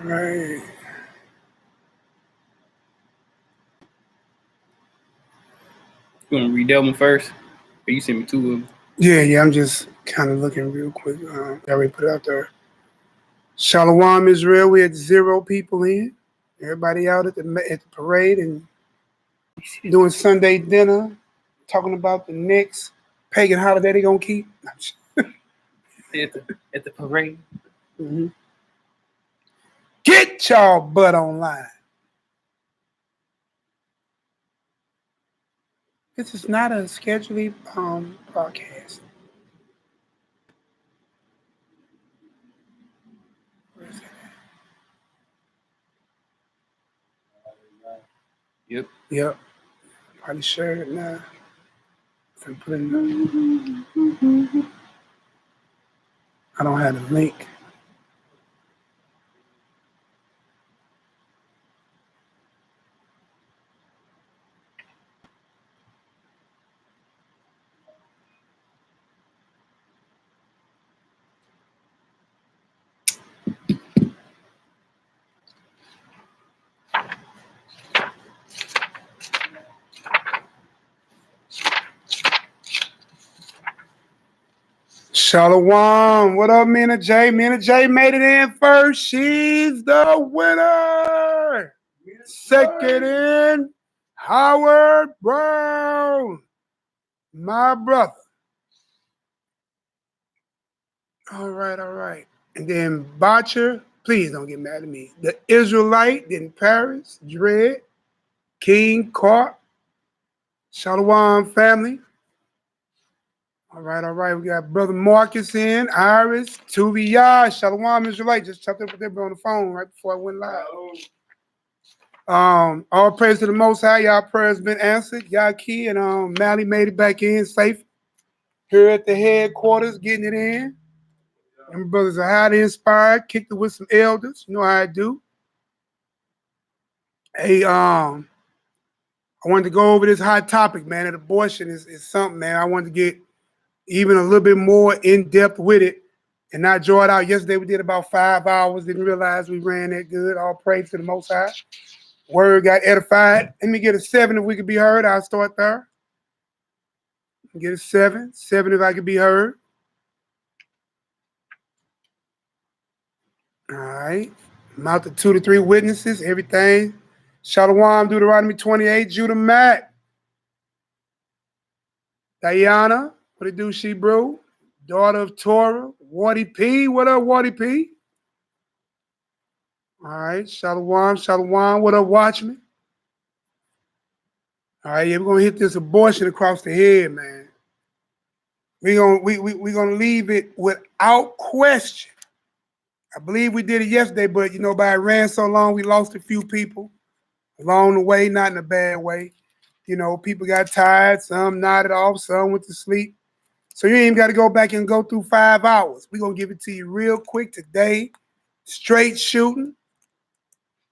right. You want to read that one first? Or you sent me two of them. Yeah, I'm just kind of looking real quick. That we put it out there. Shalom, Israel. We had 0 people in. Everybody out at the parade and doing Sunday dinner, talking about the next pagan holiday they're going to keep. At the parade. Mm-hmm. Get y'all butt online. This is not a scheduled broadcast. Where is that at? Yep. Probably share it now. Put it in I don't have the link. Shalom. What up, Mina J? Mina J made it in first. She's the winner. Second in, Howard Brown. My brother. All right. And then Botcher, please don't get mad at me. The Israelite, then Paris, Dread, King, Carp, Shalom family. All right. We got Brother Marcus in, Iris, Tuvia, Shalom Israelite. Just chopped up with them on the phone right before I went live. All praise to the Most High. Y'all prayers been answered. Yaki and Mally made it back in safe. Here at the headquarters, getting it in. Them brothers are highly inspired. Kicked it with some elders. You know how I do. Hey, I wanted to go over this hot topic, man. And abortion is something, man. I wanted to get even a little bit more in depth with it and not draw it out. Yesterday we did about 5 hours. Didn't realize we ran that good. All praise to the Most High. Word got edified. Let me get a 7 if we could be heard. I'll start there. Get a 7. 7 if I could be heard. All right. Amount to 2 to 3 witnesses. Everything. Shalom, Deuteronomy 28. Judah Matt. Diana. What it do, she bro? Daughter of Torah. Wardy P. What up, Wardy P? All right. Shalom. What up, Watchman? All right, yeah, we're gonna hit this abortion across the head, man. We're gonna leave it without question. I believe we did it yesterday, but but it ran so long, we lost a few people along the way, not in a bad way. People got tired, some nodded off, some went to sleep. So you ain't even got to go back and go through 5 hours. We're gonna give it to you real quick today. Straight shooting.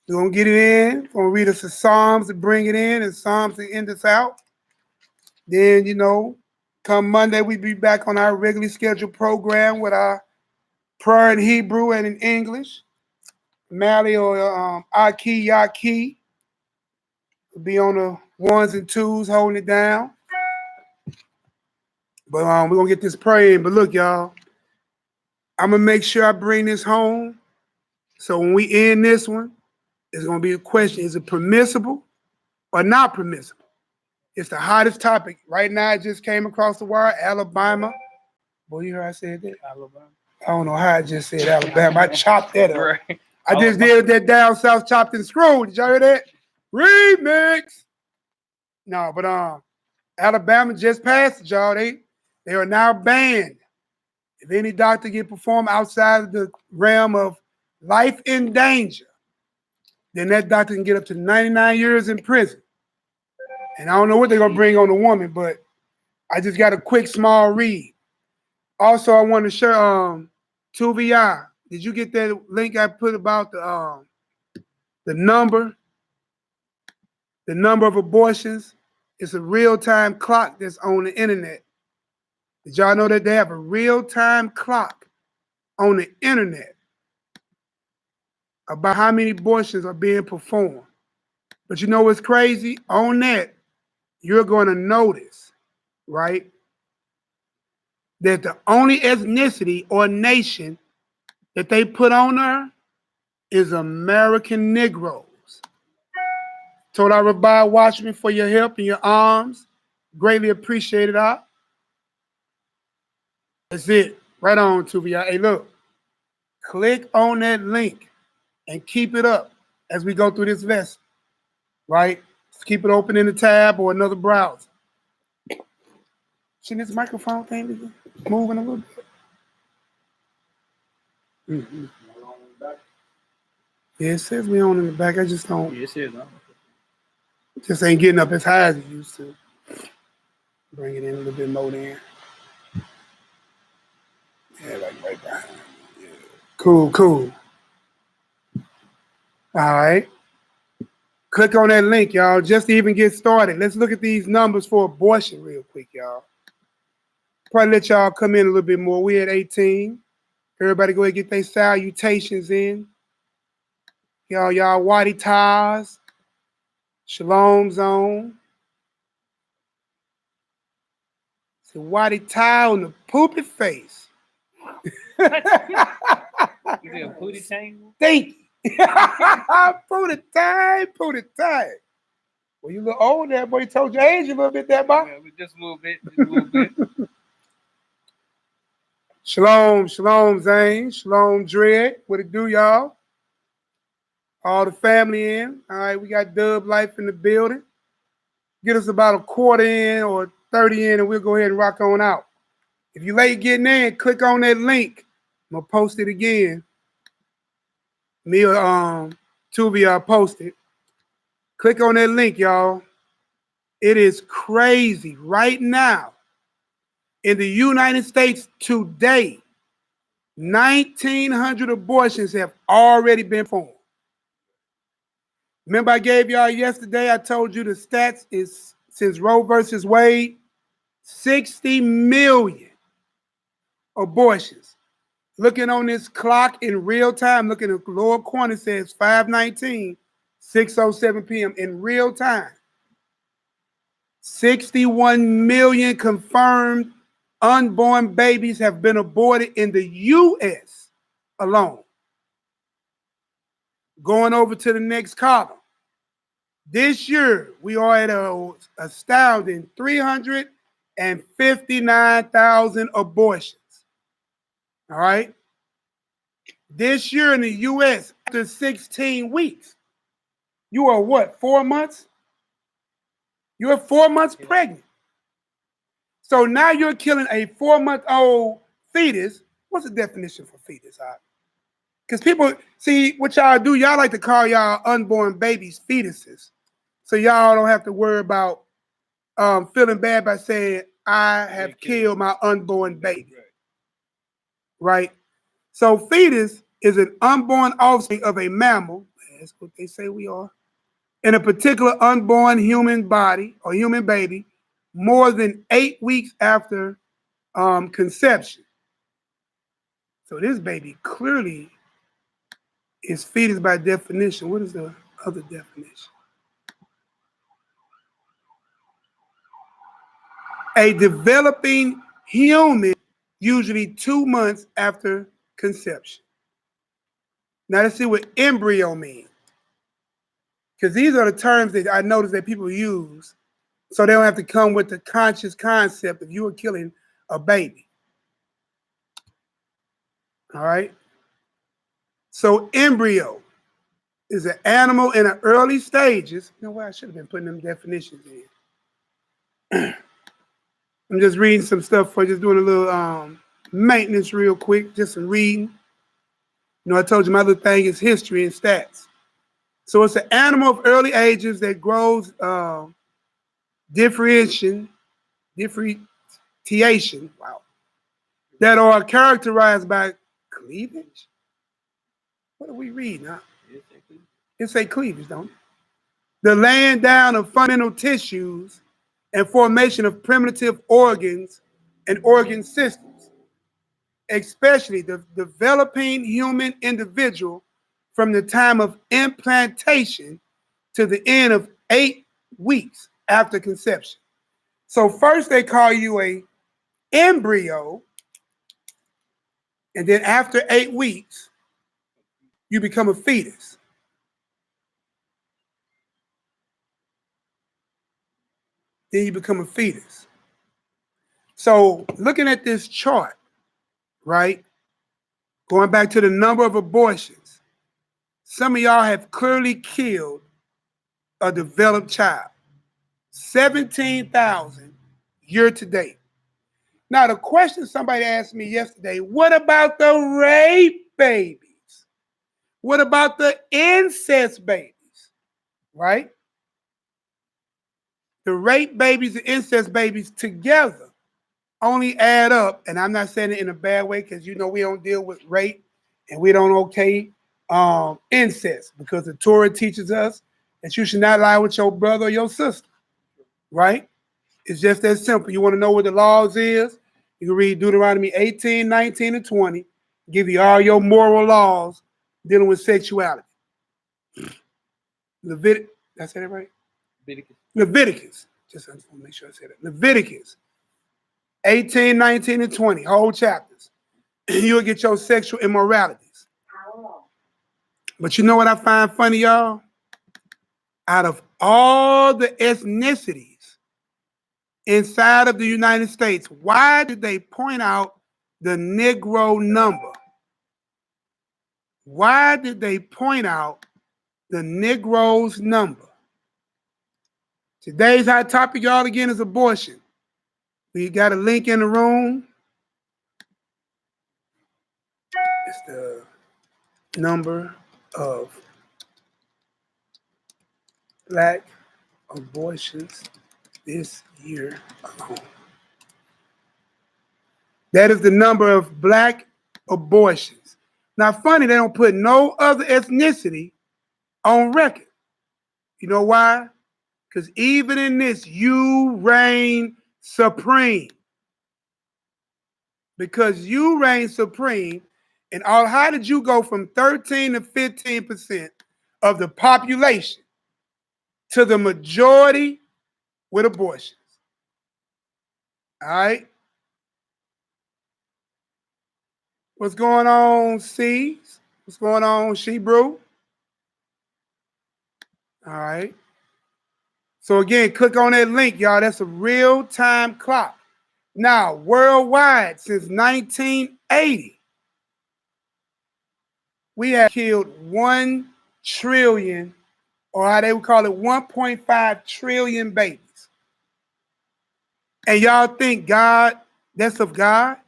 We're gonna get it in. We're gonna read us the Psalms to bring it in and Psalms to end us out. Then, come Monday, we'll be back on our regularly scheduled program with our prayer in Hebrew and in English. Mally or Aki Yaki will be on the 1s and 2s holding it down. But we're going to get this prayer in. But look, y'all, I'm going to make sure I bring this home. So when we end this one, it's going to be a question. Is it permissible or not permissible? It's the hottest topic. Right now, it just came across the wire, Alabama. Boy, you heard I said that? Alabama. I don't know how I just said Alabama. I chopped that up. Right. I just did that down south chopped and screwed. Did y'all hear that? Remix. No, but Alabama just passed it, y'all. They are now banned. If any doctor get performed outside of the realm of life in danger, then that doctor can get up to 99 years in prison. And I don't know what they're going to bring on the woman, but I just got a quick, small read. Also, I want to share 2VI. Did you get that link I put about the number? The number of abortions? It's a real-time clock that's on the internet. Did y'all know that they have a real-time clock on the internet about how many abortions are being performed. But you know what's crazy? On that, you're going to notice, right, that the only ethnicity or nation that they put on there is American Negroes. Told our Rabbi, watch me for your help and your arms. Greatly appreciated, Op. That's it. Right on, Tuvia. Hey, look. Click on that link and keep it up as we go through this lesson, right? Just keep it open in the tab or another browser. Shouldn't this microphone thing be moving a little bit? Mm-hmm. Yeah, it says we on in the back. I just don't. Yeah, it says on. Just ain't getting up as high as it used to. Bring it in a little bit more then. Yeah, like right behind. Yeah. Cool, cool. All right. Click on that link, y'all, just to even get started. Let's look at these numbers for abortion real quick, y'all. Probably let y'all come in a little bit more. We're at 18. Everybody go ahead and get their salutations in. Y'all YAHUDAHS. Shalom zone. It's a YAHUDAH on the poopy face. You did a booty tangle? Thank you. Pooty time. Well, you look old there, boy. You told your age a little bit there, boy. Yeah, just a little bit. Shalom, Zane. Shalom, Dread. What it do, y'all? All the family in. All right, we got Dub Life in the building. Get us about a quarter in or 30 in, and we'll go ahead and rock on out. If you're late getting in, click on that link. I'm going to post it again. Me or Tuvia post it. Click on that link, y'all. It is crazy right now. In the United States today, 1,900 abortions have already been performed. Remember I gave y'all yesterday, I told you the stats is, since Roe versus Wade, 60 million abortions. Looking on this clock in real time, looking at the lower corner, it says 5:19, 6:07 p.m. in real time. 61 million confirmed unborn babies have been aborted in the U.S. alone. Going over to the next column. This year, we are at an astounding 359,000 abortions. All right? This year in the U.S., after 16 weeks, you are what, 4 months? You're 4 months pregnant. So now you're killing a 4-month-old fetus. What's the definition for fetus? Because people, see, what y'all do, y'all like to call y'all unborn babies fetuses. So y'all don't have to worry about feeling bad by saying, I have killed my unborn baby. Right? So fetus is an unborn offspring of a mammal. That's what they say we are. In a particular unborn human body or human baby more than 8 weeks after conception. So this baby clearly is fetus by definition. What is the other definition? A developing human, usually 2 months after conception. Now let's see what embryo means. Because these are the terms that I notice that people use so they don't have to come with the conscious concept of you are killing a baby. All right? So embryo is an animal in the early stages. You know what? I should have been putting them definitions in. I'm just reading some stuff for just doing a little maintenance real quick, just some reading. You know, I told you my little thing is history and stats. So it's an animal of early ages that grows differentiation, wow, that are characterized by cleavage. What are we reading? Huh? It say cleavage, don't it? The laying down of fundamental tissues and formation of primitive organs and organ systems, especially the developing human individual from the time of implantation to the end of 8 weeks after conception. So first they call you a embryo, and then after 8 weeks, you become a fetus. Then you become a fetus. So looking at this chart, right, going back to the number of abortions, some of y'all have clearly killed a developed child. 17,000 year to date. Now, the question somebody asked me yesterday, what about the rape babies? What about the incest babies, right? The rape babies and incest babies together only add up, and I'm not saying it in a bad way because you know we don't deal with rape and we don't okay incest because the Torah teaches us that you should not lie with your brother or your sister, right? It's just that simple. You want to know what the laws is? You can read Deuteronomy 18, 19, and 20. Give you all your moral laws dealing with sexuality. Did I say that right? Leviticus. Just want to make sure I said that. Leviticus 18, 19, and 20, whole chapters. You'll get your sexual immoralities. But you know what I find funny, y'all? Out of all the ethnicities inside of the United States, why did they point out the Negro number? Why did they point out the Negro's number? Today's hot topic, y'all, again, is abortion. We got a link in the room. It's the number of Black abortions this year alone. That is the number of Black abortions. Now, funny, they don't put no other ethnicity on record. You know why? Because even in this, you reign supreme. Because you reign supreme, and how did you go from 13 to 15% of the population to the majority with abortions? All right? What's going on, C's? What's going on, Shebrew? All right. So again, click on that link, y'all. That's a real-time clock. Now, worldwide, since 1980, we have killed 1 trillion, or how they would call it, 1.5 trillion babies. And y'all think that's of God?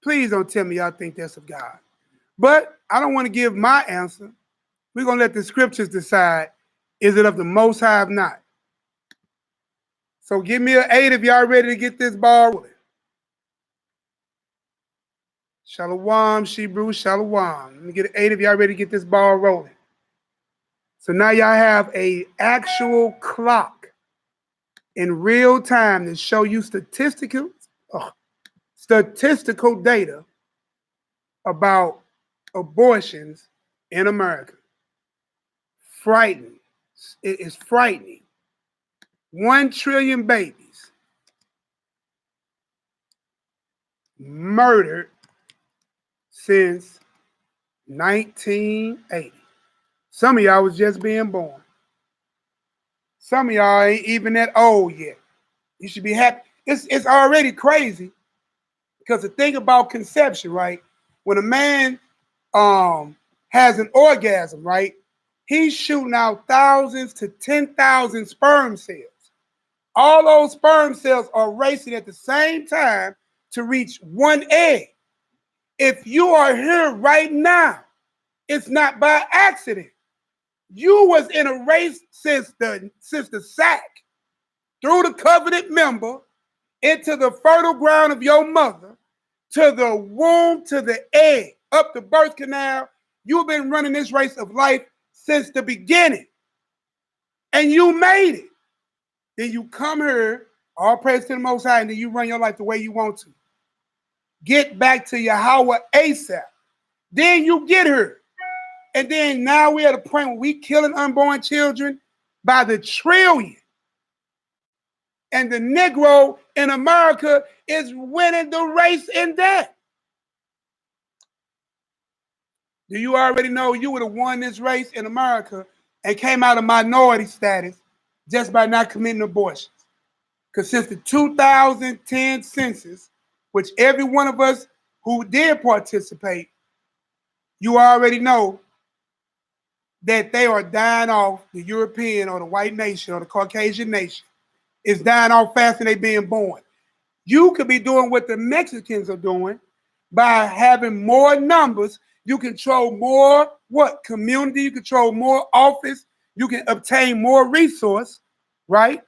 Please don't tell me y'all think that's of God. But I don't want to give my answer. We're going to let the scriptures decide, is it of the Most High or not? So give me an 8 if y'all ready to get this ball rolling. Shalom, Shebrew, shalom. Let me get an 8 if y'all ready to get this ball rolling. So now y'all have a actual clock in real time to show you statistical data about abortions in America. Frightening. It is frightening. 1 trillion babies murdered since 1980. Some of y'all was just being born. Some of y'all ain't even that old yet. You should be happy. It's already crazy because the thing about conception, right? When a man has an orgasm, right? He's shooting out thousands to 10,000 sperm cells. All those sperm cells are racing at the same time to reach 1 egg. If you are here right now, it's not by accident. You was in a race since the sack, through the covenant member, into the fertile ground of your mother, to the womb, to the egg, up the birth canal. You've been running this race of life since the beginning. And you made it. Then you come here, all praise to the Most High, and then you run your life the way you want to. Get back to Yahweh ASAP. Then you get her. And then now we're at a point where we killing unborn children by the trillion. And the Negro in America is winning the race in that. Do you already know you would have won this race in America and came out of minority status just by not committing abortions? Because since the 2010 census, which every one of us who did participate, you already know that they are dying off, the European or the white nation or the Caucasian nation is dying off faster than they being born. You could be doing what the Mexicans are doing by having more numbers. You control more what? Community, you control more office, you can obtain more resource, right?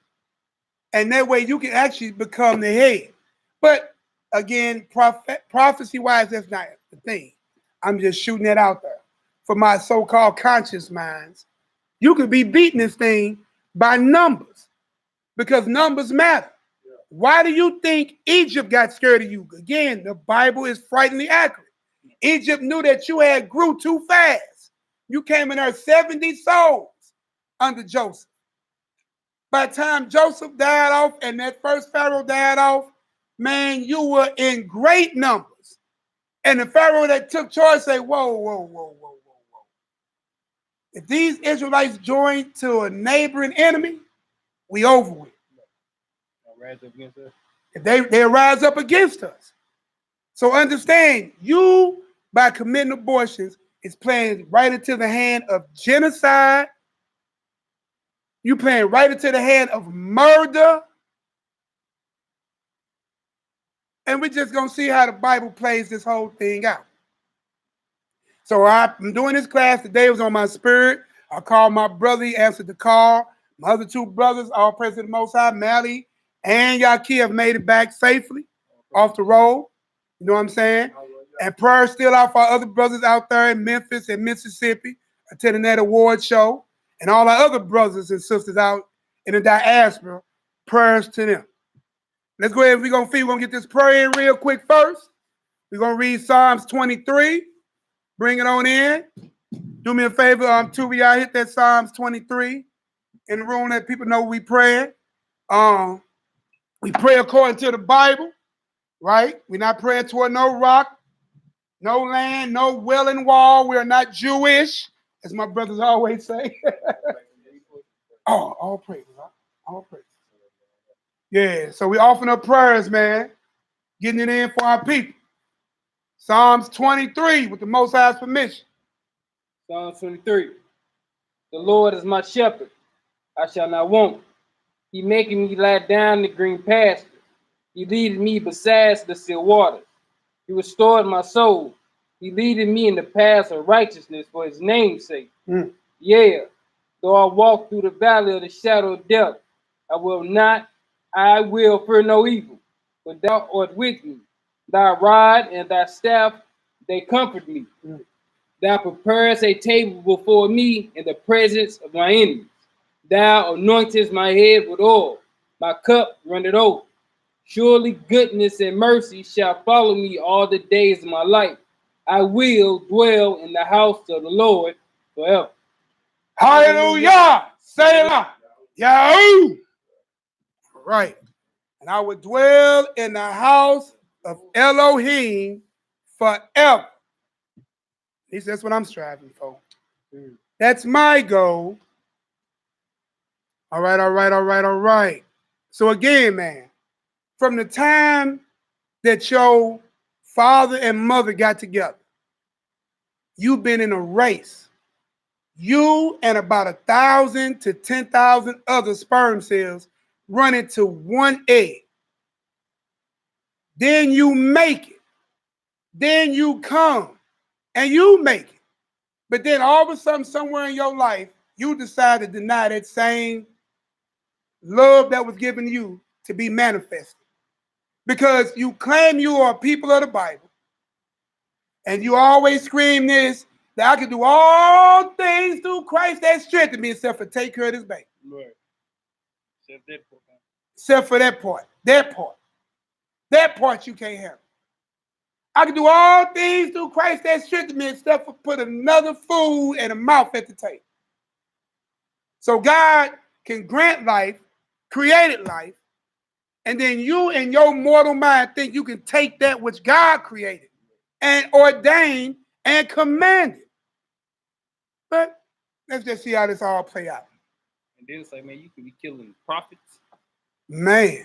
And that way you can actually become the head. But again, prophecy-wise, that's not the thing. I'm just shooting that out there. For my so-called conscious minds, you could be beating this thing by numbers because numbers matter. Yeah. Why do you think Egypt got scared of you? Again, the Bible is frighteningly accurate. Egypt knew that you had grew too fast. You came in there 70 souls under Joseph. By the time Joseph died off and that first Pharaoh died off, man, you were in great numbers. And the Pharaoh that took charge said, whoa, whoa, whoa, whoa, whoa, whoa. If these Israelites join to a neighboring enemy, we over with. If they rise up against us. So understand, you, by committing abortions, is playing right into the hand of genocide. You playing right into the hand of murder. And we're just going to see how the Bible plays this whole thing out. So I'm doing this class today. It was on my spirit. I called my brother. He answered the call. My other two brothers, all praise to the Most High, Mally and Yaki, have made it back safely off the road. You know what I'm saying? And prayers still out for our other brothers out there in Memphis and Mississippi, attending that award show. And all our other brothers and sisters out in the diaspora, prayers to them. Let's go ahead. We're going to get this prayer in real quick first. We're going to read Psalms 23. Bring it on in. Do me a favor, Tubi, y'all hit that Psalms 23 in the room that people know we pray. We pray according to the Bible, right? We're not praying toward no rock, no land, no wailing wall. We are not Jewish, as my brothers always say. Oh, all praises, huh? All praises. Yeah, so we offering up prayers, man. Getting it in for our people. Psalms 23 with the Most High's permission. Psalms 23. The Lord is my shepherd, I shall not want. He making me lie down in the green pastures. He leadeth me beside the still waters. He restored my soul. He leadeth me in the paths of righteousness for his name's sake. Yeah, though I walk through the valley of the shadow of death, I will fear no evil, for thou art with me. Thy rod and thy staff, they comfort me. Thou preparest a table before me in the presence of my enemies. Thou anointest my head with oil. My cup runneth over. Surely goodness and mercy shall follow me all the days of my life. I will dwell in the house of the Lord forever. Hallelujah! Selah! Yahoo! Right. And I will dwell in the house of Elohim forever. At least that's what I'm striving for. That's my goal. All right, all right, all right, all right. So again, man, from the time that your father and mother got together, you've been in a race. You and about 1,000 to 10,000 other sperm cells run into one egg. Then you make it. Then you come and you make it. But then all of a sudden, somewhere in your life, you decide to deny that same love that was given you to be manifested. Because you claim you are people of the Bible. And you always scream this, that I can do all things through Christ that strengthened me, except for take care of this baby. Right. Except for that part. That part. That part you can't have. I can do all things through Christ that strengthens me, except for put another food and a mouth at the table. So God can grant life, created life, and then you in your mortal mind think you can take that which God created and ordained and commanded. But let's just see how this all play out. And then it's like, man, you could be killing prophets. Man,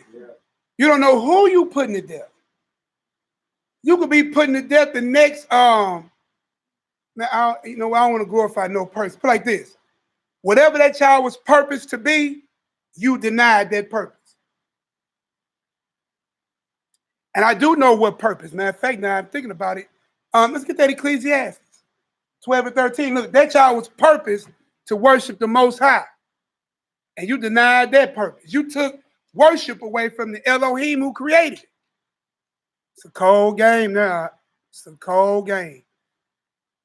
you don't know who you putting to death. You could be putting to death the next, now, I don't want to glorify no person. Put it like this. Whatever that child was purposed to be, you denied that purpose. And I do know what purpose. Matter of fact, now I'm thinking about it. Let's get that Ecclesiastes 12 and 13. Look, that child was purposed to worship the Most High. And you denied that purpose. You took worship away from the Elohim who created it. It's a cold game now. It's a cold game.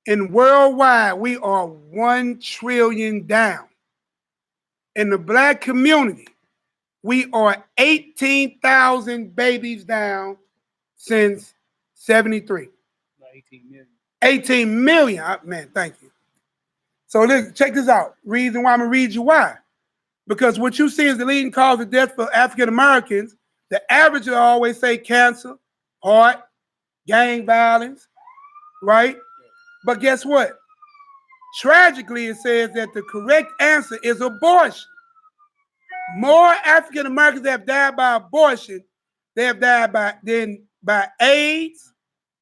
In worldwide, we are 1 trillion down. In the black community, we are 18,000 babies down since 73. 18 million. 18 million. Man, thank you. So listen, check this out. Reason why I'm going to read you why. Because what you see is the leading cause of death for African Americans. The average will always say cancer, heart, gang violence, right? But guess what? Tragically, it says that the correct answer is abortion. More African Americans have died by abortion they have died by AIDS,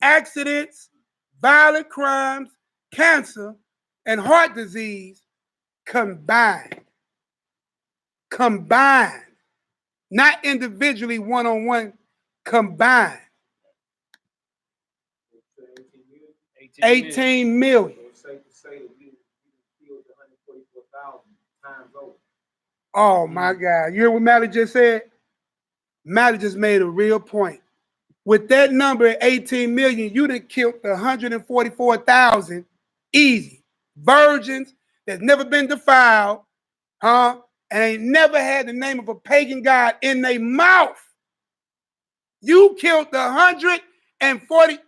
accidents, violent crimes, cancer, and heart disease combined. Combined. Not individually, one-on-one, combined. 18 million. Oh my God. You hear what Mally just said? Mally just made a real point. With that number at 18 million, you done killed 144,000 easy. Virgins that's never been defiled, and ain't never had the name of a pagan god in their mouth. You killed 140.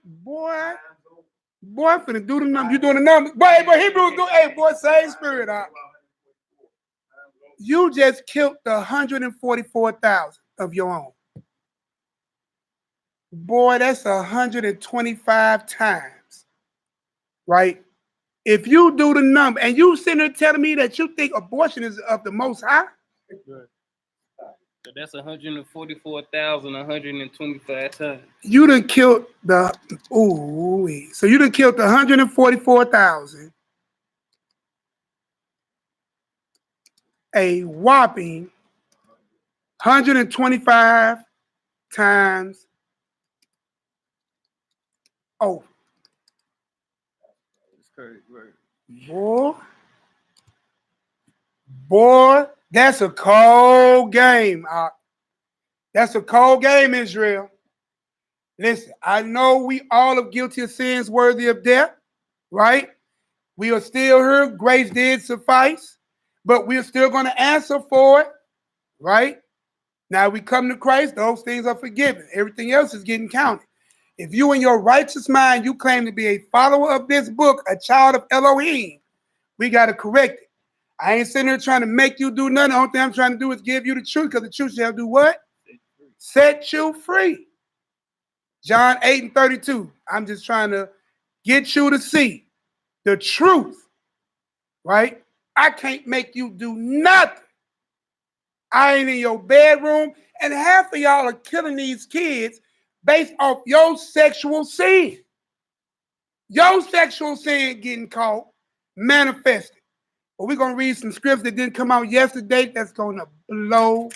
Boy, I'm finna do the numbers. You doing the numbers. Boy, Hebrews do. Hey, boy, same spirit. You just killed 144,000 of your own. Boy, that's 125 times, right? If you do the number, and you sitting there telling me that you think abortion is of the Most High? So that's 144,125 times. You done killed so you done killed 144,000. A whopping 125 times over. That's crazy, right? Boy, that's a cold game. That's a cold game, Israel. Listen, I know we all are guilty of sins worthy of death, right? We are still here. Grace did suffice, but we're still going to answer for it, right? Now we come to Christ, those things are forgiven. Everything else is getting counted. If you in your righteous mind, you claim to be a follower of this book, a child of Elohim, we got to correct it. I ain't sitting there trying to make you do nothing. The only thing I'm trying to do is give you the truth, because the truth shall do what? Set you free. John 8 and 32. I'm just trying to get you to see the truth, right? I can't make you do nothing. I ain't in your bedroom, and half of y'all are killing these kids based off your sexual sin. Your sexual sin getting caught, manifested. But we're going to read some scripts that didn't come out yesterday that's going to blow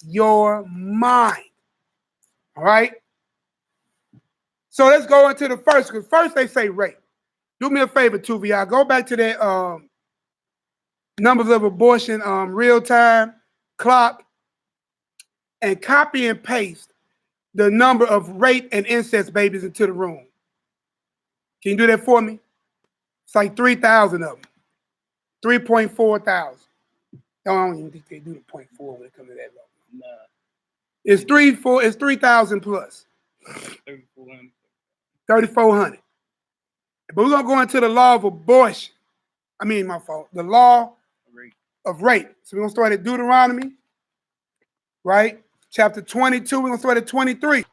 your mind. All right? So let's go into the first, because first they say rape. Do me a favor, 2VR. Go back to that numbers of abortion real-time clock and copy and paste the number of rape and incest babies into the room. Can you do that for me? It's like 3,000 of them. 3.4 thousand. No, I don't even think they do the 0.4 when it comes to that level. Nah. It's 3,000 plus. 3,400. 3,400. But we're going to go into the law of abortion. I mean, my fault. The law of rape. So we're going to start at Deuteronomy, right? Chapter 22. We're going to start at 23.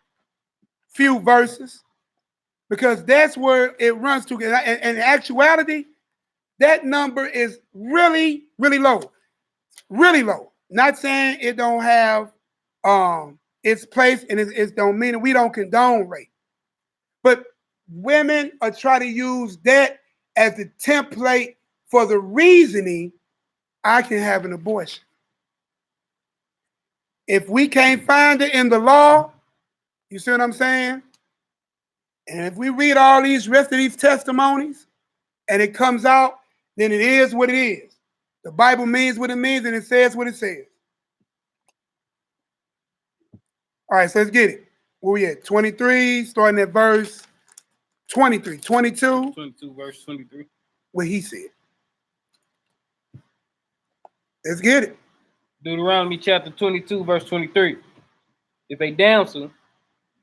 Few verses. Because that's where it runs to. And in actuality, that number is really, really low. Really low. Not saying it don't have its place, and it don't mean that we don't condone rape. But women are trying to use that as the template for the reasoning I can have an abortion. If we can't find it in the law, you see what I'm saying? And if we read all these rest of these testimonies and it comes out, then it is what it is. The Bible means what it means and it says what it says. All right, so let's get it. Where we at? 23, starting at verse 23. 22. 22, verse 23. What he said. Let's get it. Deuteronomy chapter 22, verse 23. If a damsel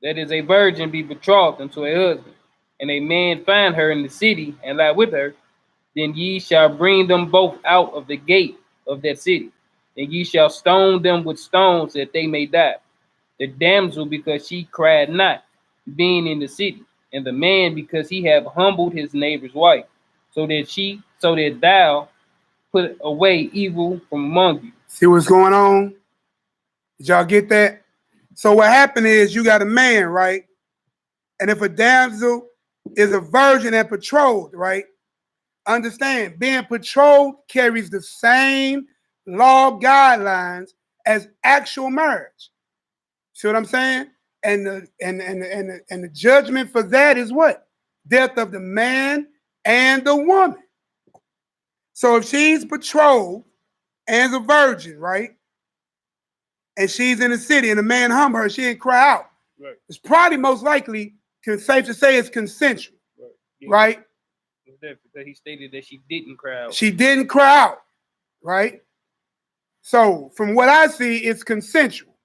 that is a virgin be betrothed unto a husband, and a man find her in the city and lie with her, then ye shall bring them both out of the gate of that city, and ye shall stone them with stones that they may die. The damsel because she cried not, being in the city, and the man because he have humbled his neighbor's wife, so that thou put away evil from among you. See what's going on? Did y'all get that? So what happened is you got a man, right? And if a damsel is a virgin and betrothed, right? Understand, being betrothed carries the same law guidelines as actual marriage. See what I'm saying? And the judgment for that is what? Death of the man and the woman. So if she's betrothed and a virgin, right? And she's in the city and the man humble her, she didn't cry out. Right. It's probably most likely safe to say it's consensual. Right. Yeah. Right? Because he stated that she didn't cry out. She didn't cry out, right? So from what I see, it's consensual.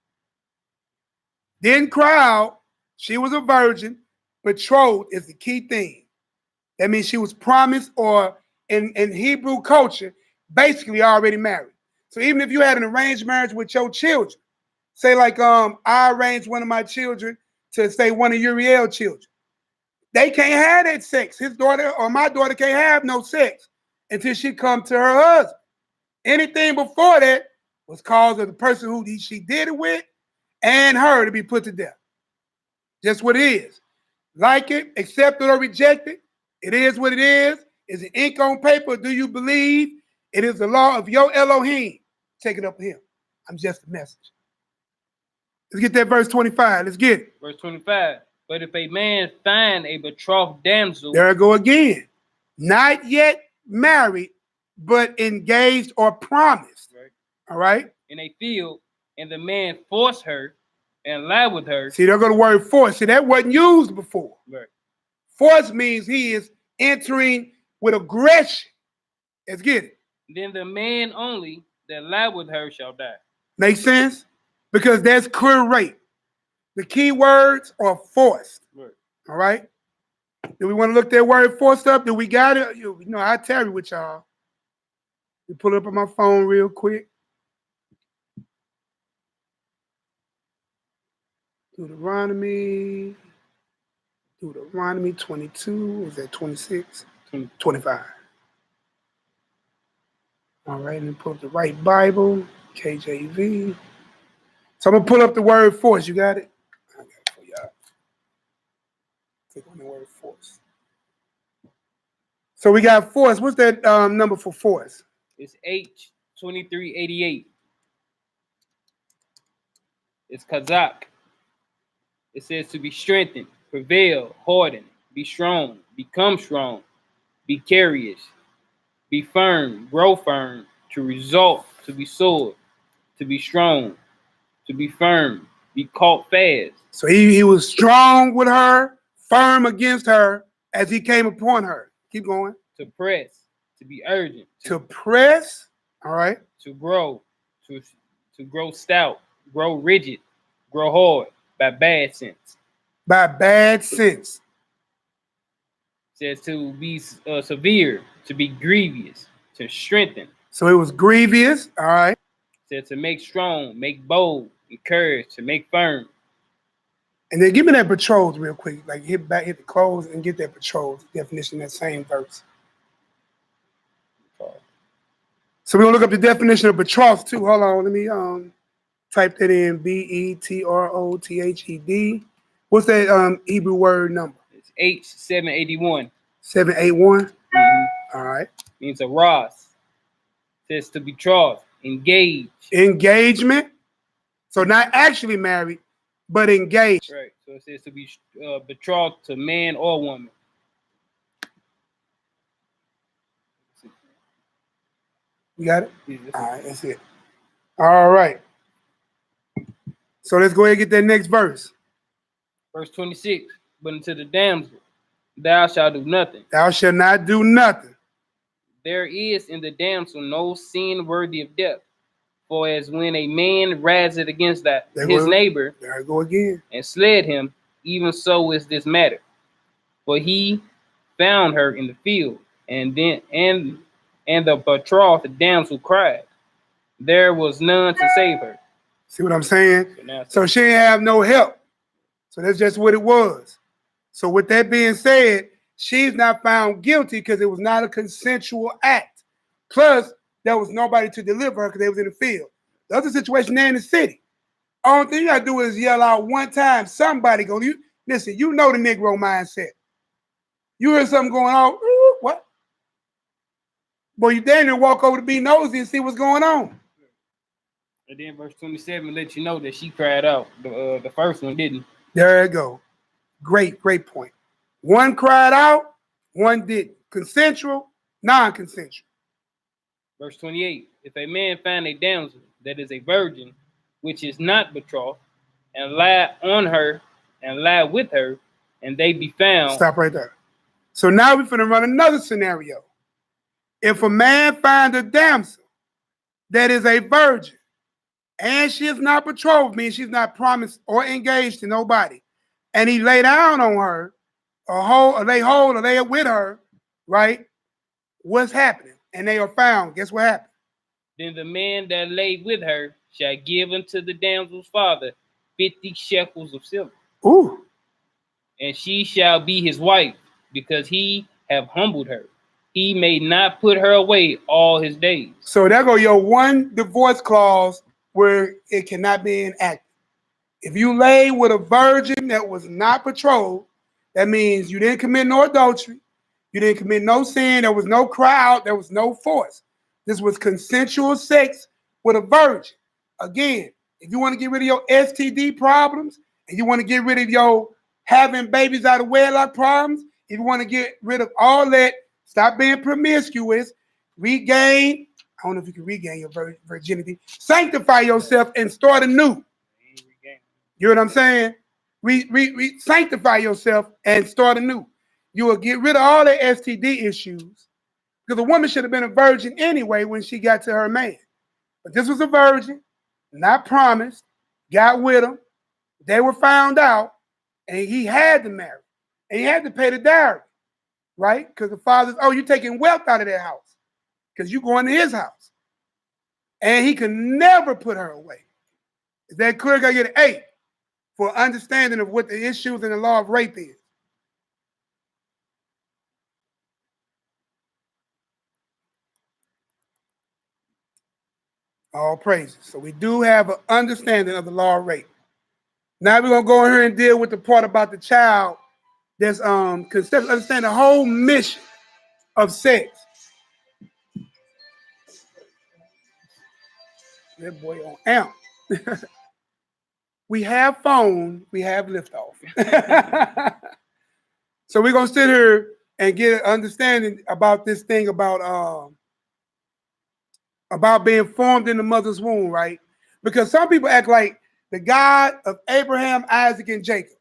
Didn't cry out. She was a virgin. Betrothed is the key thing. That means she was promised, or in Hebrew culture, basically already married. So even if you had an arranged marriage with your children, say like I arranged one of my children to say one of Uriel's children, they can't have that sex. His daughter or my daughter can't have no sex until she come to her husband. Anything before that was cause of the person who she did it with and her to be put to death. Just what it is. Like it, accept it or reject it. It is what it is. Is it ink on paper? Do you believe it is the law of your Elohim? Take it up with him. I'm just a message. Let's get that verse 25. Let's get it. Verse 25. But if a man find a betrothed damsel, There I go again. Not yet married, but engaged or promised. right, All right? in a field, and the man force her and lie with her. See, they're going to word force. See, that wasn't used before. Right. Force means he is entering with aggression. Let's get it. Then the man only that lie with her shall die. Make sense? Because that's clear rape. The key words are forced. Right. All right? Do we want to look that word forced up? Do we got it? You know, I tarry with y'all. You pull it up on my phone real quick. Deuteronomy 22. Is that 26? 25. All right, let me pull up the right Bible, KJV. So I'm going to pull up the word force. You got it? I got it for y'all. Click on the word force. So we got force. What's that number for force? It's H2388. It's Kazakh. It says to be strengthened, prevail, harden, be strong, become strong, be courageous, be firm, grow firm, to result, to be sore, to be strong, to be firm, be caught fast. So he was strong with her, firm against her as he came upon her. Keep going. To press, to be urgent, To press, all right. to grow, to grow stout, grow rigid, grow hard, by bad sense. By bad sense. Says to be severe, to be grievous, to strengthen. So it was grievous. All right. Said to make strong, make bold, encourage, to make firm. And then give me that betrothed real quick. Like hit the close and get that betrothed definition in that same verse. So we're gonna look up the definition of betrothed too. Hold on, let me type that in. betrothed. What's that Hebrew word number? It's H781. 781. All right. Means a Ross. Says to betroth, engage. Engagement. So not actually married, but engaged. Right. So it says to be betrothed to man or woman. You got it? Yeah, All right, that's it. All right. So let's go ahead and get that next verse. Verse 26. But unto the damsel, thou shalt do nothing. Thou shalt not do nothing. There is in the damsel no sin worthy of death. For as when a man riseth against his neighbor, there I go again, and sled him, even so is this matter. For he found her in the field, and the betrothed damsel cried. There was none to save her. See what I'm saying? So she didn't have no help. So that's just what it was. So with that being said, she's not found guilty because it was not a consensual act. Plus, there was nobody to deliver her because they was in the field. The other situation, they're in the city. Only thing you gotta do is yell out one time. Somebody go. Listen, you know the Negro mindset. You hear something going on, what? Boy, you damn near walk over to be nosy and see what's going on. And then verse 27 lets you know that she cried out. The first one didn't. There you go. Great point. One cried out, one didn't. Consensual, non-consensual. Verse 28. If a man find a damsel that is a virgin, which is not betrothed, and lie on her, and lie with her, and they be found. Stop right there. So now we're finna run another scenario. If a man find a damsel that is a virgin, and she is not betrothed, means she's not promised or engaged to nobody, and he lay down on her, or lay hold, or lay with her, right? What's happening? And they are found. Guess what happened? Then the man that lay with her shall give unto the damsel's father 50 shekels of silver. Ooh. And she shall be his wife, because he have humbled her. He may not put her away all his days. So there go your one divorce clause where it cannot be enacted. If you lay with a virgin that was not betrothed, that means you didn't commit no adultery, you didn't commit no sin, there was no cry out, there was no force. This was consensual sex with a virgin. Again, if you want to get rid of your STD problems, and you want to get rid of your having babies out of wedlock problems, if you want to get rid of all that, stop being promiscuous, regain, I don't know if you can regain your virginity, sanctify yourself and start anew. You know what I'm saying? Sanctify yourself and start anew. You will get rid of all the STD issues, because a woman should have been a virgin anyway when she got to her man. But this was a virgin, not promised, got with him, they were found out, and he had to marry. And he had to pay the dowry, right? Because the father's, oh, you're taking wealth out of their house because you're going to his house. And he could never put her away. Is that clear? Got to get an 8 for understanding of what the issues in the law of rape is. All praises. So we do have an understanding of the law of rape. Now we're going to go in here and deal with the part about the child that's understand the whole mission of sex. That boy on amp. We have phone, we have liftoff. So we're gonna sit here and get an understanding about this thing about being formed in the mother's womb, right? Because some people act like the God of Abraham, Isaac, and Jacob,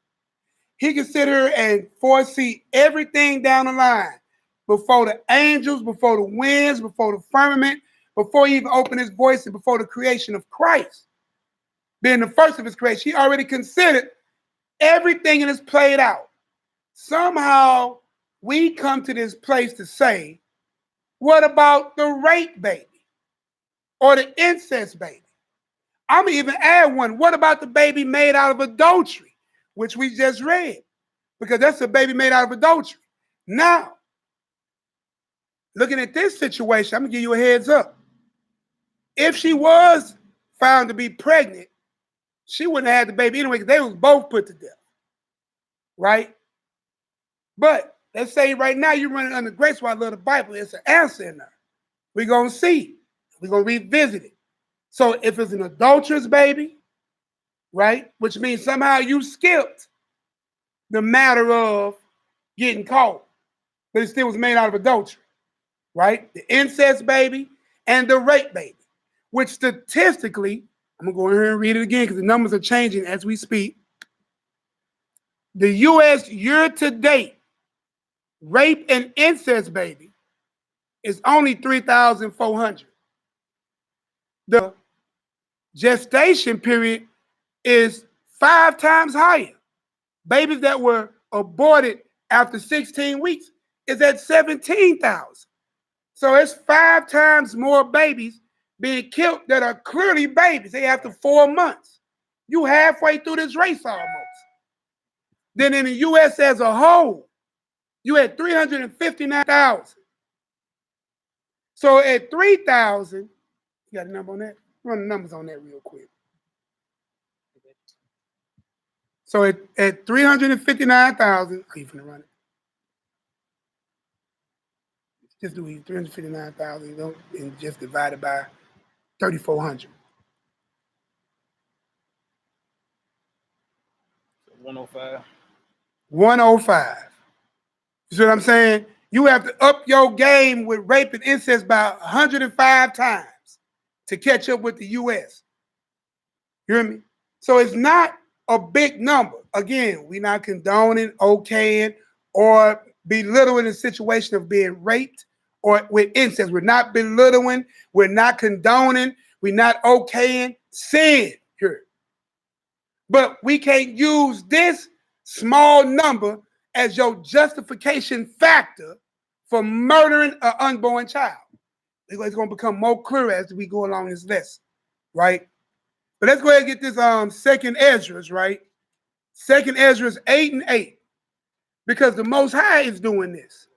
he can sit here and foresee everything down the line before the angels, before the winds, before the firmament, before he even opened his voice, and before the creation of Christ, being the first of his creation. He already considered everything and it's played out. Somehow we come to this place to say, what about the rape baby or the incest baby? I'm going to even add one. What about the baby made out of adultery, which we just read? Because that's a baby made out of adultery. Now, looking at this situation, I'm going to give you a heads up. If she was found to be pregnant, she wouldn't have had the baby anyway because they was both put to death, right? But let's say right now you're running under grace while I love the Bible. It's an answer in there. We're going to see. We're going to revisit it. So if it's an adulterous baby, right, which means somehow you skipped the matter of getting caught, but it still was made out of adultery, right? The incest baby and the rape baby, which statistically, I'm going to go in here and read it again because the numbers are changing as we speak. The U.S. year-to-date rape and incest baby is only 3,400. The gestation period is 5 times higher. Babies that were aborted after 16 weeks is at 17,000. So it's 5 times more babies being killed that are clearly babies. They after 4 months. You halfway through this race almost. Then in the U.S. as a whole, you had 359,000. So at 3,000, you got a number on that? Run the numbers on that real quick. So at 359,000, are you finna run it? Just do 359,000, you know, and just divide it by 3,400. 105. 105. You see what I'm saying? You have to up your game with rape and incest by 105 times to catch up with the U.S. You hear me? So it's not a big number. Again, we're not condoning, okaying, or belittling the situation of being raped or with incest. We're not belittling, we're not condoning, we're not okaying sin here. But we can't use this small number as your justification factor for murdering an unborn child. It's going to become more clear as we go along this list, right? But let's go ahead and get this second Esdras, right? Second Esdras 8 and 8. Because the Most High is doing this.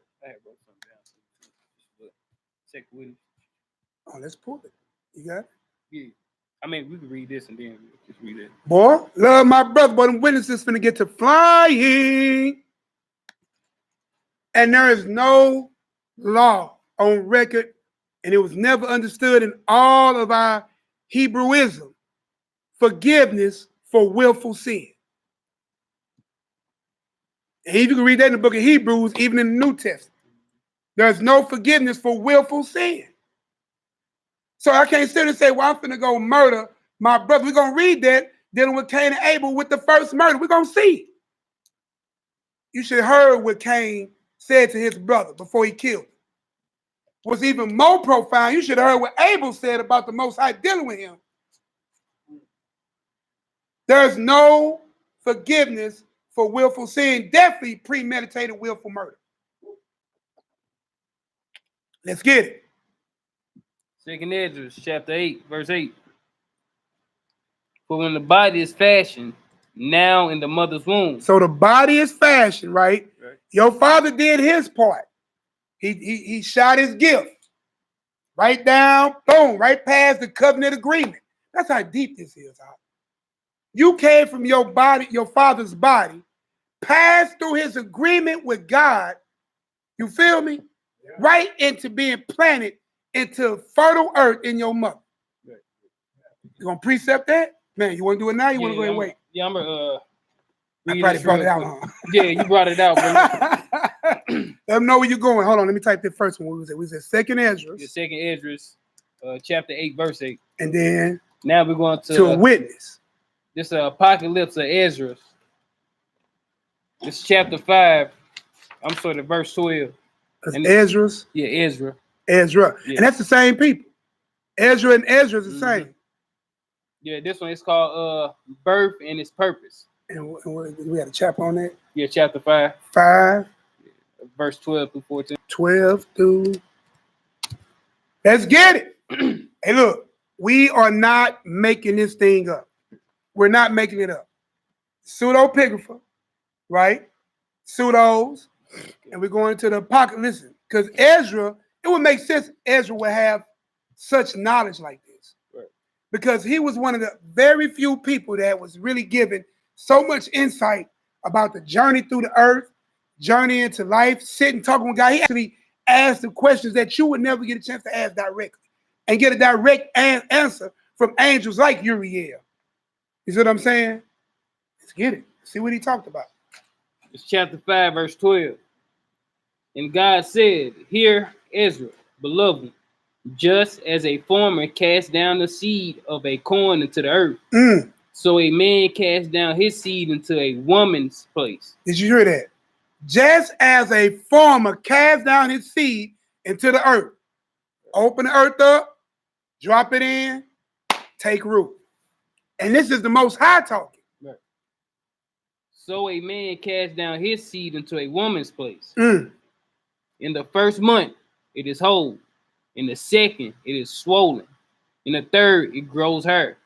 Check with it. Oh, let's pull it. You got it? Yeah. I mean, we can read this and then just read it. Boy, love my brother, but them witnesses finna get to flying. And there is no law on record, and it was never understood in all of our Hebrewism, forgiveness for willful sin. And you can read that in the book of Hebrews, even in the New Testament. There's no forgiveness for willful sin. So I can't sit and say, well, I'm finna go murder my brother. We're going to read that, dealing with Cain and Abel with the first murder. We're going to see. You should have heard what Cain said to his brother before he killed him. What's even more profound, you should have heard what Abel said about the Most High dealing with him. There's no forgiveness for willful sin, definitely premeditated willful murder. Let's get it. Second Esdras, chapter 8, verse 8. For when the body is fashioned, now in the mother's womb. So the body is fashioned, right? Your father did his part. He shot his gift. Right down, boom, right past the covenant agreement. That's how deep this is. You came from your body, your father's body, passed through his agreement with God. You feel me? Yeah. Right into being planted into fertile earth in your mother. Yeah. You gonna precept that? Man, you wanna do it now? You wanna go ahead and wait? Yeah, I'm gonna I probably brought it out, huh? Yeah, you brought it out. Let them know where you're going. Hold on, let me type the first one. We said second Esdras. The second Esdras, chapter 8, verse 8. And then now we're going to a witness. This apocalypse of Esdras. This chapter 5. I'm sorry, verse 12. And Esdras? Yeah, Ezra. Ezra. Yeah. And that's the same people. Ezra and Ezra is the same. Yeah, this one is called Birth and Its Purpose. And we got a chapter on that? Yeah, chapter 5. 5. verse 12 through 14. 12 through. Let's get it. Hey, look, we are not making this thing up. We're not making it up. Pseudepigrapha, right? Pseudos, and we're going to the apocalypse. Because Ezra, it would make sense Ezra would have such knowledge like this. Right. Because he was one of the very few people that was really given so much insight about the journey through the earth, journey into life, sitting, talking with God. He actually asked the questions that you would never get a chance to ask directly and get a direct answer from angels like Uriel. You see what I'm saying? Let's get it. See what he talked about. It's chapter 5, verse 12. And God said, Hear, Ezra, beloved, just as a farmer cast down the seed of a corn into the earth, so a man cast down his seed into a woman's place. Did you hear that? Just as a farmer cast down his seed into the earth, open the earth up, drop it in, take root. And this is the Most High talking. Right. So a man cast down his seed into a woman's place. In the first month, it is whole. In the second, it is swollen. In the third, it grows hair.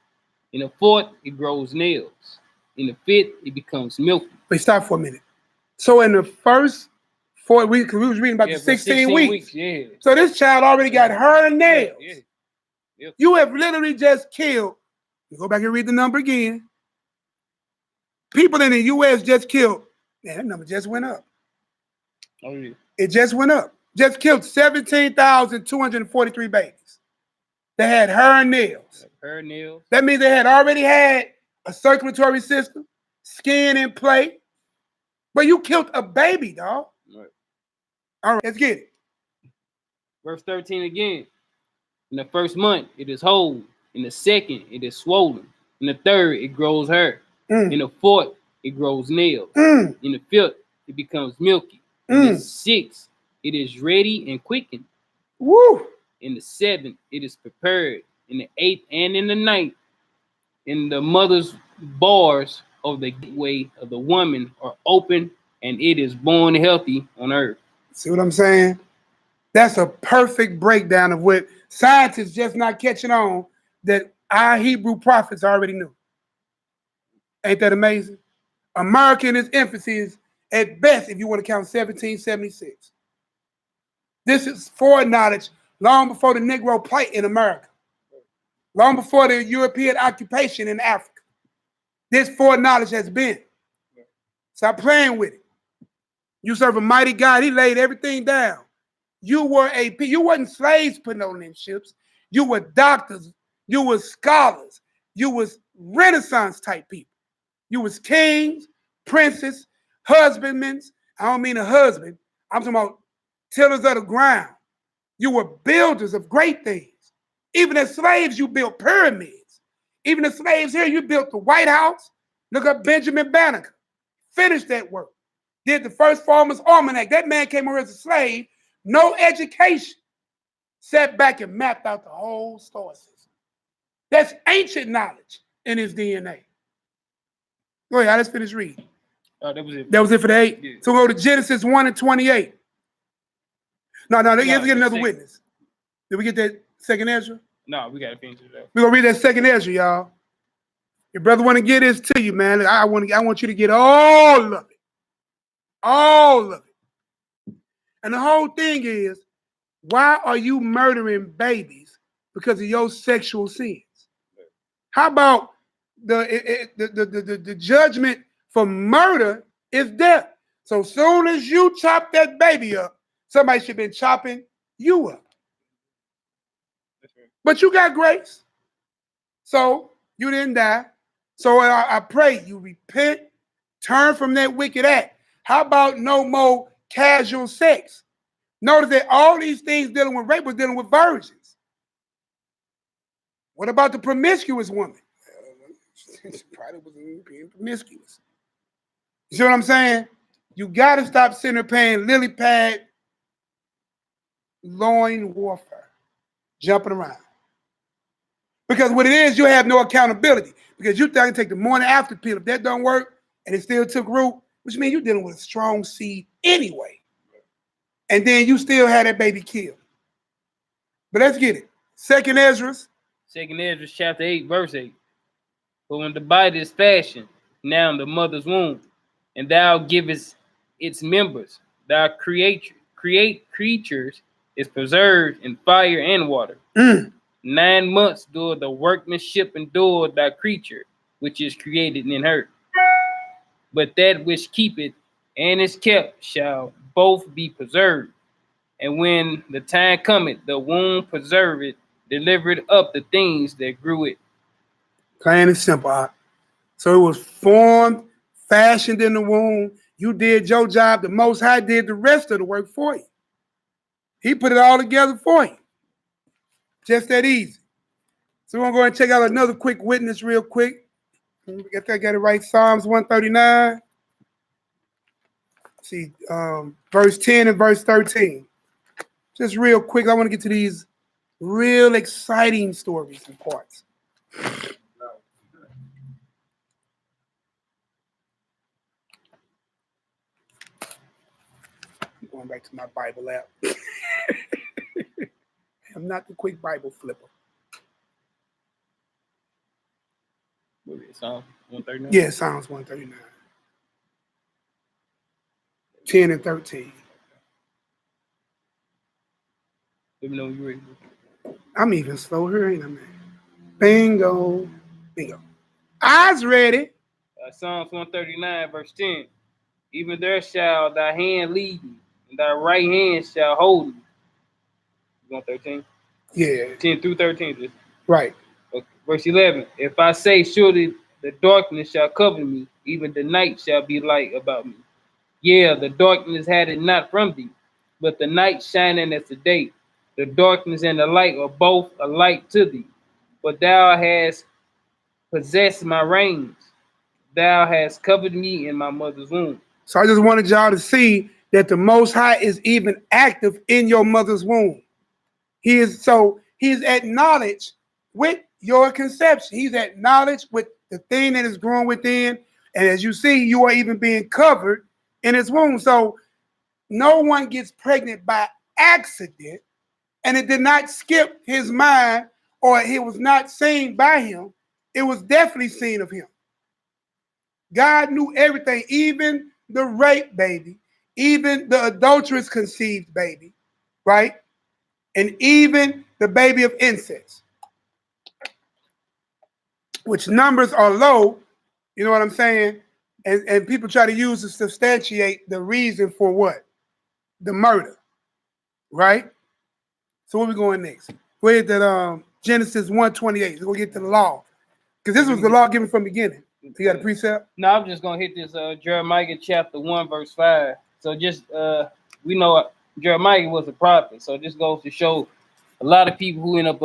In the fourth, it grows nails. In the fifth, it becomes milky. Wait, stop for a minute. So in the first 4 weeks, because we was reading about the 16 weeks. Yeah. So this child already got hair and nails. Yeah. Yep. You have literally just killed. You go back and read the number again. People in the U.S. just killed. Man, that number just went up. Oh, yeah. It just went up. Just killed 17,243 babies. They had hair and nails. Hair and nails. That means they had already had a circulatory system, skin in play. But you killed a baby, dog. Right. All right, let's get it. Verse 13 again. In the first month, it is whole. In the second, it is swollen. In the third, it grows hair. In the fourth, it grows nails. In the fifth, it becomes milky. In the sixth, it is ready and quickened. Woo! In the seventh, it is prepared. In the eighth and in the ninth, in the mother's bars of the gateway of the woman are open, and it is born healthy on earth. See what I'm saying? That's a perfect breakdown of what scientists just not catching on that our Hebrew prophets already knew. Ain't that amazing? America in its infancy is at best, if you want to count 1776. This is foreknowledge long before the Negro plight in America, long before the European occupation in Africa. This foreknowledge has been. Stop playing with it. You serve a mighty God. He laid everything down. You wasn't slaves putting on them ships. You were doctors. You were scholars. You was Renaissance type people. You was kings, princes, husbandmen. I don't mean a husband. I'm talking about tillers of the ground. You were builders of great things. Even as slaves, you built pyramids. Even as slaves here, you built the White House. Look up Benjamin Banneker. Finished that work. Did the first Farmer's Almanac. That man came over as a slave, no education. Sat back and mapped out the whole star system. That's ancient knowledge in his DNA. Go ahead, let's finish reading. That was it. That was it for the 8. Yeah. So we'll go to Genesis 1 and 28. No, let's get another witness. Did we get that second Ezra? No, we gotta finish it up. We're gonna read that second Ezra, y'all. Your brother want to get this to you, man. I want you to get all of it. All of it. And the whole thing is, why are you murdering babies because of your sexual sins? How about the judgment for murder is death? So soon as you chop that baby up, somebody should have been chopping you up. But you got grace. So you didn't die. So I pray you repent, turn from that wicked act. How about no more casual sex? Notice that all these things dealing with rape was dealing with virgins. What about the promiscuous woman? She probably wasn't being promiscuous. You see what I'm saying? You got to stop sitting there paying lily pad, loin warfare, jumping around. Because what it is, you have no accountability. Because you think I can take the morning after pill. If that don't work and it still took root, which means you're dealing with a strong seed anyway. and then you still had that baby killed. But let's get it. Second Ezra. Second Ezra chapter 8, verse 8. But when the body is fashioned, now in the mother's womb, and thou givest its members, thou create creatures is preserved in fire and water. 9 months doeth the workmanship endure thy creature, which is created in her. But that which keepeth and is kept shall both be preserved. And when the time cometh, the womb preserveth, delivered up the things that grew it. Plain and simple. So it was formed, fashioned in the womb. You did your job. The Most High did the rest of the work for you. He put it all together for you. Just that easy. So we're going to go and check out another quick witness real quick. If I got it right, Psalms 139. See, verse 10 and verse 13. Just real quick, I want to get to these real exciting stories and parts. I'm going back to my Bible app. I'm not the quick Bible flipper. What is it, Psalm 139? Yeah, Psalms 139. 10 and 13. Let me know when you're ready. I'm even slow here, ain't I, man? Bingo. Bingo. Eyes ready. Psalms 139, verse 10. Even there shall thy hand lead me, and thy right hand shall hold me. 113? Yeah. 10 through 13. Right. Okay. Verse 11. If I say, surely the darkness shall cover me, even the night shall be light about me. Yeah, the darkness had it not from thee, but the night shining as the day. The darkness and the light are both alike to thee. But thou hast possessed my reins. Thou hast covered me in my mother's womb. So I just wanted y'all to see that the Most High is even active in your mother's womb. He's acknowledged with your conception. He's acknowledged with the thing that is growing within. And as you see, you are even being covered in his womb. So no one gets pregnant by accident, and it did not skip his mind, or it was not seen by him. It was definitely seen of him. God knew everything, even the rape baby, even the adulterous conceived baby, right? And even the baby of incest, which numbers are low, you know what I'm saying? And people try to use to substantiate the reason for what? The murder, right? So where we going next? We're at that Genesis 1:28. We'll get to the law. Because this was the law given from the beginning. You got a precept? No, I'm just going to hit this Jeremiah chapter 1, verse 5. So just, we know Jeremiah was a prophet. So this goes to show a lot of people who end up,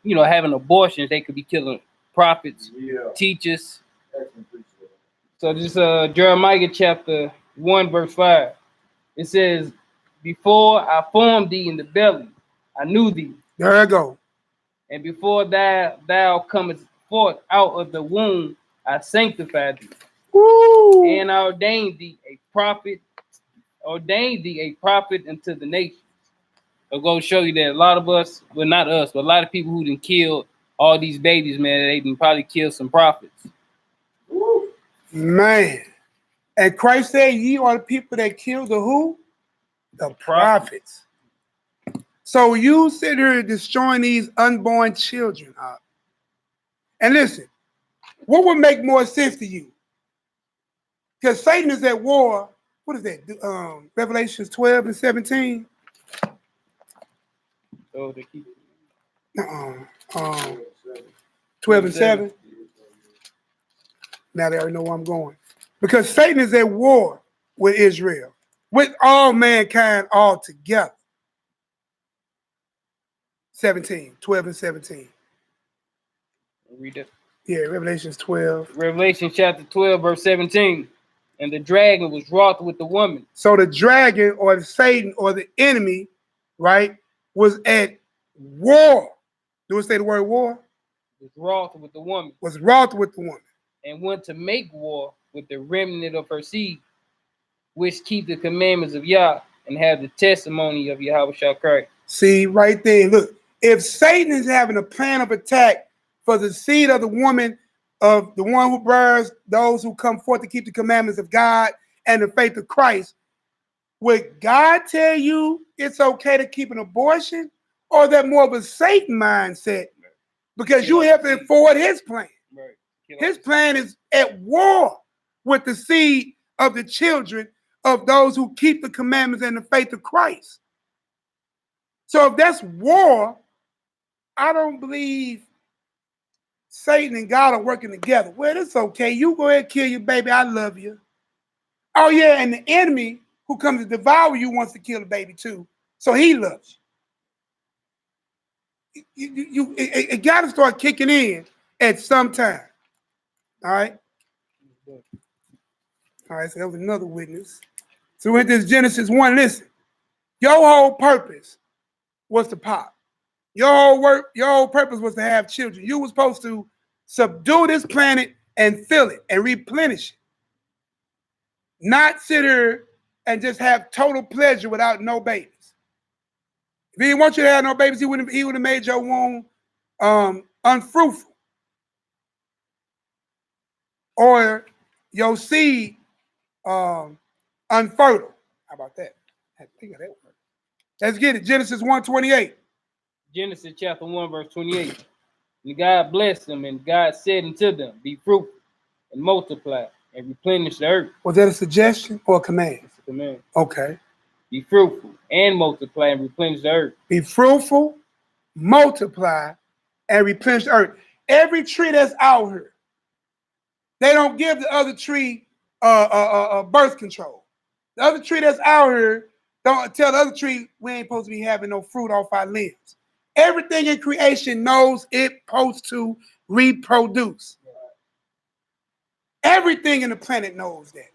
having abortions, they could be killing prophets, teachers. So this Jeremiah chapter 1, verse 5. It says, before I formed thee in the belly, I knew thee. There I go. And before thou comest forth out of the womb, I sanctified thee. Woo. And I ordained thee a prophet unto the nations. I'll go show you that a lot of us, well, not us, but a lot of people who done killed all these babies, man, they done probably killed some prophets. Woo. Man. And Christ said, ye are the people that killed the who? The prophets. So you sit here destroying these unborn children. And listen, what would make more sense to you? Because Satan is at war. What is that? Revelations 12 and 17? So they keep 12 and 7. Now they already know where I'm going. Because Satan is at war with Israel, with all mankind all together. 12 and 17. read it. Yeah, Revelations 12. Revelation chapter 12, verse 17. And the dragon was wroth with the woman. So the dragon or the Satan or the enemy, right, was at war. Do it say the word war? Was wroth with the woman. Was wroth with the woman. And went to make war with the remnant of her seed, which keep the commandments of Yah and have the testimony of Yahushua Christ. See, right there. Look, if Satan is having a plan of attack for the seed of the woman, of the one who bears those who come forth to keep the commandments of God and the faith of Christ, would God tell you it's okay to keep an abortion? Or is that more of a Satan mindset? Because you have to forward his plan. Right. His plan is at war with the seed of the children of those who keep the commandments and the faith of Christ. So if that's war, I don't believe Satan and God are working together. Well, it's okay. You go ahead and kill your baby. I love you. Oh, yeah, and the enemy who comes to devour you wants to kill the baby too. So he loves you. It got to start kicking in at some time. All right? All right, so that was another witness. So we went to Genesis 1. Listen, your whole purpose was to pop. Your whole purpose was to have children. You were supposed to subdue this planet and fill it and replenish it. Not sit here and just have total pleasure without no babies. If he didn't want you to have no babies, he would have made your womb unfruitful. Or your seed unfertile. How about that? I think of that word. Let's get it. Genesis 1:28. Genesis chapter 1, verse 28. And God blessed them, and God said unto them, be fruitful and multiply and replenish the earth. Was that a suggestion or a command? It's a command. Okay. Be fruitful and multiply and replenish the earth. Be fruitful, multiply, and replenish the earth. Every tree that's out here, they don't give the other tree birth control. The other tree that's out here don't tell the other tree we ain't supposed to be having no fruit off our limbs. Everything in creation knows it's supposed to reproduce. Everything in the planet knows that.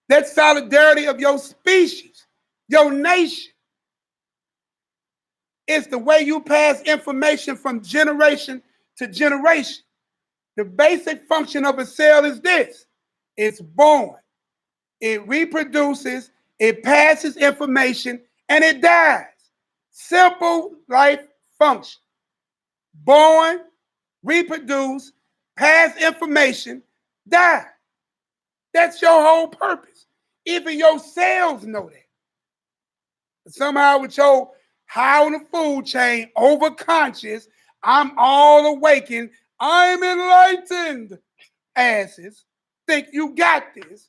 That solidarity of your species, your nation. It's the way you pass information from generation to generation. The basic function of a cell is this. It's born. It reproduces, it passes information, and it dies. Simple life function. Born, reproduce, pass information, die. That's your whole purpose. Even your cells know that. But somehow with your high on the food chain, overconscious, I'm all awakened, I'm enlightened asses, think you got this.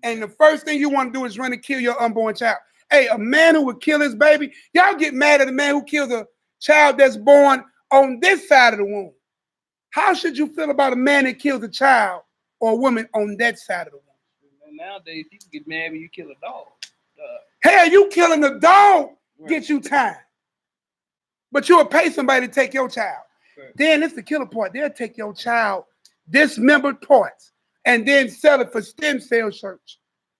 And the first thing you want to do is run and kill your unborn child. Hey, a man who would kill his baby, y'all get mad at a man who kills a child that's born on this side of the womb. How should you feel about a man that kills a child or a woman on that side of the womb? Nowadays, you can get mad when you kill a dog. Hell, you killing a dog get you time. But you'll pay somebody to take your child. Right. Then it's the killer part. They'll take your child, dismembered parts, and then sell it for stem cell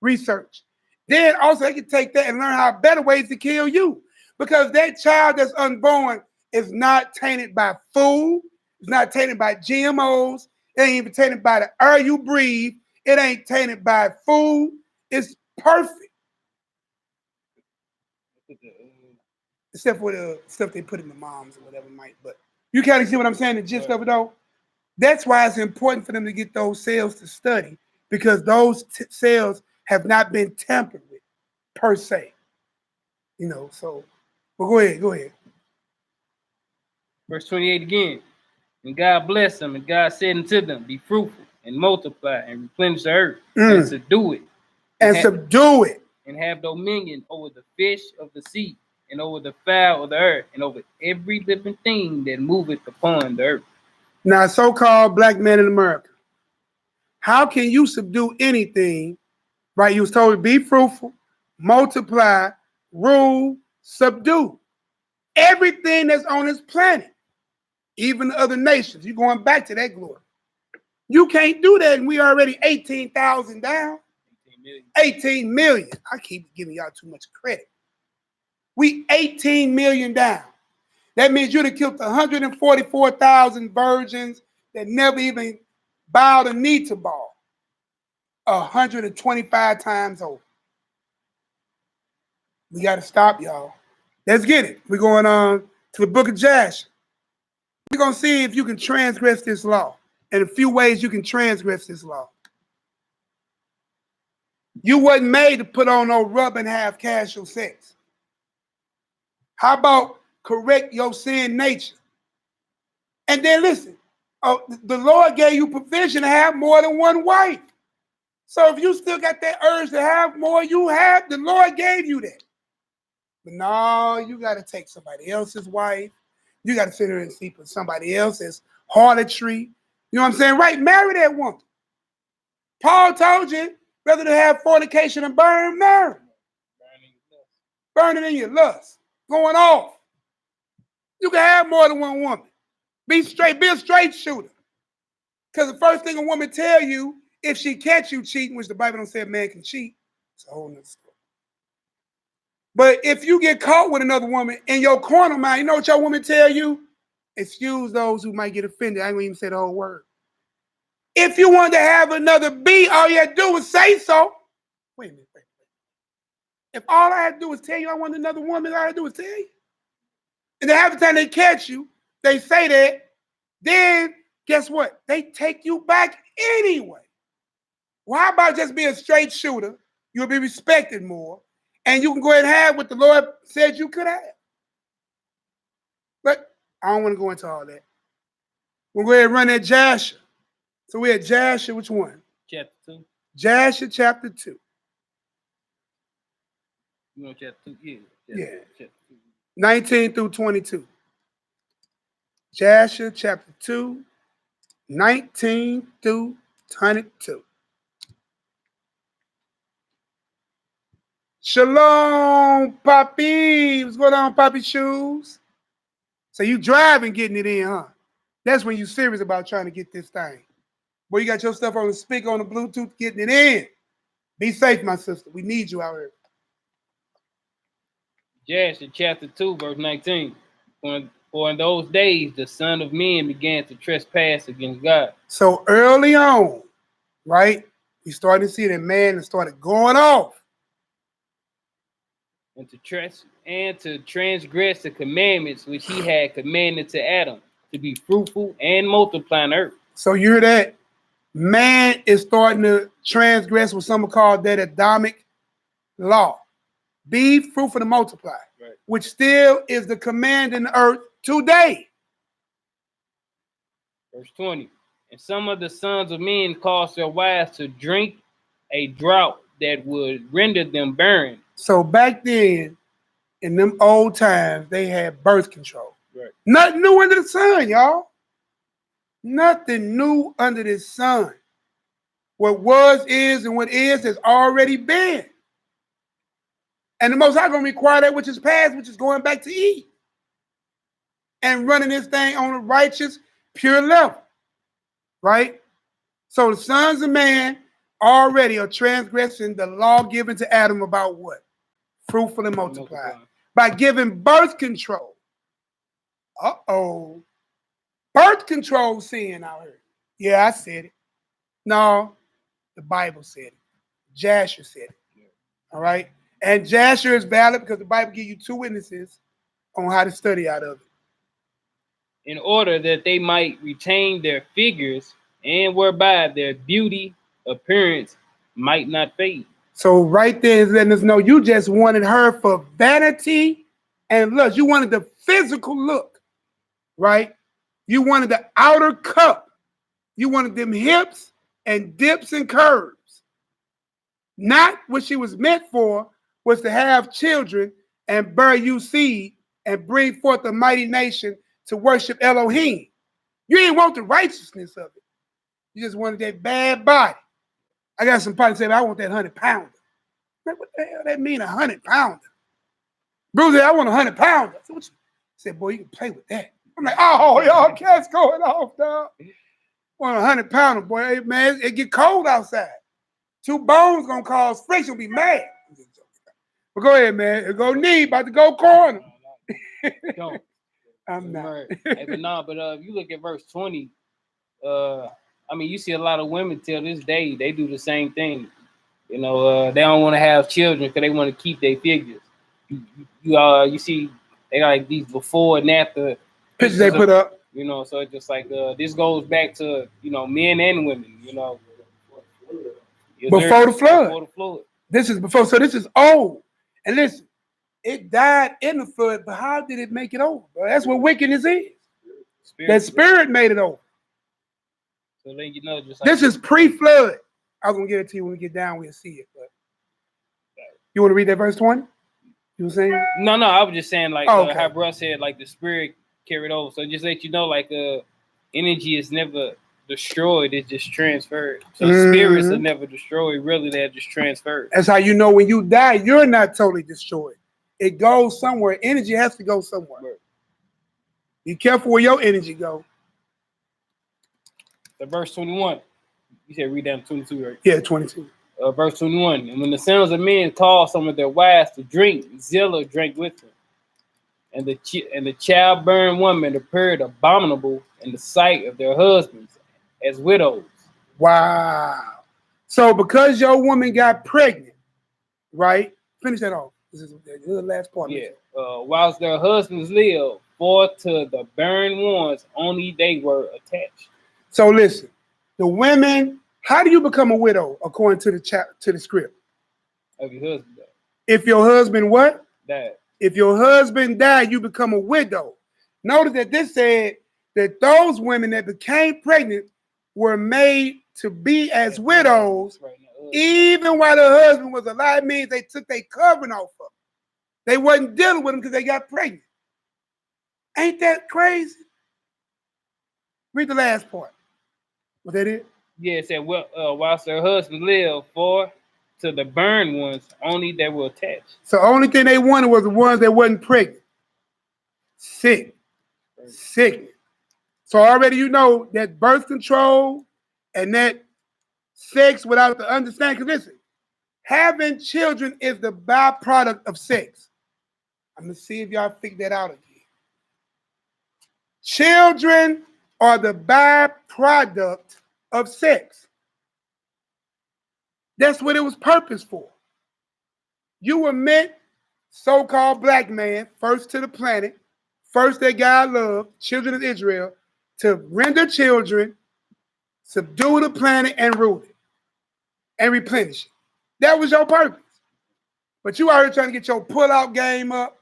research. Then also they can take that and learn how better ways to kill you. Because that child that's unborn is not tainted by food. It's not tainted by GMOs. It ain't even tainted by the air you breathe. It ain't tainted by food. It's perfect. Except for the stuff they put in the moms or whatever might. But you kind of see what I'm saying, the gist of it though? That's why it's important for them to get those cells to study, because those cells have not been tampered with, per se. You know, so, well, go ahead. Verse 28 again. And God blessed them, and God said unto them, be fruitful and multiply and replenish the earth and subdue it. And subdue it. And have dominion over the fish of the sea and over the fowl of the earth and over every living thing that moveth upon the earth. Now, so-called black men in America, how can you subdue anything, right? You was told to be fruitful, multiply, rule, subdue. Everything that's on this planet, even the other nations. You're going back to that glory. You can't do that, and we already 18,000 down. 18 million. I keep giving y'all too much credit. We 18 million down. That means you'd have killed 144,000 virgins that never even bowed a knee to ball. 125 times over. We got to stop, y'all. Let's get it. We're going on to the book of Jasher. We're going to see if you can transgress this law and a few ways you can transgress this law. You wasn't made to put on no rub and have casual sex. How about correct your sin nature? And then listen, the Lord gave you provision to have more than one wife. So if you still got that urge to have more, the Lord gave you that. But no, you got to take somebody else's wife. You got to sit here and sleep with somebody else's harlotry. You know what I'm saying? Right, marry that woman. Paul told you, rather than have fornication and burn, marry. Burning in your lust. Going off. You can have more than one woman. Be a straight shooter. Because the first thing a woman tell you, if she catch you cheating, which the Bible don't say a man can cheat, it's a whole nother story. But if you get caught with another woman in your corner mind, you know what your woman tell you? Excuse those who might get offended. I ain't gonna even say the whole word. If you want to have another B, all you had to do was say so. Wait a minute. If all I had to do was tell you I want another woman, all I had to do was tell you. And then half the time they catch you, they say that, then guess what? They take you back anyway. Well, how about just be a straight shooter? You'll be respected more. And you can go ahead and have what the Lord said you could have. But I don't want to go into all that. We'll go ahead and run that Jasher. So we're at Jasher, which one? Chapter 2. Jasher chapter 2. You know chapter 2? Yeah. Chapter 2. 19 through 22. Jasher chapter 2, 19 through 22. Shalom, Poppy. What's going on, Poppy Shoes? So you driving, getting it in, huh? That's when you serious about trying to get this thing. Boy, you got your stuff on the speaker, on the Bluetooth, getting it in. Be safe, my sister. We need you out here. Jasher chapter 2, verse 19. For in those days, the Son of Man began to trespass against God. So early on, right, we started to see that man started going off. And to transgress the commandments which he had commanded to Adam, to be fruitful and multiply on earth. So you hear that? Man is starting to transgress what some call that Adamic law. Be fruitful and multiply, right, which still is the command in the earth today. Verse 20. And some of the sons of men caused their wives to drink a draught that would render them barren. So back then, in them old times, they had birth control. Right. Nothing new under the sun, y'all. Nothing new under the sun. What was, is, and what is has already been. And the Most High going to require that which is past, which is going back to eat. And running this thing on a righteous, pure level. Right? So the sons of man already are transgressing the law given to Adam about what? Fruitful and multiply. By giving birth control. Uh-oh. Birth control sin out here. Yeah, I said it. No, the Bible said it. Jasher said it. All right? And Jasher is valid because the Bible gives you two witnesses on how to study out of it. In order that they might retain their figures and whereby their beauty, appearance might not fade. So right there is letting us know you just wanted her for vanity and lust. You wanted the physical look, right? You wanted the outer cup. You wanted them hips and dips and curves. Not what she was meant for was to have children and bear you seed and bring forth a mighty nation to worship Elohim. You didn't want the righteousness of it. You just wanted that bad body. I got some parties say, I want that 100-pounder. What the hell that mean, 100-pounder? Bruce said, I want 100-pounder. So what you said, boy, you can play with that. I'm like, oh, y'all cats going off, dog. Want 100-pounder, boy. Hey, man, it get cold outside. Two bones gonna cause friction, be mad. But go ahead, man. It go knee, about to go corner. Don't. I'm not. Right. Hey, but if you look at verse 20, I mean, you see a lot of women till this day, they do the same thing. You know, they don't want to have children because they want to keep their figures. you see they got like these before and after Pictures they put up. You know, so it's just like this goes back to men and women. Before the flood. Before the flood. This is before, so this is old. And listen, it died in the flood, but how did it make it over? Bro? That's what wickedness is. That spirit made it over. So then just like this is pre-flood. I was gonna get it to you when we get down, we'll see it. But you want to read that verse 20? You were saying? No, I was just saying like okay. How bro said like the spirit carried over. So just let you know like energy is never destroyed, it's just transferred. So spirits are never destroyed, really they're just transferred. That's how you know when you die, you're not totally destroyed. It goes somewhere. Energy has to go somewhere. Right. Be careful where your energy go. So verse 21. You said read down to 22, right? Yeah, 22. Verse 21. And when the sons of men called some of their wives to drink, Zillah drank with them. And the childbearing women appeared abominable in the sight of their husbands as widows. Wow. So because your woman got pregnant, right? Finish that off. This is the last part. Yeah. Whilst their husbands lived, for to the barren ones only they were attached. So listen, the women, how do you become a widow according to the script? Of your husband died. If your husband what? Died. If your husband died, you become a widow. Notice that this said that those women that became pregnant were made to be as widows, right now, even while the husband was alive. Means they took their covering off of them. They wasn't dealing with them because they got pregnant. Ain't that crazy? Read the last part. Was that it? Yeah, it said, whilst their husband lived, for to the burned ones only they were attached. So the only thing they wanted was the ones that wasn't pregnant. Sick. So already you know that birth control and that sex without the understanding. Because listen, having children is the byproduct of sex. I'm going to see if y'all figure that out again. Children are the byproduct of sex. That's what it was purposed for. You were meant, so-called black man, first to the planet, first that God loved, children of Israel, to render children, subdue the planet, and rule it, and replenish it. That was your purpose. But you out here trying to get your pull-out game up,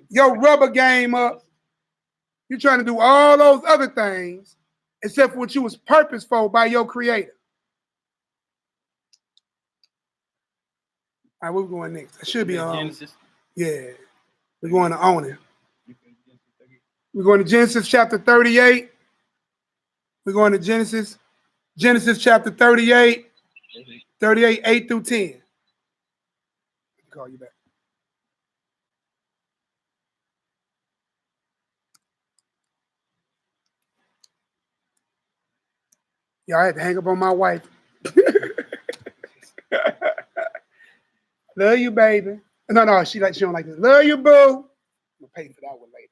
your rubber game up. You're trying to do all those other things except for what you was purposed for by your creator. All right, where we going next? I should be on Genesis. Yeah, we're going to own it. We're going to Genesis chapter 38. We're going to Genesis chapter 38, 8 through 10. I'll call you back. Y'all had to hang up on my wife. Love you, baby. No, she don't like this. Love you, boo. I'm gonna pay for that one later.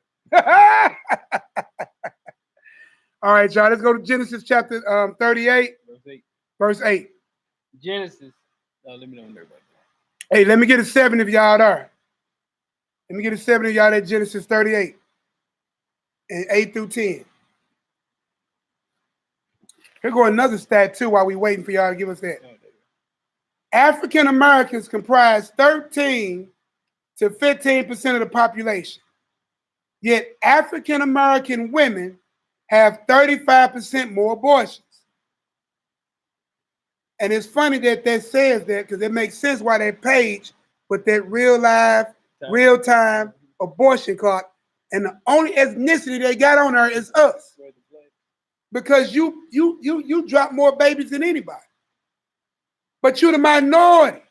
All right, y'all. Let's go to Genesis chapter 38, verse 8. Genesis. Let me know when everybody. Hey, let me get a 7 if y'all are. Let me get a 7 if y'all at Genesis 38 and 8 through 10. Here go another stat too while we waiting for y'all to give us that. African Americans comprise 13 to 15% of the population. Yet African American women have 35% more abortions. And it's funny that says that because it makes sense why that page put that real-time abortion clock, and the only ethnicity they got on there is us. Because you drop more babies than anybody. But you're the minority.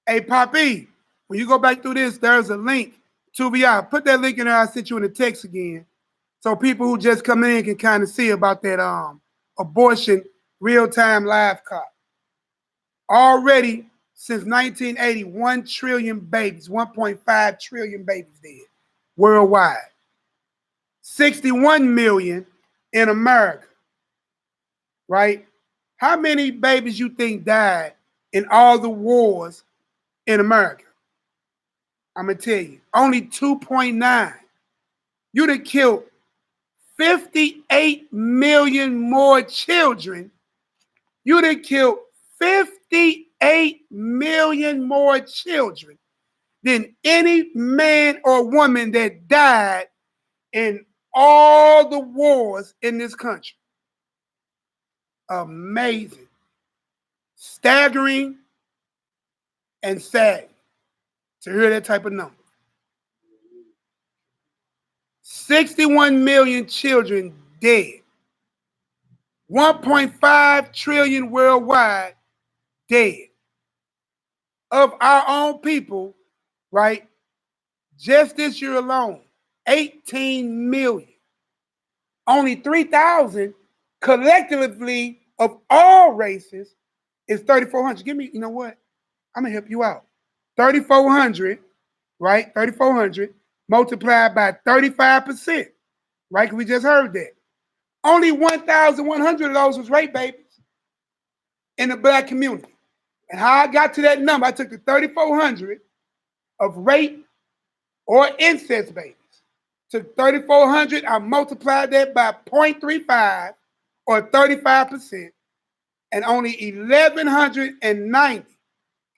Hey, Poppy, when you go back through this, there's a link to VI. Put that link in there. I sent you in the text again. So people who just come in can kind of see about that abortion real-time live clock. Already, since 1980, 1 trillion babies, 1.5 trillion babies dead worldwide. 61 million in America, right? How many babies you think died in all the wars in America? I'm going to tell you, only 2.9. You'd have killed 58 million more children. You'd have killed 58 million more children than any man or woman that died in all the wars in this country. Amazing, staggering, and sad to hear that type of number. 61 million children dead. 1.5 trillion worldwide dead. Of our own people, right? Just this year alone, 18 million. Only 3,000 collectively of all races is 3,400. Give me, you know what? I'm going to help you out. 3,400, right? 3,400 multiplied by 35%, right? We just heard that. Only 1,100 of those was rape babies in the black community. And how I got to that number, I took the 3,400 of rape or incest babies. Took 3,400, I multiplied that by 0.35 or 35%, and only 1,190,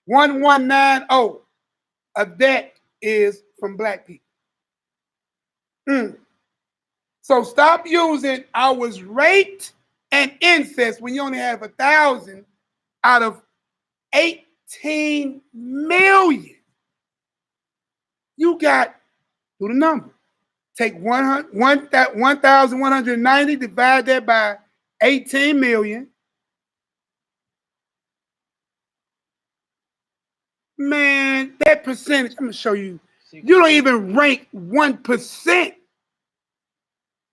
1190 of that is from black people. So stop using I was raped and incest when you only have 1,000 out of 18 million. You got, do the number. Take 1,190, divide that by 18 million. Man, that percentage, I'm going to show you. You don't even rank 1%.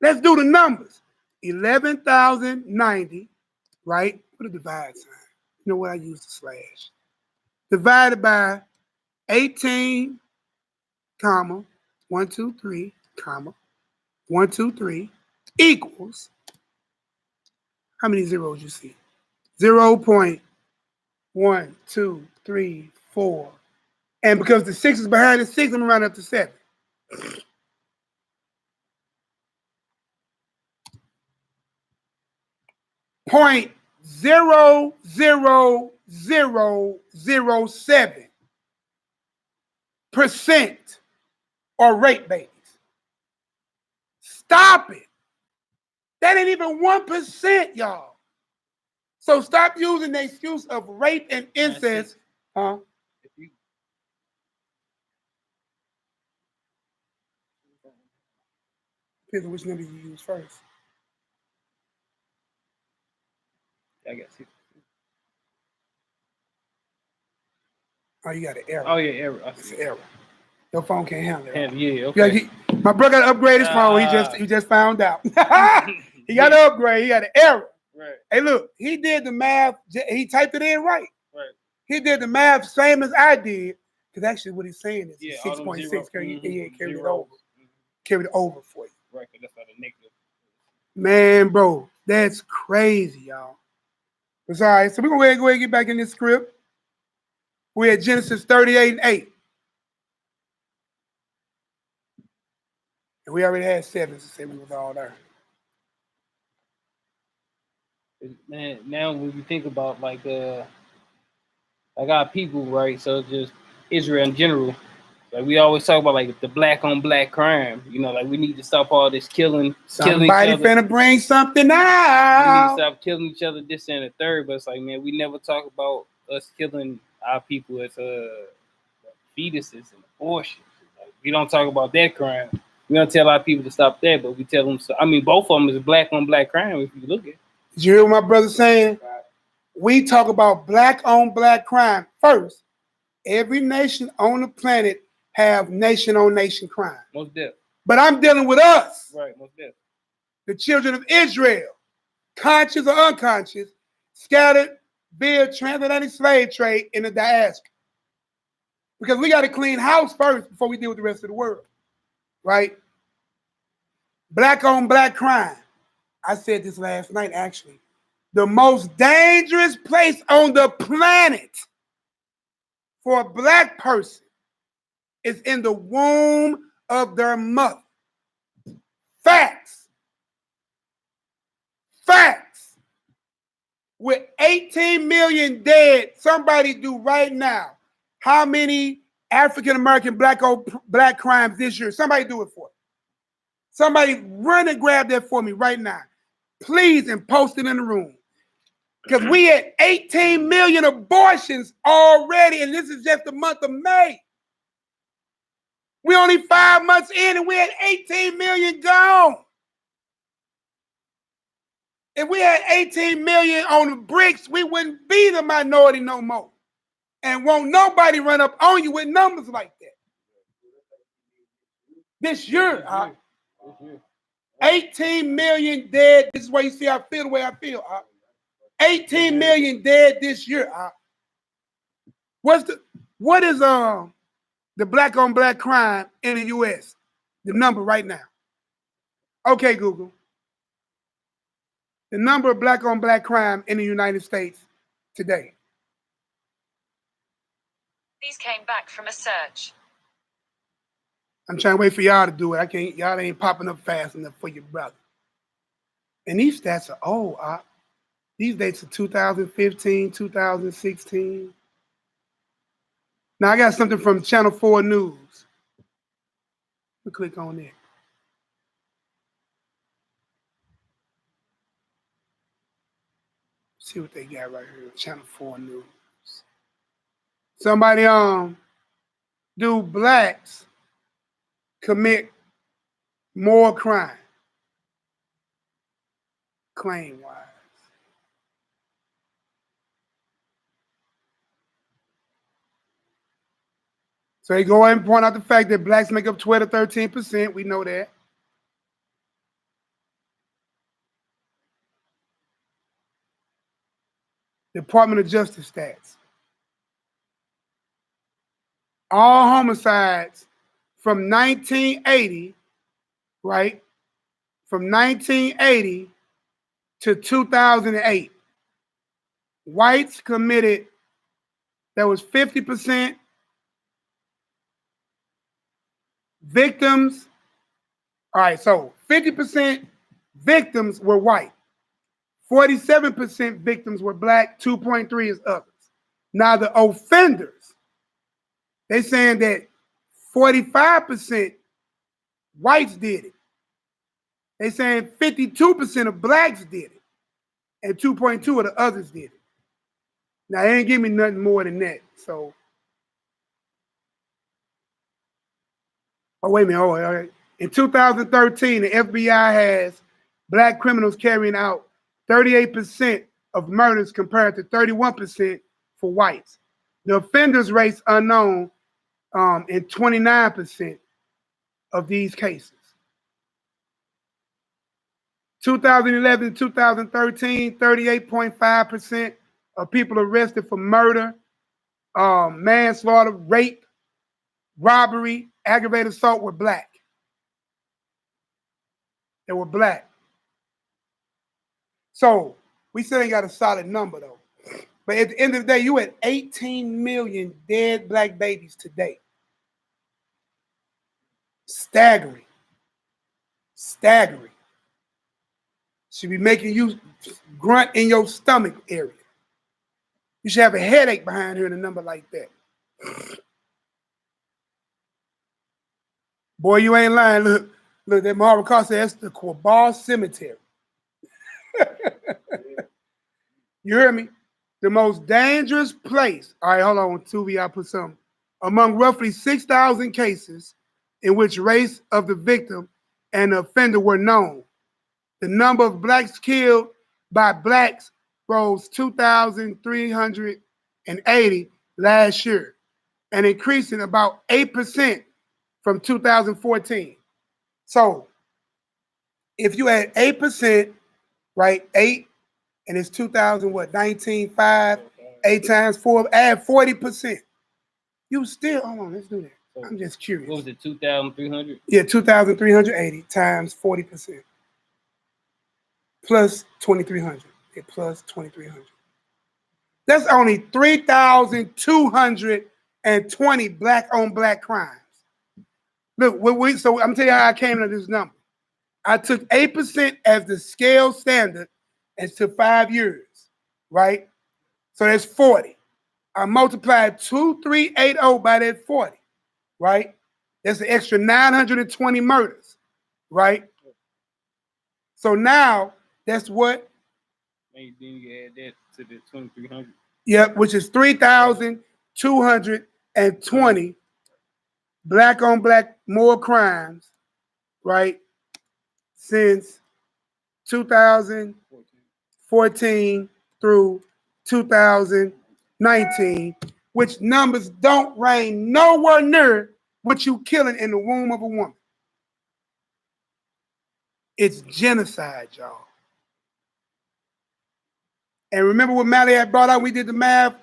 Let's do the numbers. 11,090, right? Put a divide sign. You know what? I use the slash. Divided by 18, comma, 1, 2, 3, comma, 1, 2, 3, equals, how many zeros you see? 0.1, 2, 3, 4. And because the 6 is behind the 6, I'm around up to 7. Point 0.00007% are rape babies. Stop it. That ain't even 1%, y'all. So stop using the excuse of rape and incest. Depends on which number you use first. I got 6. Oh, you got an error. Oh yeah, error. It's an error. Your phone can't handle it. Yeah, okay. My brother got to upgrade his phone. He just found out. He got to upgrade. He got an error. Right. Hey, look, he did the math. He typed it in right. Right. He did the math same as I did. Because actually what he's saying is 6.6. He carried it over. Carried it over for you. Right, because that's not a negative. Man, bro, that's crazy, y'all. It's all right. So we're going to go ahead and get back in this script. We're at Genesis 38:8. And we already had 7 to say we was all there. Man, now when you think about like our people, right? So just Israel in general. Like we always talk about like the black on black crime. You know, like we need to stop all this killing Somebody finna bring something out. We need to stop killing each other, this and the third. But it's like, man, we never talk about us killing our people as fetuses and abortion. Like, we don't talk about that crime. We don't tell our people to stop that, but we tell them. So, I mean, both of them is black on black crime if you look at it. Did you hear what my brother saying? We talk about black on black crime first. Every nation on the planet have nation on nation crime. Most definitely. But I'm dealing with us. Right, most definitely. The children of Israel, conscious or unconscious, scattered via transatlantic slave trade in the diaspora. Because we got to clean house first before we deal with the rest of the world. Right? Black on black crime. I said this last night, actually. The most dangerous place on the planet for a black person is in the womb of their mother. Facts. Facts. With 18 million dead, somebody do right now. How many African-American black crimes this year? Somebody do it for me. Somebody run and grab that for me right now. Please, and post it in the room. Because we had 18 million abortions already, and this is just the month of May. We only 5 months in, and we had 18 million gone. If we had 18 million on the bricks, we wouldn't be the minority no more. And won't nobody run up on you with numbers like that. This year, 18 million dead. This is why you see I feel the way I feel. 18 million dead this year. What is the black on black crime in the U.S.? The number right now. Okay, Google. The number of black on black crime in the United States today. These came back from a search. I'm trying to wait for y'all to do it. I can't. Y'all ain't popping up fast enough for your brother. And these stats are old. These dates are 2015, 2016. Now I got something from Channel 4 News. We'll click on it. See what they got right here. Channel 4 News. Somebody do blacks commit more crime? Claim-wise. So they go ahead and point out the fact that blacks make up 12 to 13%. We know that. Department of Justice stats. All homicides from 1980, right? From 1980 to 2008. Whites committed, that was 50%. Victims, all right, so 50% victims were white. 47% victims were black, 2.3 is others. Now the offenders, they saying that 45% whites did it. They saying 52% of blacks did it, and 2.2 of the others did it. Now they ain't give me nothing more than that. So, oh wait a minute, all right. In 2013, the FBI has black criminals carrying out 38% of murders compared to 31% for whites. The offenders rates unknown in 29% of these cases. 2011 to 2013, 38.5% of people arrested for murder, manslaughter, rape, robbery, aggravated assault were black. They were black. So we still ain't got a solid number though. But at the end of the day, you had 18 million dead black babies today. Staggering. Staggering. Should be making you grunt in your stomach area. You should have a headache behind hearing a number like that. Boy, you ain't lying. Look, that Marvin Carr said that's the Quabar Cemetery. You hear me? The most dangerous place. All right, hold on, Tuvi, I'll put something. Among roughly 6,000 cases in which race of the victim and the offender were known, the number of blacks killed by blacks rose 2,380 last year, and increasing about 8% from 2014. So if you had 8%, right, 8, and it's 2000, what, 19.5, 8 times 4, add 40%. You still, hold on, let's do that. I'm just curious. What was it, 2,300? Yeah, 2,380 times 40%. Plus 2,300. Yeah, plus 2,300. That's only 3,220 black on black crimes. Look, so I'm telling you how I came to this number. I took 8% as the scale standard and took 5 years, right? So that's 40. I multiplied 2380 by that 40, right? That's an extra 920 murders, right? So now that's what? And then you add that to the 2300. Yep, which is 3,220 black on black more crimes, right? Since 2014 through 2019, which numbers don't reign nowhere near what you killing in the womb of a woman. It's genocide, y'all. And remember what Mally had brought out, we did the math,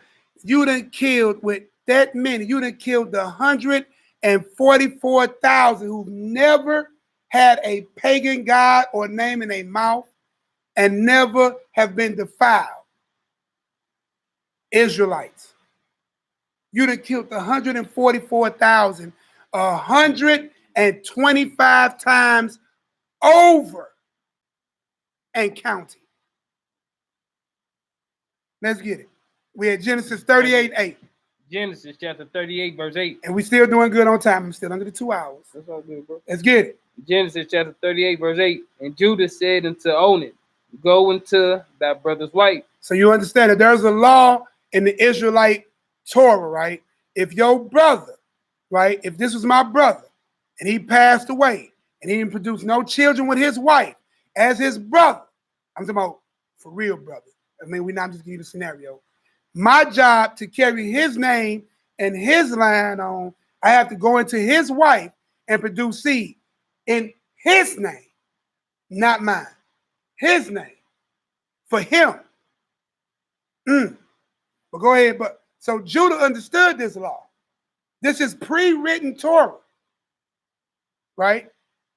you done killed with that many, you done killed the 144,000 who've never had a pagan god or name in their mouth and never have been defiled. Israelites. You done killed the 144,000 125 times over and counting. Let's get it. We had Genesis 38:8. Genesis chapter 38, verse 8. And we still doing good on time. I'm still under the 2 hours. That's all good, bro. Let's get it. Genesis chapter 38, verse 8. And Judah said unto Onan, go into thy brother's wife. So you understand that there's a law in the Israelite Torah, right? If your brother, right, if this was my brother and he passed away and he didn't produce no children with his wife as his brother, I'm talking about for real brother. I mean, we're not just giving you the scenario. My job to carry his name and his line on, I have to go into his wife and produce seed in his name, not mine. His name for him. But go ahead. But so Judah understood this law. This is pre-written Torah, right?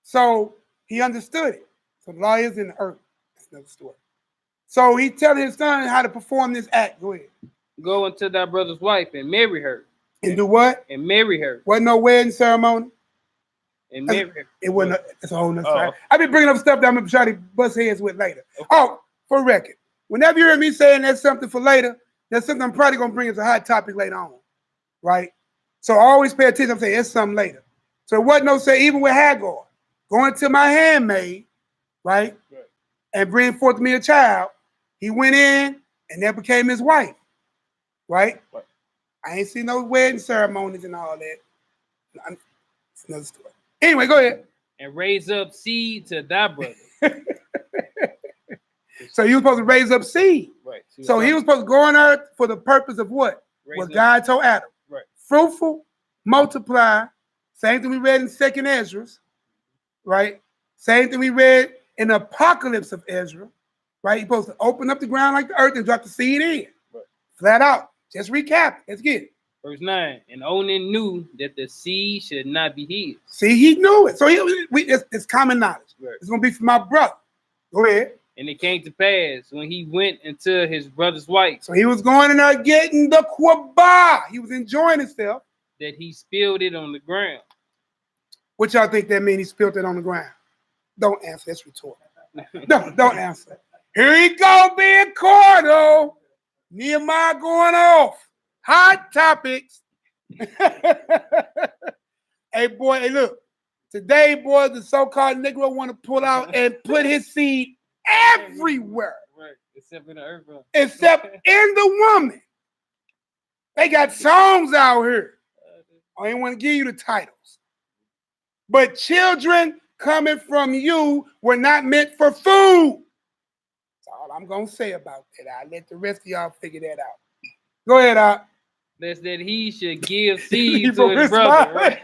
So he understood it. So the law is in the earth. That's another story. So he telling his son how to perform this act. Go ahead. Go into thy brother's wife and marry her. And do what? And marry her. Wasn't no wedding ceremony. And marry her. It wasn't. It's a whole nother story. I've been bringing up stuff that I'm going to try to bust heads with later. Okay. Oh, for record. Whenever you hear me saying that's something for later, that's something I'm probably going to bring as a hot topic later on. Right? So always pay attention. I'm saying it's something later. So it wasn't no say, even with Hagar, going to my handmaid, right? And bring forth me a child. He went in and that became his wife. Right? I ain't seen no wedding ceremonies and all that. It's another story. Anyway, go ahead. And raise up seed to thy brother. So he was supposed to raise up seed. Right. So he was supposed to go on earth for the purpose of what? What God told Adam. Right. Fruitful, multiply. Same thing we read in 2nd Ezra. Right? Same thing we read in the Apocalypse of Ezra. Right? He's supposed to open up the ground like the earth and drop the seed in. Right. Flat out. Just recap. Let's get it. Verse 9. And Onan knew that the seed should not be his. See, he knew it. So it's common knowledge. Right. It's going to be for my brother. Go ahead. And it came to pass when he went into his brother's wife. So he was going in there getting the quabah. He was enjoying himself. That he spilled it on the ground. What y'all think that means? He spilled it on the ground? Don't answer. That's rhetorical. Don't answer. Here he go being cordial. Nehemiah going off. Hot topics. Hey, boy, hey, look. Today, boy, the so-called Negro want to pull out and put his seed everywhere. Right. Except in the earth. Except in the woman. They got songs out here. I ain't want to give you the titles. But children coming from you were not meant for food. That's all I'm going to say about that. I'll let the rest of y'all figure that out. Go ahead, Out. That's that he should give seed to his brother. Right?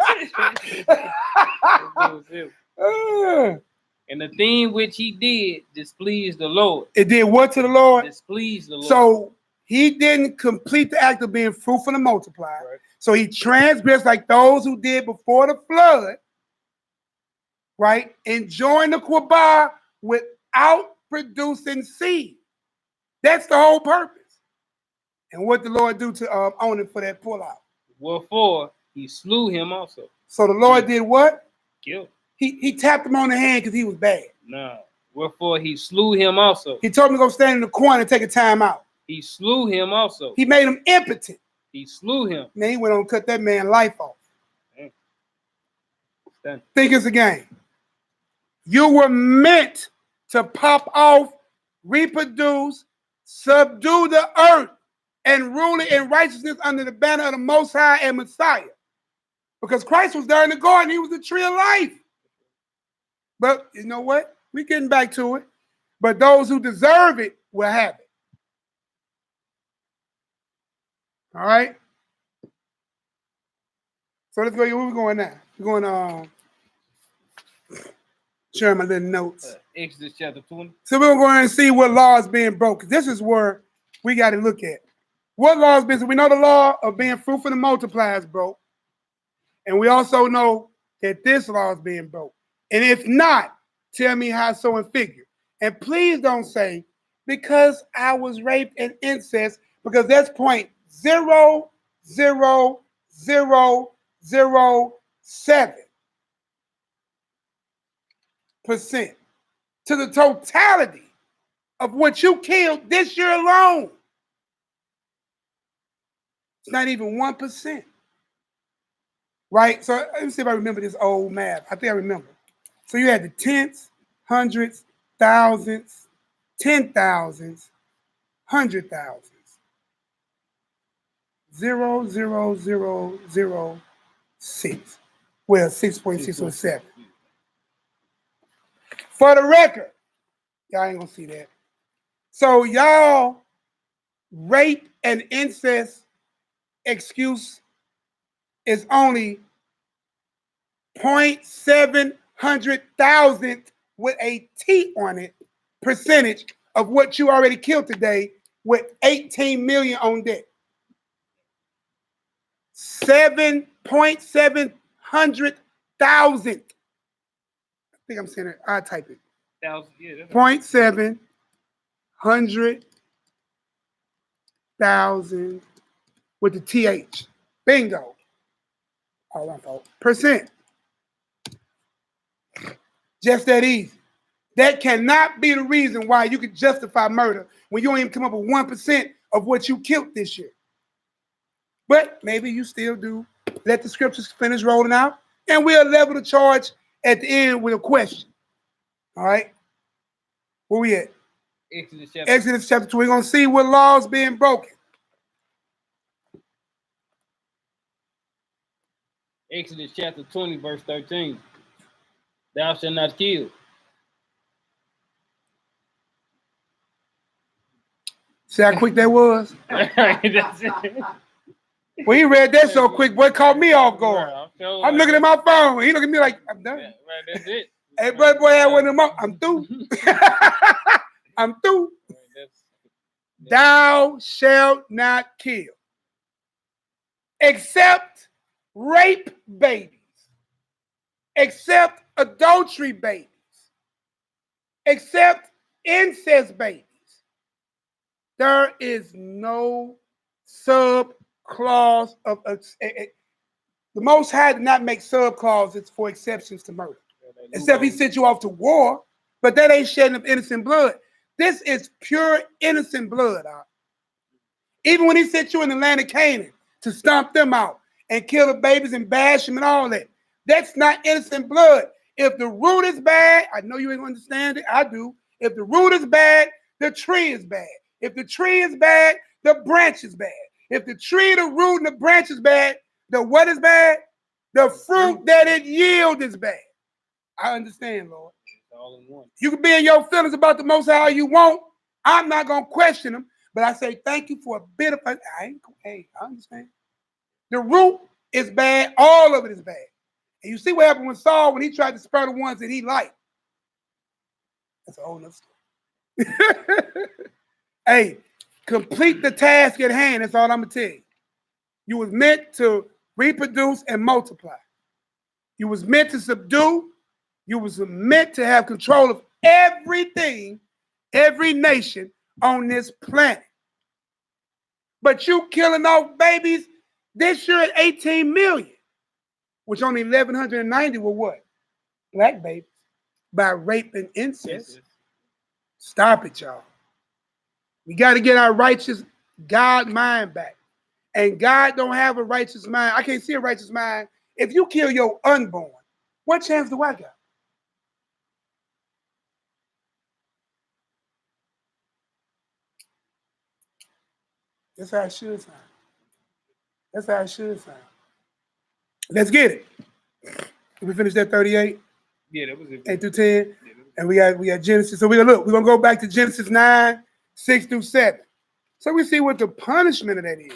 And the thing which he did displeased the Lord. It did what to the Lord? Displeased the Lord. So he didn't complete the act of being fruitful and multiply. Right. So he transgressed like those who did before the flood. Right? Enjoying the quabah without producing seed. That's the whole purpose. And what the Lord do to Onan for that pullout? Wherefore he slew him also. So the Lord did what? Killed. He tapped him on the hand because he was bad. No. Wherefore he slew him also. He told him to go stand in the corner and take a time out. He slew him also. He made him impotent. He slew him. Man, he went on and cut that man's life off. Done. Think it's a game. You were meant to pop off, reproduce, subdue the earth, and rule it in righteousness under the banner of the Most High and Messiah. Because Christ was there in the garden. He was the tree of life. But you know what? We're getting back to it. But those who deserve it will have it. All right? So let's go. Where we going now? We're going sharing my little notes. Exodus chapter 20. So we're going to go in and see what law is being broken. This is where we got to look at. What law is being, so we know the law of being fruitful and multiply is broke. And we also know that this law is being broke. And if not, tell me how so in figure. And please don't say, because I was raped and incest, because that's 0.00007% to the totality of what you killed this year alone. It's not even 1%. Right? So let me see if I remember this old math. I think I remember. So you had the tenths, hundreds, thousands, 10,000s, 100,000s. 0.0006. Well, 6.607. For the record, y'all ain't gonna see that. So y'all rape and incest excuse is only 0.700,000 with a T on it percentage of what you already killed today with 18 million on deck. 7.700,000. I think I'm saying it. I'll type it. 0.700,000 with the TH. Bingo. All my fault. Percent. Just that easy. That cannot be the reason why you could justify murder when you don't even come up with 1% of what you killed this year. But maybe you still do. Let the scriptures finish rolling out, and we'll level the charge at the end with a question. All right? Where we at? Exodus chapter 2. We're going to see what laws being broken. Exodus chapter 20, verse 13. Thou shalt not kill. See how quick that was? That's it. When he read that so quick, boy, caught me off guard. I'm looking at my phone. He looking at me like, I'm done. Right, that's it. Hey, brother, boy, had one of them up. I'm through. I'm through. Thou shalt not kill, except rape babies, except adultery babies, except incest babies. There is no sub-clause of the Most High did not make sub-clauses for exceptions to murder. Except he sent you off to war, but that ain't shedding of innocent blood. This is pure innocent blood. Even when he sent you in the land of Canaan to stomp them out and kill the babies and bash them and all that, that's not innocent blood. If the root is bad, I know you ain't gonna understand it, I do. If the root is bad, the tree is bad. If the tree is bad, the branch is bad. If the tree, the root, and the branch is bad, the what is bad? The fruit that it yields is bad. I understand, Lord. All in one. You can be in your feelings about the Most High all you want. I'm not going to question them, but I say thank you for a bit of, I understand. The root is bad. All of it is bad. And you see what happened with Saul when he tried to spare the ones that he liked. That's a whole nother story. Hey, complete the task at hand. That's all I'm going to tell you. You was meant to reproduce and multiply. You was meant to subdue. You was meant to have control of everything, every nation on this planet. But you killing off babies this year at 18 million, which only 1,190 were what? black babies by rape and incest. Stop it, y'all. We got to get our righteous God mind back. And God don't have a righteous mind. I can't see a righteous mind. If you kill your unborn, what chance do I got? That's how it should sound. That's how it should sound. Let's get it. We finished that 38? Yeah, that was it. 8 through 10. And we got Genesis. So we're gonna go back to Genesis 9, 6 through 7. So we see what the punishment of that is.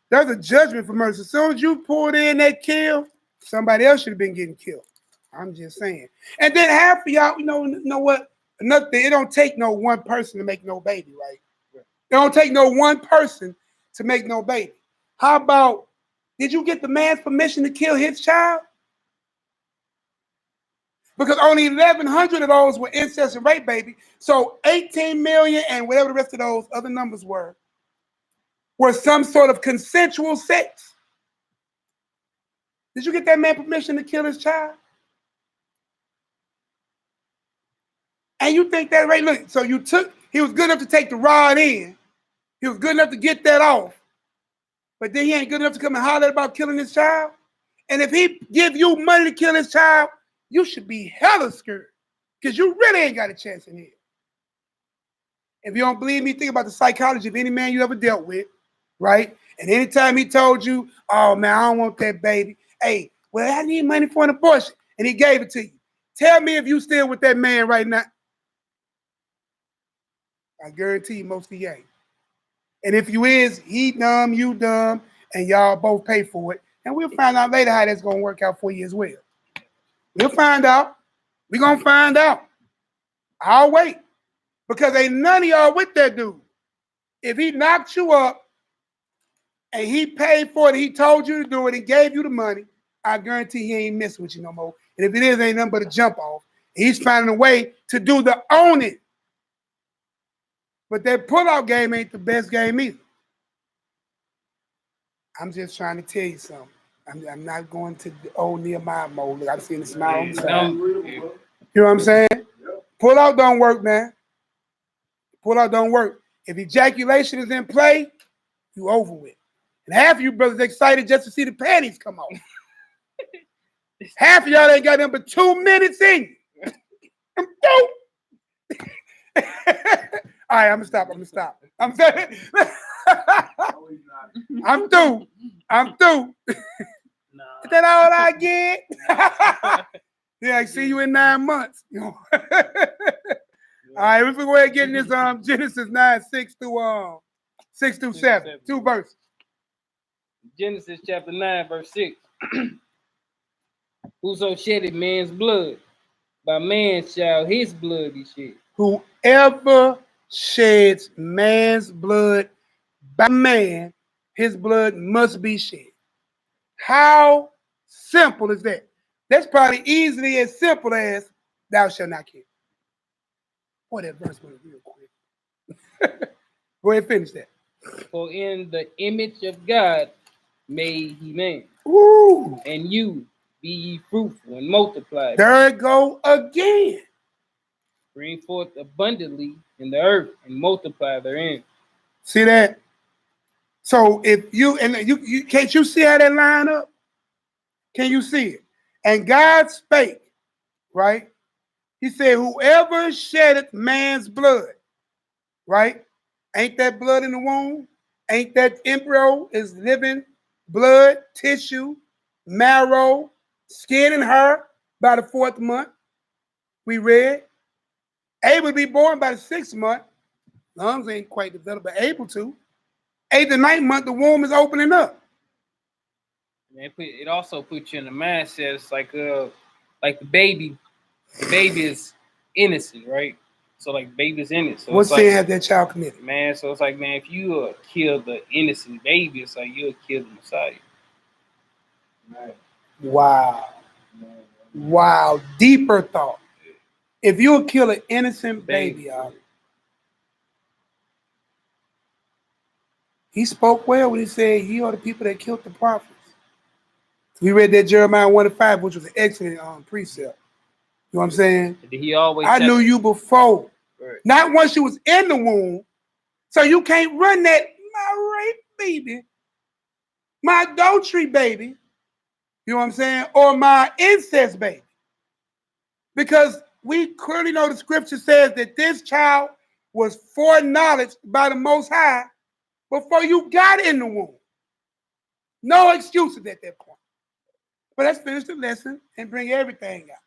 There's a judgment for murder. So as soon as you pulled in that kill, somebody else should have been getting killed. I'm just saying. And then half of y'all, you know what? Another thing, it don't take no one person to make no baby, right? It don't take no one person to make no baby. How about, did you get the man's permission to kill his child? Because only 1,100 of those were incest and rape baby. So 18 million and whatever the rest of those other numbers were some sort of consensual sex. Did you get that man permission to kill his child? And you think that, right? Look, so he was good enough to take the rod in. He was good enough to get that off. But then he ain't good enough to come and holler about killing his child. And if he give you money to kill his child, you should be hella scared. Because you really ain't got a chance in here. If you don't believe me, think about the psychology of any man you ever dealt with, right? And anytime he told you, oh man, I don't want that baby. Hey, well, I need money for an abortion. And he gave it to you. Tell me if you still with that man right now. I guarantee you most of you ain't. And if you is, he dumb, you dumb, and y'all both pay for it. And we'll find out later how that's going to work out for you as well. We'll find out. We're going to find out. I'll wait. Because ain't none of y'all with that dude. If he knocked you up and he paid for it, he told you to do it and gave you the money, I guarantee he ain't messing with you no more. And if it is, ain't nothing but a jump off. He's finding a way to do the owning. But that pullout game ain't the best game either. I'm just trying to tell you something. I'm not going to the old Nehemiah mode. Look, I've seen the smile on the side. You know what I'm saying? Pullout don't work, man. Pullout don't work. If ejaculation is in play, you over with. And half of you brothers excited just to see the panties come off. Half of y'all ain't got them but 2 minutes in. I'm through. All right, I'm gonna stop. I'm saying, I'm through. Is that all I get? Yeah, I see you in 9 months. You know? All right, we're gonna go ahead and get in this Genesis 9, 6 through 7. 2 verses. Genesis chapter 9, verse 6. Whoso shedded man's blood, by man shall his blood be shed. Whoever sheds man's blood by man, his blood must be shed. How simple is that? That's probably easily as simple as thou shalt not kill. Boy, that verse went real quick. Go ahead and finish that. For in the image of God made he man. Ooh. And you be ye fruitful and multiply. There it go again. Bring forth abundantly in the earth and multiply therein. See that? So if you can't you see how that line up? Can you see it? And God spake, right? He said, whoever sheddeth man's blood, right? Ain't that blood in the womb? Ain't that embryo is living blood, tissue, marrow, skin and hair by the 4th month? We read. Able to be born by the 6th month. Lungs ain't quite developed, but able to. 8th to 9th month, the womb is opening up. It also puts you in the mindset. It's like the baby is innocent, right? So like baby's innocent. So what sin has that child committed? Man, so it's like, man, if you kill the innocent baby, it's like you'll kill the Messiah. Wow. Wow. Deeper thought. If you'll kill an innocent baby, he spoke well when he said, ye are the people that killed the prophets. We read that Jeremiah 1:5, which was an excellent precept. You know what I'm saying? He always I knew you before. Right. Not once you was in the womb. So you can't run that, my rape baby, my adultery baby, you know what I'm saying? Or my incest baby. Because we clearly know the scripture says that this child was foreknowledged by the Most High before you got in the womb. No excuses at that point. But let's finish the lesson and bring everything out.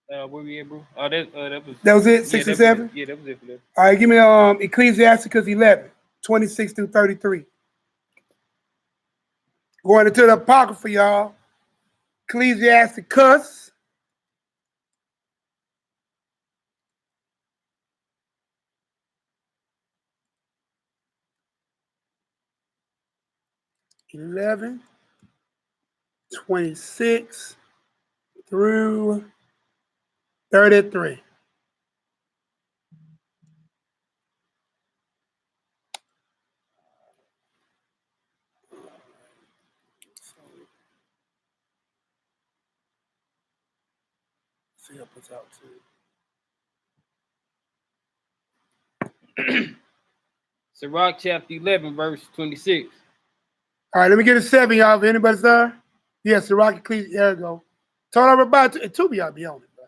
Where we at, bro? That was it, 6 and 7? Yeah, that was it for that. All right, give me Ecclesiasticus 11, 26 through 33. Going into the Apocrypha, y'all. Ecclesiasticus. (11, 26 through 33. See, help us out too. Sirach chapter 11, verse 26. All right, let me get a 7, y'all. If anybody's there? Yes, Sirach Ecclesiastes. There we go. Told everybody, and two of y'all be on it, bro.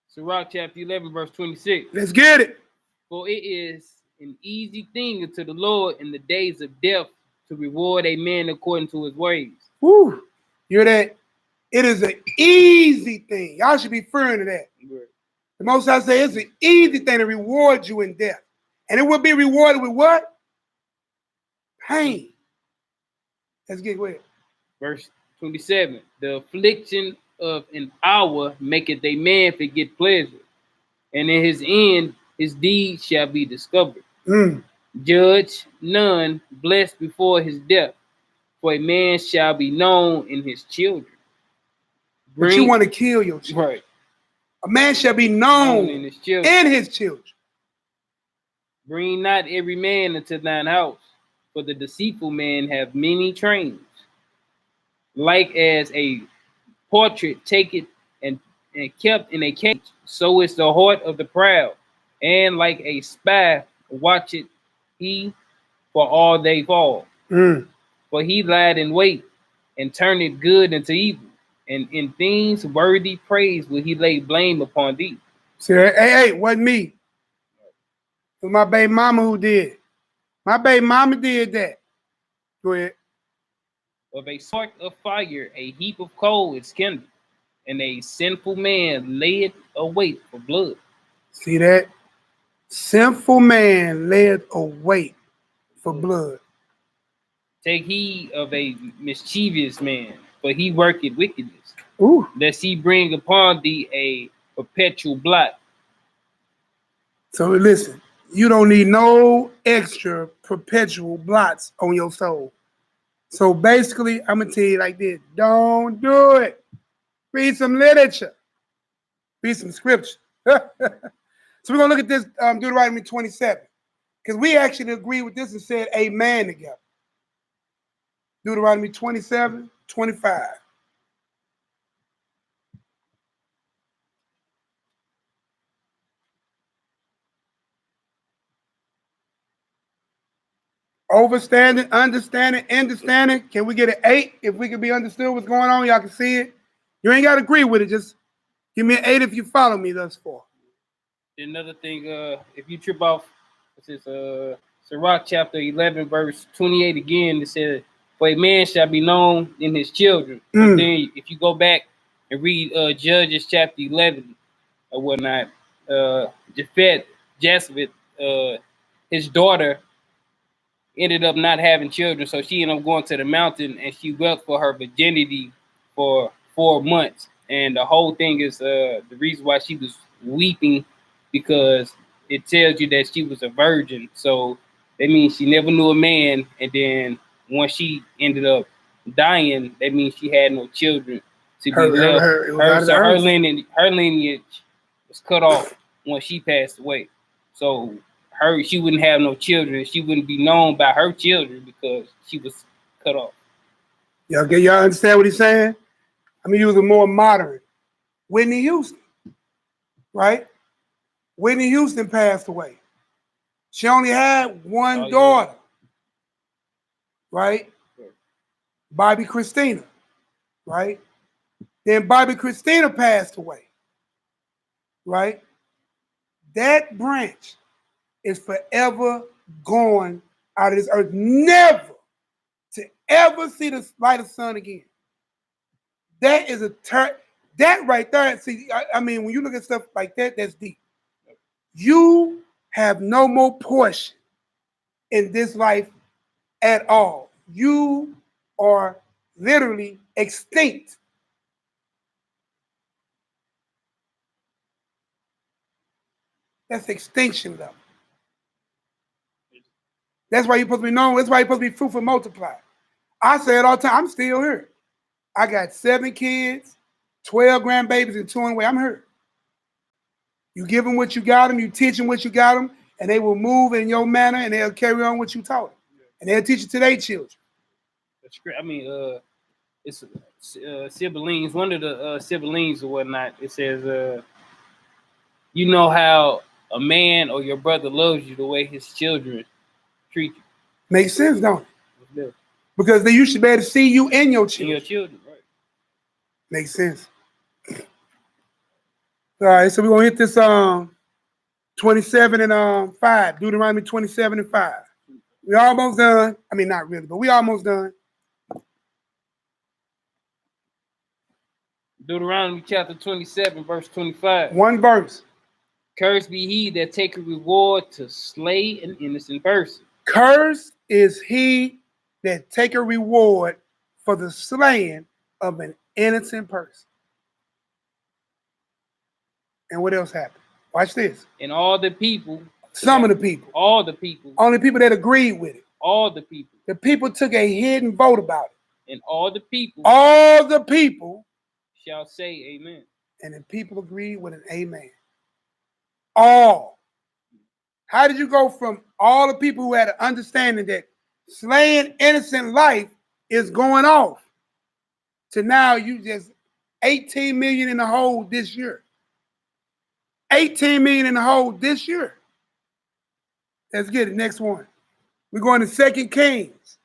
Sirach chapter 11, verse 26. Let's get it. For it is an easy thing unto the Lord in the days of death to reward a man according to his ways. Woo. You hear that? It is an easy thing. Y'all should be referring to that. Right. The Most High say it's an easy thing to reward you in death. And it will be rewarded with what? Pain. Let's get with it. Verse 27. The affliction of an hour maketh a man forget pleasure, and in his end his deed shall be discovered. Judge none blessed before his death, for a man shall be known in his children. But you want to kill your children. Right. A man shall be known in his children. And his children. Bring not every man into thine house, for the deceitful man have many trains. Like as a portrait taketh and kept in a cage, so is the heart of the proud. And like a spy watcheth he for all they fall. For he lied in wait and turneth good into evil. And in things worthy praise will he lay blame upon thee. See, hey, wasn't me. It was my baby mama who did. My baby mama did that. Go ahead. Of a spark of fire, a heap of coal is kindled, and a sinful man layeth await for blood. See that? Sinful man layeth await for blood. Take heed of a mischievous man, for he worketh wickedness. Ooh. Lest he bring upon thee a perpetual blot. So listen, you don't need no extra perpetual blots on your soul. So basically, I'm going to tell you like this. Don't do it. Read some literature. Read some scripture. So we're going to look at this Deuteronomy 27. Because we actually agree with this and said amen together. Deuteronomy 27, 25. Overstanding, understanding. Can we get an 8 if we can be understood what's going on? Y'all can see it. You ain't got to agree with it. Just give me an 8 if you follow me thus far. Another thing, if you trip off, this is Sirach chapter 11, verse 28 again. It says, for a man shall be known in his children. But then if you go back and read Judges chapter 11 or whatnot, Jezebel, his daughter, ended up not having children, so she ended up going to the mountain and she wept for her virginity for 4 months. And the whole thing is the reason why she was weeping, because it tells you that she was a virgin. So that means she never knew a man, and then once she ended up dying, that means she had no children to be left. Her lineage was cut off when she passed away. So she wouldn't have no children. She wouldn't be known by her children because she was cut off. Y'all understand what he's saying? I'm gonna use a more modern. Whitney Houston, right? Whitney Houston passed away. She only had one daughter, right? Bobby Christina, right? Then Bobby Christina passed away, right? That branch is forever gone out of this earth, never to ever see the light of the sun again. That is that right there. See, I mean, when you look at stuff like that, that's deep. You have no more portion in this life at all. You are literally extinct. That's extinction level. That's why you're supposed to be known. That's why you're supposed to be fruitful and multiply. I say it all the time. I'm still here. I got 7 kids, 12 grandbabies, and 2 on the way. I'm here. You give them what you got them, you teach them what you got them, and they will move in your manner, and they'll carry on what you taught them. And they'll teach it to their children. That's great. I mean, it's siblings. One of the siblings or whatnot. It says, you know how a man or your brother loves you the way his children treat you. Makes sense, don't it? Yeah. Because they used to be able to see you and your children. And your children, right? Makes sense. All right, so we're gonna hit this 27 and 5. Deuteronomy 27 and 5. We almost done. I mean, not really, but we almost done. Deuteronomy chapter 27, verse 25. One verse. Cursed be he that take a reward to slay an innocent person. Cursed is he that take a reward for the slaying of an innocent person. And what else happened? Watch this. And all the people. Some of the people. All the people. Only people that agreed with it. All the people. The people took a hidden vote about it. And all the people. All the people shall say amen. And the people agreed with an amen. All. How did you go from all the people who had an understanding that slaying innocent life is going off to now you just 18 million in the hole this year? 18 million in the hole this year. Let's get it. Next one. We're going to 2 Kings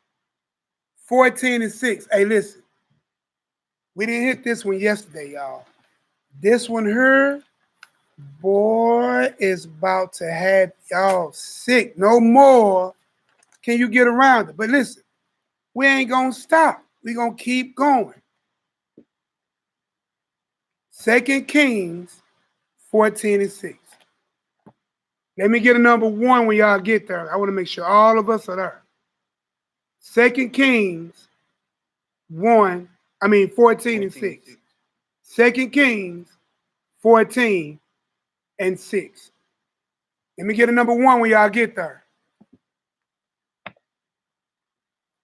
14 and 6. Hey, listen. We didn't hit this one yesterday, y'all. This one here, boy, is about to have y'all sick. No more can you get around it. But listen, we ain't going to stop. We're going to keep going. 2 Kings 14 and 6. Let me get a number 1 when y'all get there. I want to make sure all of us are there. 2 Kings 14 and 6. 2 Kings 14 and 6. Let me get a number 1 when y'all get there.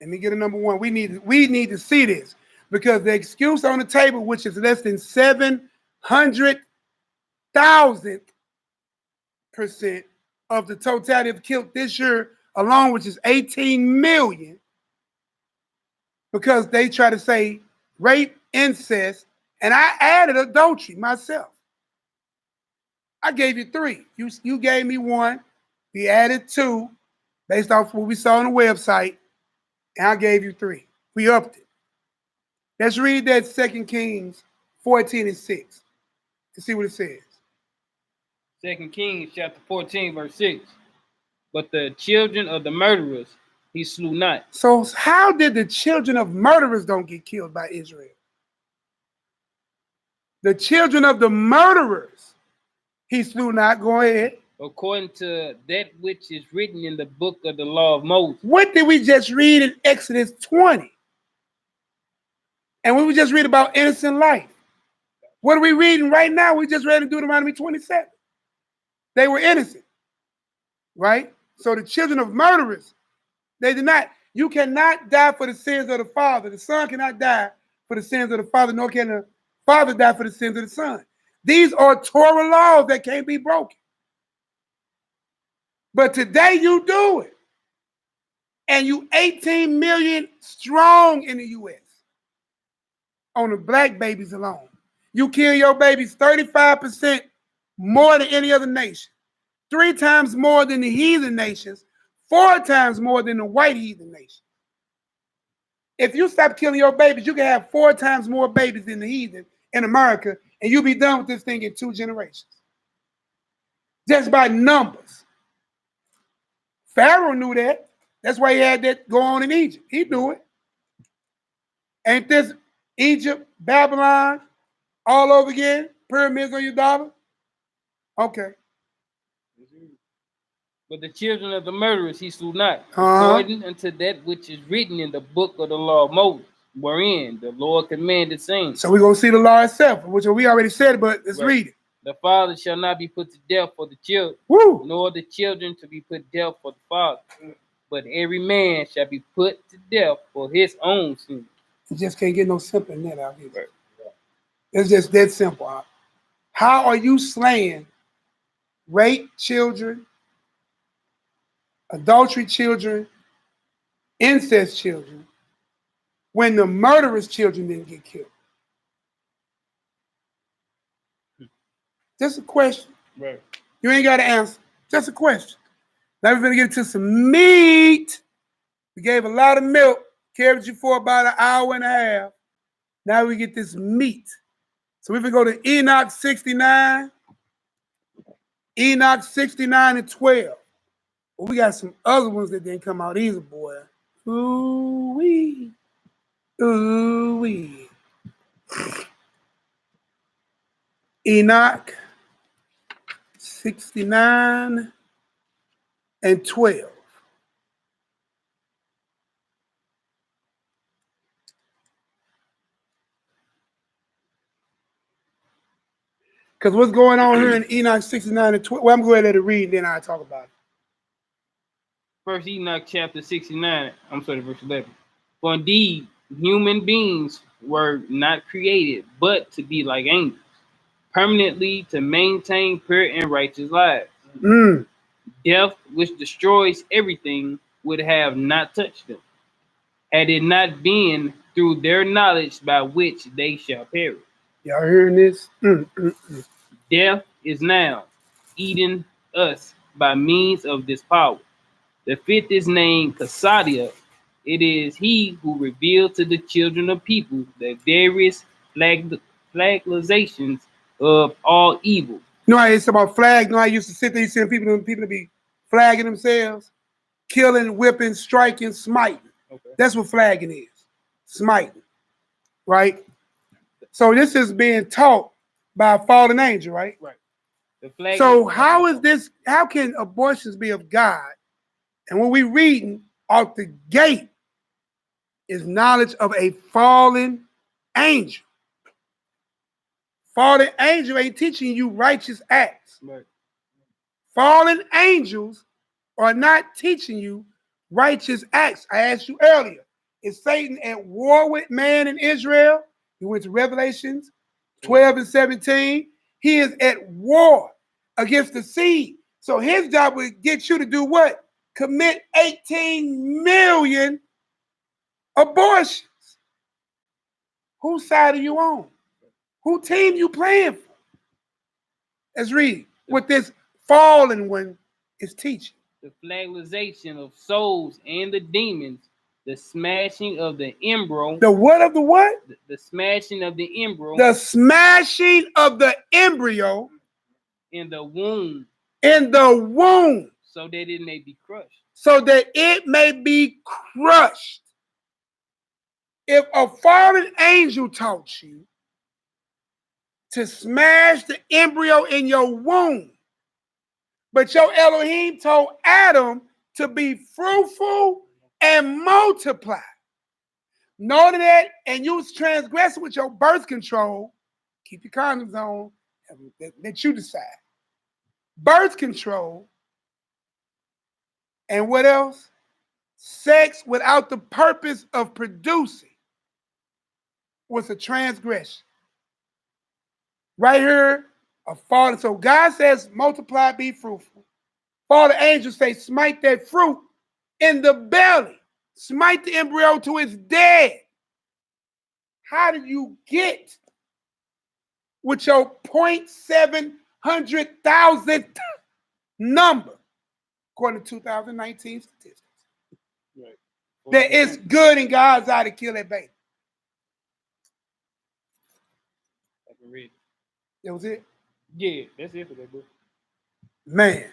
Let me get a number 1. We need to see this because the excuse on the table, which is less than 700,000% of the totality of killed this year alone, which is 18 million, because they try to say rape, incest, and I added adultery myself. I gave you 3. You gave me 1. We added 2 based off what we saw on the website, and I gave you 3. We upped it. Let's read that 2 Kings 14 and 6 to see what it says. 2 Kings chapter 14, verse 6. But the children of the murderers he slew not. So how did the children of murderers don't get killed by Israel? The children of the murderers he slew not. Go ahead. According to that which is written in the book of the law of Moses. What did we just read in Exodus 20? And we just read about innocent life. What are we reading right now? We just read in Deuteronomy 27. They were innocent, right? So the children of murderers, they did not. You cannot die for the sins of the father. The son cannot die for the sins of the father, nor can the father die for the sins of the son. These are Torah laws that can't be broken. But today you do it. And you 18 million strong in the U.S. on the black babies alone. You kill your babies 35% more than any other nation, 3 times more than the heathen nations, 4 times more than the white heathen nation. If you stop killing your babies, you can have 4 times more babies than the heathen in America, and you'll be done with this thing in 2 generations. Just by numbers. Pharaoh knew that. That's why he had that go on in Egypt. He knew it. Ain't this Egypt, Babylon, all over again? Pyramids on your dollar? Okay. But the children of the murderers he slew not, according unto that which is written in the book of the law of Moses, wherein the Lord commanded, saying. So we're going to see the law itself, which we already said, but let's read it. The father shall not be put to death for the children, nor the children to be put to death for the father. But every man shall be put to death for his own sin. You just can't get no simpler than that out here. Right. It's just that simple. How are you slaying rape children, adultery children, incest children, when the murderous children didn't get killed? Just a question. Right. You ain't got to answer. Just a question. Now we're going to get into some meat. We gave a lot of milk, carried you for about an hour and a half. Now we get this meat. So we're going to go to Enoch 69. Enoch 69 and 12. Well, we got some other ones that didn't come out either, boy. Ooh-wee. Ooh-wee. Enoch 69 and 12. Because what's going on here in Enoch 69 and 12? Well, I'm going to let it read, and then I'll talk about it. First Enoch chapter 69, verse 11. For indeed, human beings were not created, but to be like angels, permanently to maintain pure and righteous lives. Death, which destroys everything, would have not touched them, had it not been through their knowledge by which they shall perish. Y'all hearing this? Death is now eating us by means of this power. The 5th is named Casadia. It is he who revealed to the children of people the various flagellations of all evil. You know how it's about flag? You know, I used to sit there, you see people to be flagging themselves, killing, whipping, striking, smiting. Okay. That's what flagging is. Smiting. Right? So this is being taught by a fallen angel, right? Right. So how is this, how can abortions be of God? And when we reading out the gate is knowledge of a fallen angel. Fallen angel ain't teaching you righteous acts. Right. Fallen angels are not teaching you righteous acts. I asked you earlier, is Satan at war with man in Israel? You went to Revelations 12 and 17. He is at war against the seed. So his job would get you to do what? Commit 18 million abortions. Whose side are you on? Who team you playing for? Let's read what this fallen one is teaching. The flagellation of souls and the demons, the smashing of the embryo. The what of the what? The smashing of the embryo. The smashing of the embryo. In the womb. In the womb. So that it may be crushed. So that it may be crushed. If a fallen angel taught you to smash the embryo in your womb, but your Elohim told Adam to be fruitful and multiply. Know that, and you was transgressing with your birth control. Keep your condoms on. Let you decide. Birth control. And what else? Sex without the purpose of producing was a transgression. Right here, a fallen. So God says, multiply, be fruitful. Fallen angels say, smite that fruit in the belly. Smite the embryo to its dead. how did you get with your 0.700,000 number, according to 2019 statistics, Right. that it's good in God's eye to kill that baby? I can read it. That was it? Yeah, that's it for that book. Man.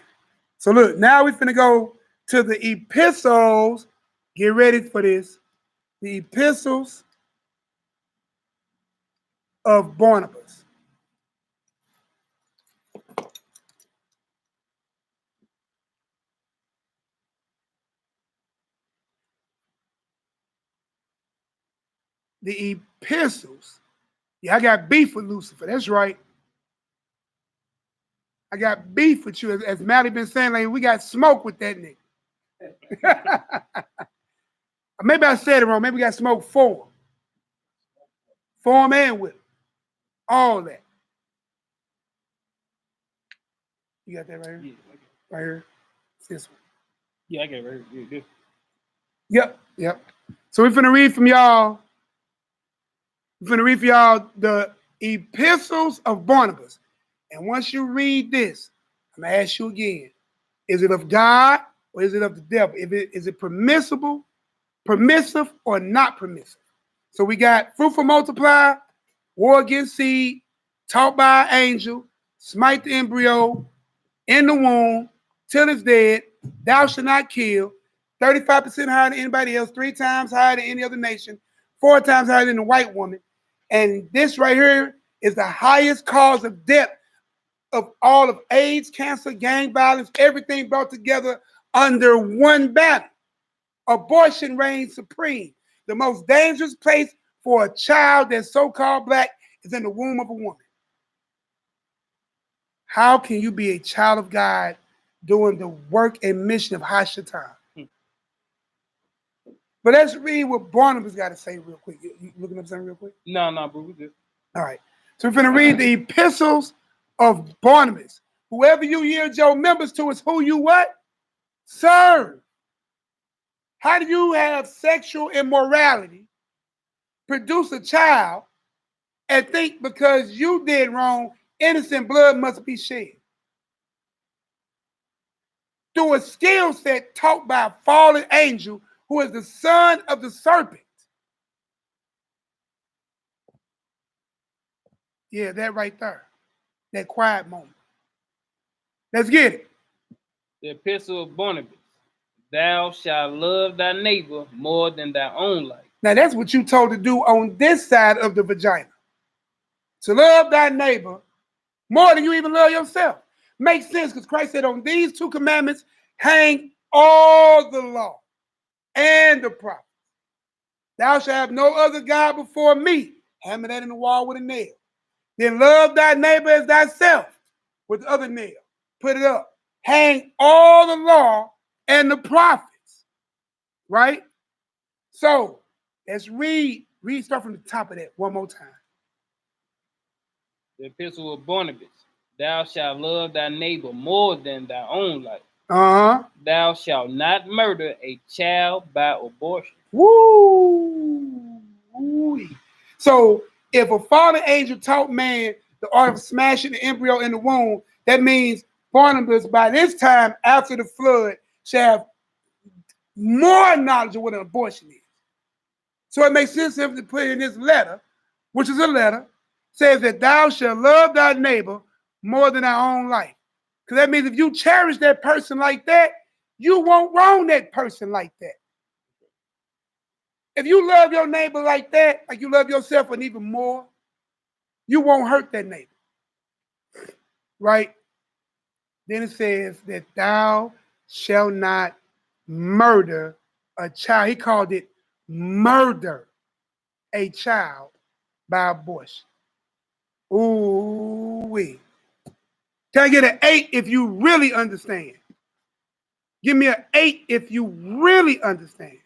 So look, now we're finna go to the epistles. Get ready for this. The epistles of Barnabas. The epistles. Yeah, I got beef with Lucifer. That's right. I got beef with you. As Mally been saying, like, we got smoke with that nigga. Maybe I said it wrong. Maybe we got smoke for him. For him and with him. All that. You got that right here? Yeah, Right here? It's this one. yeah, I got it right here. Yeah, this. Yep. So we're finna read from y'all. We're finna read for y'all the epistles of Barnabas. And once you read this, I'm gonna ask you again: is it of God or is it of the devil? Is it permissive, or not permissive? So we got fruitful multiply, war against seed, taught by an angel, smite the embryo in the womb till it's dead. Thou shalt not kill. 35% higher than anybody else, 3 times higher than any other nation, 4 times higher than the white woman. And this right here is the highest cause of death of all of AIDS, cancer, gang violence, everything brought together under one banner. Abortion reigns supreme. The most dangerous place for a child that's so-called black is in the womb of a woman. How can you be a child of God doing the work and mission of Hashatan? But let's read what Barnabas got to say real quick. You looking up something real quick? No, bro, we good. All right. So we're going to read the epistles of Barnabas. Whoever you yield your members to is who you what? Serve. How do you have sexual immorality, produce a child, and think because you did wrong, innocent blood must be shed? Through a skill set taught by a fallen angel who is the son of the serpent. Yeah, that right there. That quiet moment. Let's get it. The epistle of Barnabas. Thou shalt love thy neighbor more than thy own life. Now that's what you told to do on this side of the vagina. To love thy neighbor more than you even love yourself. Makes sense because Christ said on these 2 commandments hang all the law and the prophets. Thou shalt have no other God before me. Hammer that in the wall with a nail. Then love thy neighbor as thyself with the other nail. Put it up. Hang all the law and the prophets. Right? So let's read. Start from the top of that one more time. The epistle of Barnabas. Thou shalt love thy neighbor more than thy own life. Thou shalt not murder a child by abortion. Woo! So if a fallen angel taught man the art of smashing the embryo in the womb, that means Barnabas, by this time after the flood, shall have more knowledge of what an abortion is. So it makes sense to put in this letter, which is a letter, says that thou shalt love thy neighbor more than thy own life. Because that means if you cherish that person like that, you won't wrong that person like that. If you love your neighbor like that, like you love yourself and even more, you won't hurt that neighbor. Right? Then it says that thou shalt not murder a child. He called it murder a child by abortion. Ooh-wee. Can I get an 8 if you really understand? Give me an 8 if you really understand.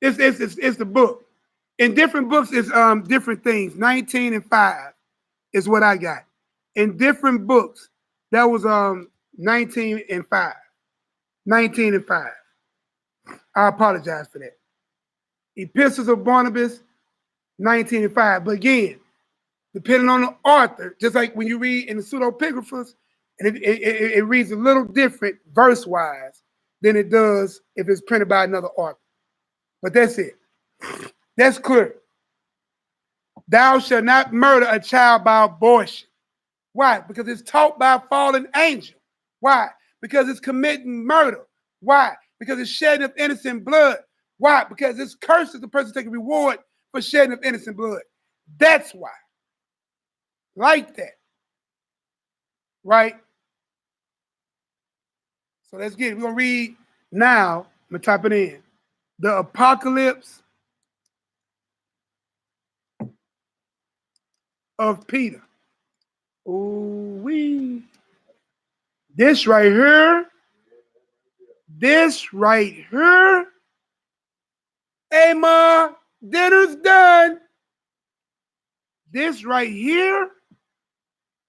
It's the book. In different books, it's different things. 19 and 5 is what I got. In different books, that was 19 and 5. 19 and 5. I apologize for that. Epistles of Barnabas, 19:5. But again, depending on the author, just like when you read in the pseudepigraphers, and it reads a little different verse-wise than it does if it's printed by another author. But that's it. That's clear. Thou shalt not murder a child by abortion. Why? Because it's taught by a fallen angel. Why? Because it's committing murder. Why? Because it's shedding of innocent blood. Why? Because it's curses the person taking reward for shedding of innocent blood. That's why. Like that. Right? So let's get it. We're going to read now. I'm going to type it in. The Apocalypse of Peter. Ooh-wee. This right here. This right here. Hey, Ma, dinner's done. This right here.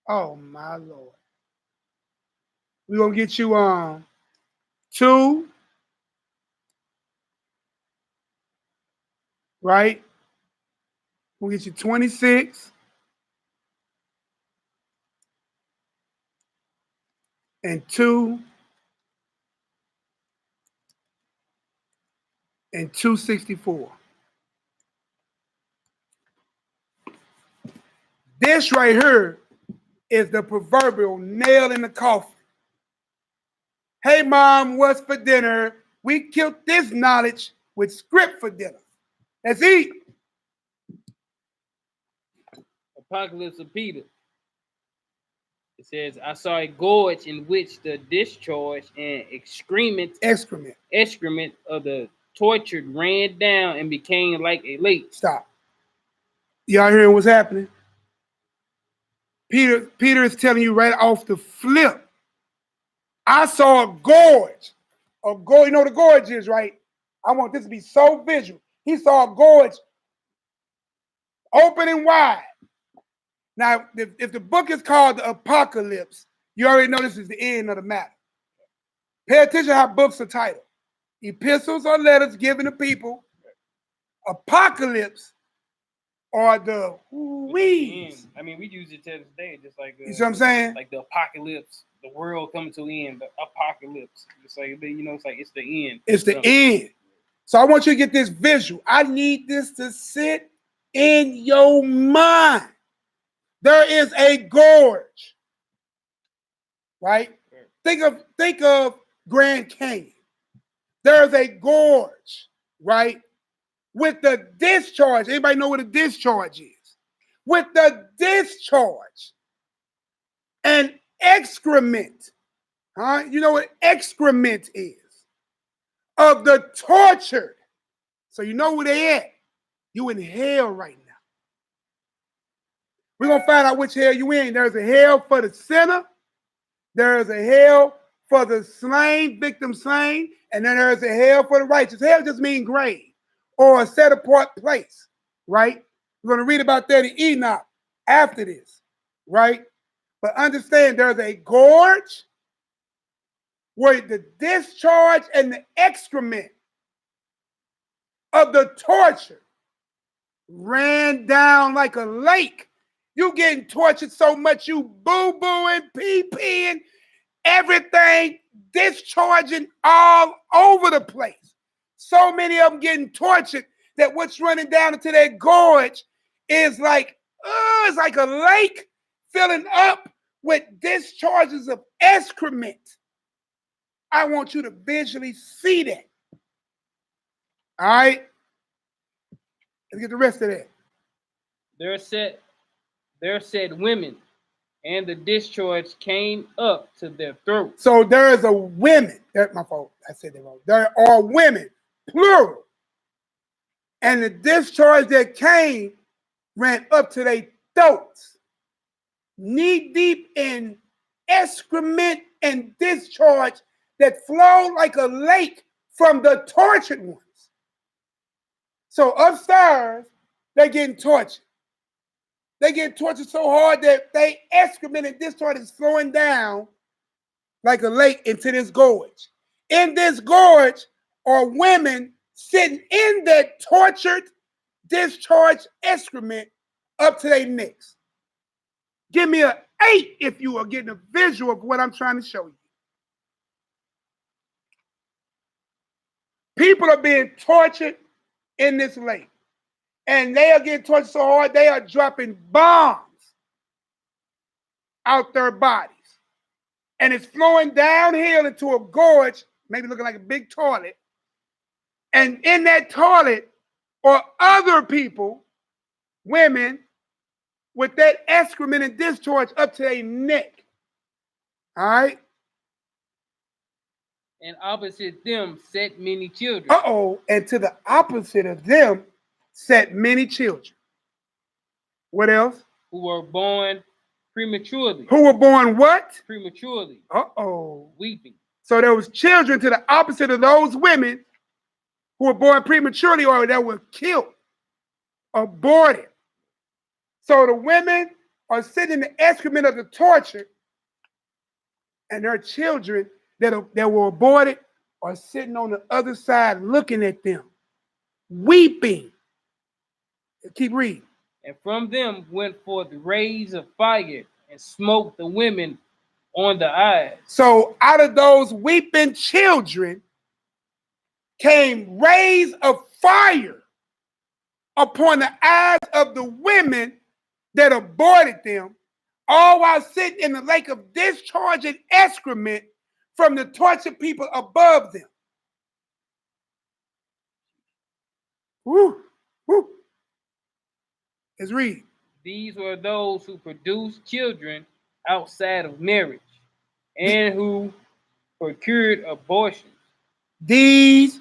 Oh, my Lord. We're going to get you 2. Right? We'll get you 26. And 2. And 264. This right here is the proverbial nail in the coffin. Hey, Mom, what's for dinner? We killed this knowledge with script for dinner. Let's eat. Apocalypse of Peter. It says, I saw a gorge in which the discharge and excrement of the tortured ran down and became like a lake. Stop. Y'all hearing what's happening? Peter is telling you right off the flip. I saw a gorge. A gorge, you know what a gorge is, right? I want this to be so visual. He saw a gorge open and wide. Now, if the book is called the Apocalypse, you already know this is the end of the matter. Pay attention how books are titled. Epistles or letters given to people. Apocalypse are the weeds. I mean, we use it to this day, just like you see what I'm saying? Like the apocalypse, the world coming to an end, the apocalypse. It's like, you know, it's the end. It's the end. So I want you to get this visual. I need this to sit in your mind. There is a gorge, right? Think of Grand Canyon. There's a gorge, right? With the discharge. Anybody know what a discharge is? With the discharge and excrement. Huh? You know what excrement is? Of the tortured. So you know where they at. You in hell right now. We're going to find out which hell you in. There's a hell for the sinner. There is a hell for the slain, victim slain. And then there's a hell for the righteous. Hell just means grave or a set apart place, right? We're going to read about that in Enoch after this, right? But understand there's a gorge where the discharge and the excrement of the torture ran down like a lake. You getting tortured so much you boo-booing, pee-peeing, everything discharging all over the place. So many of them getting tortured that what's running down into that gorge is like, it's like a lake filling up with discharges of excrement. I want you to visually see that. All right? Let's get the rest of that. There said women, and the discharge came up to their throats. So there is a women. That's my fault. I said that wrong. There are women, plural. And the discharge that came ran up to their throats. Knee deep in excrement and discharge that flowed like a lake from the tortured ones. So upstairs, they're getting tortured. They get tortured so hard that they excrement and discharge is flowing down like a lake into this gorge. In this gorge are women sitting in that tortured, discharge excrement up to their necks. Give me an 8 if you are getting a visual of what I'm trying to show you. People are being tortured in this lake. And they are getting tortured so hard, they are dropping bombs out their bodies. And it's flowing downhill into a gorge, maybe looking like a big toilet. And in that toilet are other people, women, with that excrement and discharge up to their neck. All right? And opposite them sat many children. Uh-oh. And to the opposite of them sat many children. What else? Who were born prematurely. Who were born what? Prematurely. Uh-oh. Weeping. So there was children to the opposite of those women who were born prematurely or that were killed, aborted. So the women are sitting in the excrement of the tortured, and their children that were aborted are sitting on the other side looking at them, weeping. Keep reading. And from them went forth rays of fire and smote the women on the eyes. So out of those weeping children came rays of fire upon the eyes of the women that aborted them, all while sitting in the lake of discharging excrement from the tortured people above them. Woo, woo. Let's read. These were those who produced children outside of marriage and who procured abortions. These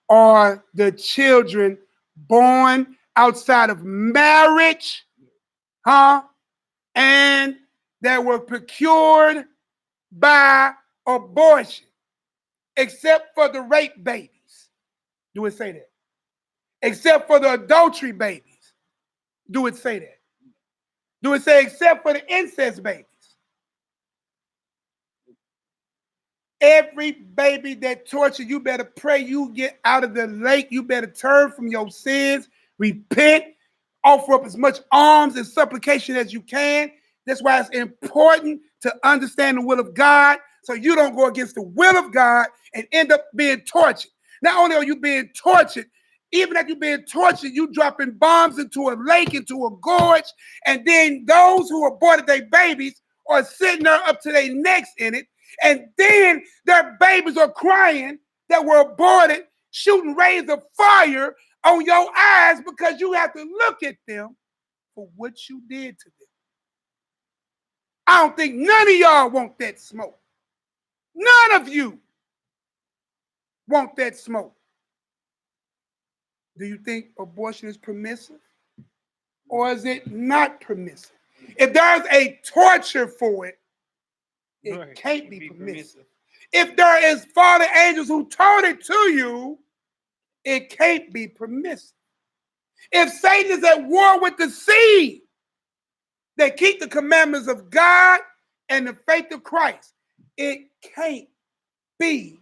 are the children born outside of marriage, and that were procured by abortion, except for the rape babies. Do it say that? Except for the adultery babies. Do it say that? Do it say except for the incest babies? Every baby that tortured, you better pray you get out of the lake. You better turn from your sins, repent, offer up as much alms and supplication as you can. That's why it's important to understand the will of God so you don't go against the will of God and end up being tortured. Not only are you being tortured, even after you're being tortured, you dropping bombs into a lake, into a gorge, and then those who aborted their babies are sitting there up to their necks in it, and then their babies are crying that were aborted, shooting rays of fire on your eyes because you have to look at them for what you did to them. I don't think none of y'all want that smoke. None of you want that smoke. Do you think abortion is permissive? Or is it not permissive? If there's a torture for it, it can't be permissive. If there is fallen angels who told it to you, it can't be permissive. If Satan is at war with the seed that keep the commandments of God and the faith of Christ, it can't be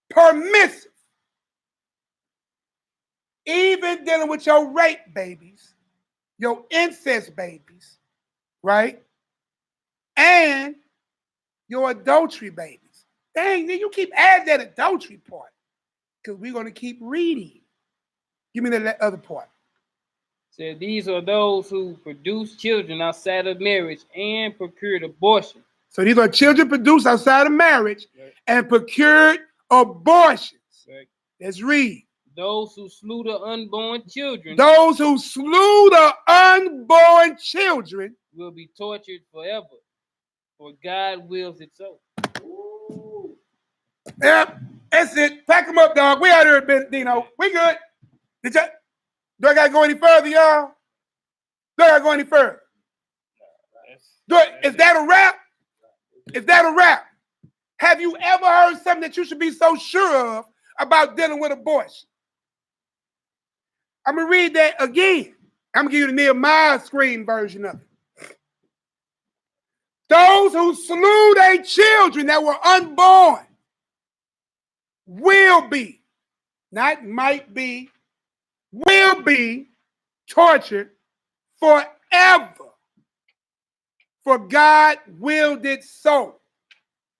permissive. Even dealing with your rape babies, your incest babies, right? And your adultery babies. Dang, then you keep adding that adultery part because we're going to keep reading. Give me that other part. So these are those who produce children outside of marriage and procured abortion. So these are children produced outside of marriage and procured abortions. Right. Let's read. Those who slew the unborn children. Those who slew the unborn children will be tortured forever, for God wills it so. Ooh. Yep, that's it. Pack them up, dog. We out here, Dino. We good. Do I gotta go any further, y'all? Do I gotta go any further? Is that a wrap? Is that a wrap? Have you ever heard something that you should be so sure of about dealing with abortion? I'm going to read that again. I'm going to give you the Nehemiah screen version of it. Those who slew their children that were unborn will be, not might be, will be tortured forever. For God willed it so.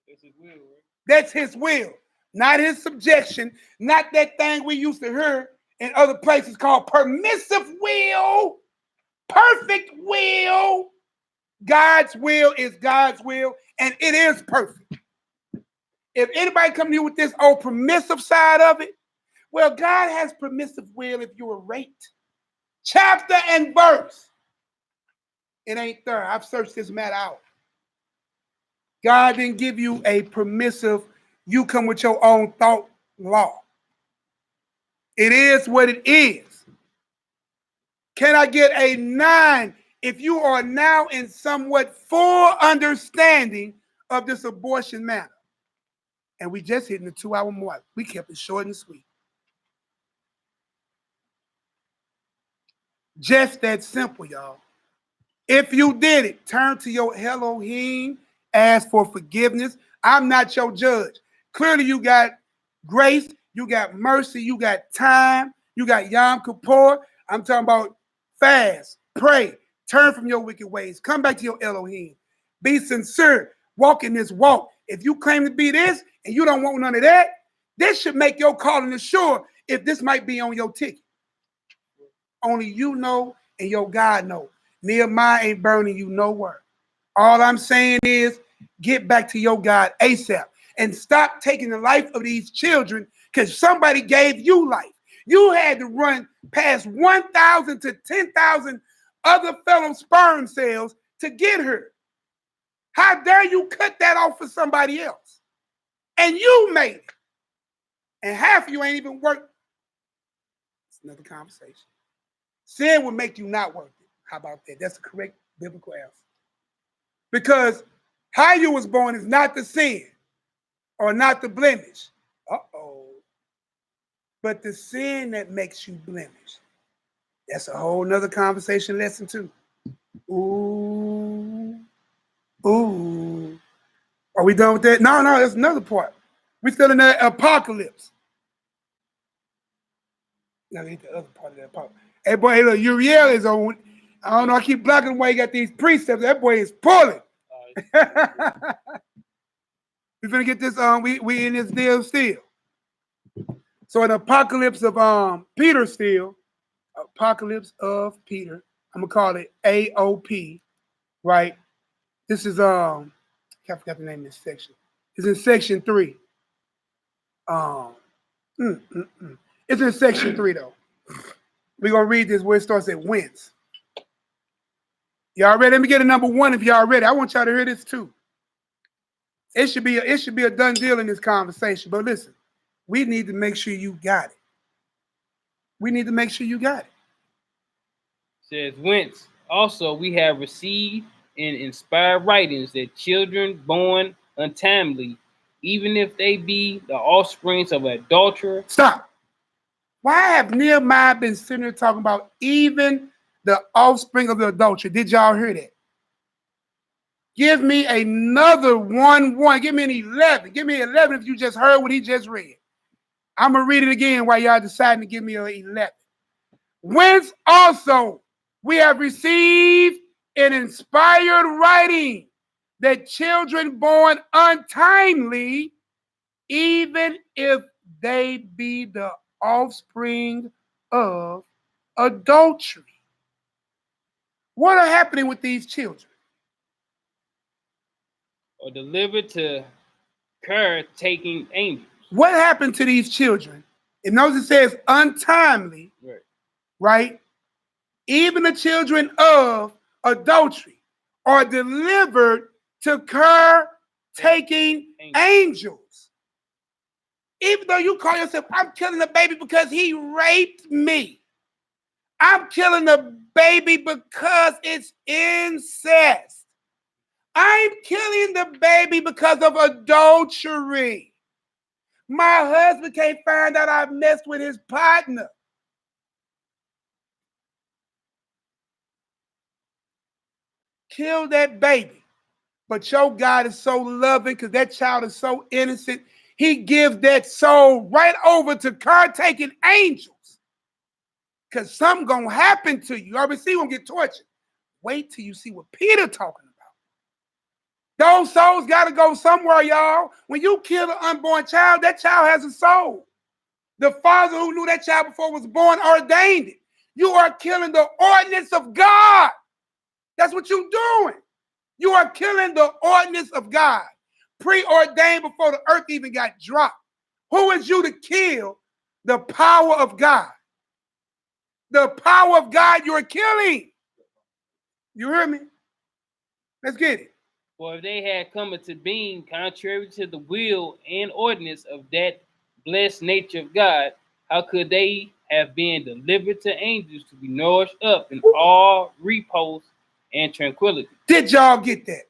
That's his will, right? That's his will, not his subjection, not that thing we used to hear in other places called permissive will, perfect will. God's will is God's will, and it is perfect. If anybody come to you with this old permissive side of it, well, God has permissive will if you were raped. Chapter and verse. It ain't there. I've searched this matter out. God didn't give you a permissive, you come with your own thought law. It is what it is. Can I get a 9 if you are now in somewhat full understanding of this abortion matter? And we just hitting the 2-hour mark. We kept it short and sweet. Just that simple, y'all. If you did it, turn to your Elohim, ask for forgiveness. I'm not your judge. Clearly, you got grace, you got mercy, you got time, you got Yom Kippur. I'm talking about fast, pray, turn from your wicked ways, come back to your Elohim. Be sincere, walk in this walk. If you claim to be this and you don't want none of that, this should make your calling assured if this might be on your ticket. Only you know and your God know. Nehemiah ain't burning you nowhere. All I'm saying is get back to your God ASAP and stop taking the life of these children because somebody gave you life. You had to run past 1,000 to 10,000 other fellow sperm cells to get her. How dare you cut that off for somebody else? And you made it. And half of you ain't even worked. It's another conversation. Sin will make you not worth it. How about that? That's the correct biblical answer. Because how you was born is not the sin or not the blemish. Uh-oh. But the sin that makes you blemish. That's a whole nother conversation lesson too. Ooh. Ooh. Are we done with that? No, that's another part. We're still in the apocalypse. Now get the other part of that apocalypse. Hey, boy, hey, look, Uriel is on. I don't know, I keep blocking why you got these precepts. That boy is pulling. We're gonna get this we in this deal still. So an apocalypse of Peter still. Apocalypse of Peter. I'm gonna call it AOP, right? This is I forgot the name of this section. It's in section 3. It's in section 3 though. We're gonna read this where it starts at whence. Y'all ready? Let me get a number 1 if y'all ready. I want y'all to hear this too. It should be a done deal in this conversation. But listen, we need to make sure you got it. We need to make sure you got it. Says whence also we have received in inspired writings that children born untimely, even if they be the offsprings of an adulterer. Stop. Why have Nehemiah been sitting there talking about even the offspring of the adultery? Did y'all hear that? Give me another 1. Give me an 11. Give me 11 if you just heard what he just read. I'm going to read it again while y'all deciding to give me an 11. Whence also we have received an inspired writing that children born untimely, even if they be the offspring of adultery. What are happening with these children? Or delivered to caretaking angels. What happened to these children? And notice it says untimely, right? Even the children of adultery are delivered to caretaking angels. Even though you call yourself, I'm killing the baby because he raped me. I'm killing the baby because it's incest. I'm killing the baby because of adultery. My husband can't find out I messed with his partner. Kill that baby. But your God is so loving because that child is so innocent. He gives that soul right over to caretaking angels. Because something going to happen to you. You already see them get tortured. Wait till you see what Peter talking about. Those souls got to go somewhere, y'all. When you kill an unborn child, that child has a soul. The father who knew that child before was born ordained it. You are killing the ordinance of God. That's what you're doing. You are killing the ordinance of God, preordained before the earth even got dropped. Who is you to kill the power of God? The power of God you're killing. You hear me? Let's get it. For if they had come into being contrary to the will and ordinance of that blessed nature of God, how could they have been delivered to angels to be nourished up in all repose and tranquility? Did y'all get that?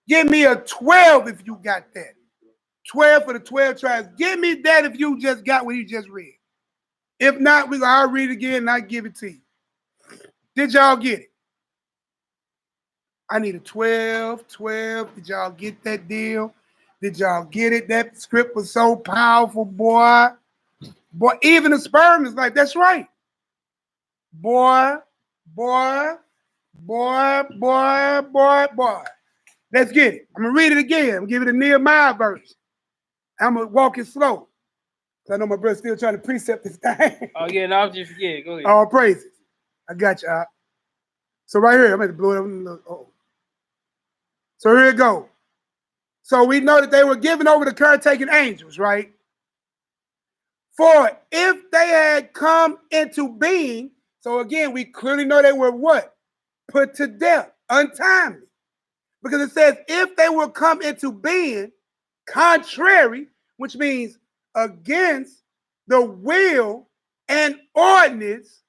Give me a 12 if you got that. 12 for the 12 tribes. Give me that if you just got what you just read. If not, I'll read it again and I'll give it to you. Did y'all get it? I need a 12. Did y'all get that deal? Did y'all get it? That script was so powerful, boy. Boy, even the sperm is like, that's right. Boy. Let's get it. I'm going to read it again. I'm going to give it a Nehemiah verse. I'm going to walk it slow. I know my brother's still trying to precept this thing. Oh, yeah, no, go ahead. All praises. I got you. So right here, I'm going to blow it up. Oh. So here it goes. So we know that they were given over to caretaking angels, right? For if they had come into being, so again, we clearly know they were what? Put to death, untimely. Because it says if they will come into being contrary, which means against the will and ordinance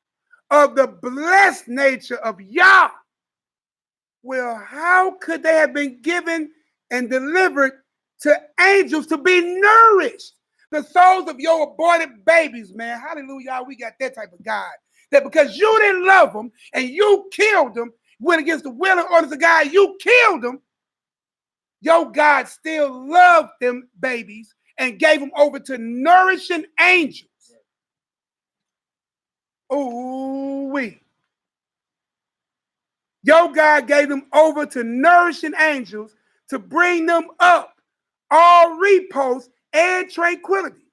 of the blessed nature of Yah. Well, how could they have been given and delivered to angels to be nourished? The souls of your aborted babies, man. Hallelujah, we got that type of God. That because you didn't love them and you killed them, went against the will and orders of God, you killed them. Your God still loved them babies and gave them over to nourishing angels. Ooh-wee. Your God gave them over to nourishing angels to bring them up all repose and tranquility.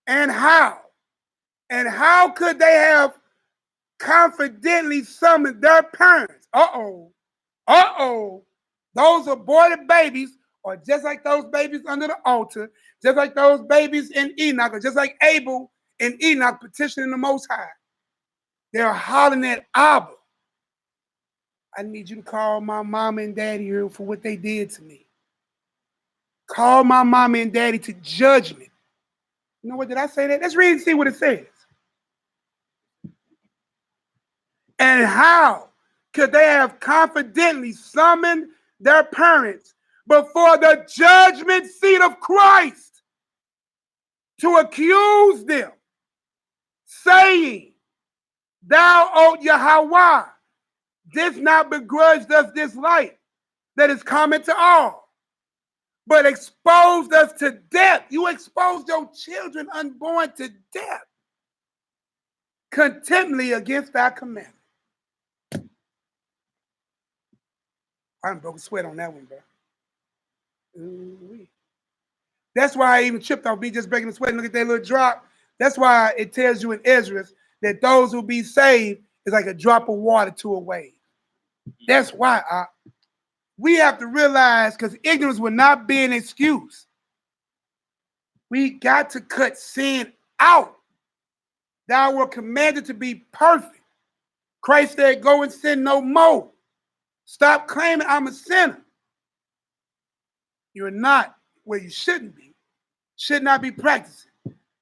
And how? And how could they have confidently summoned their parents? Those aborted babies are just like those babies under the altar, just like those babies in Enoch, or just like Abel and Enoch petitioning the Most High. They're hollering at Abba. I need you to call my mama and daddy here for what they did to me. Call my mama and daddy to judgment. You know what, did I say that? Let's read and see what it says. And how could they have confidently summoned their parents before the judgment seat of Christ to accuse them, saying, Thou, O Yahweh, didst not begrudge us this light that is common to all, but exposed us to death. You exposed your children unborn to death, contemnly against thy commandment. I broke a sweat on that one, bro. Ooh-wee. That's why I even tripped off me just breaking the sweat and look at that little drop. That's why it tells you in Ezra that those who be saved is like a drop of water to a wave. That's why we have to realize, because ignorance will not be an excuse. We got to cut sin out. Thou were commanded to be perfect. Christ said, go and sin no more. Stop claiming I'm a sinner. You're not where you shouldn't be. Should not be practicing.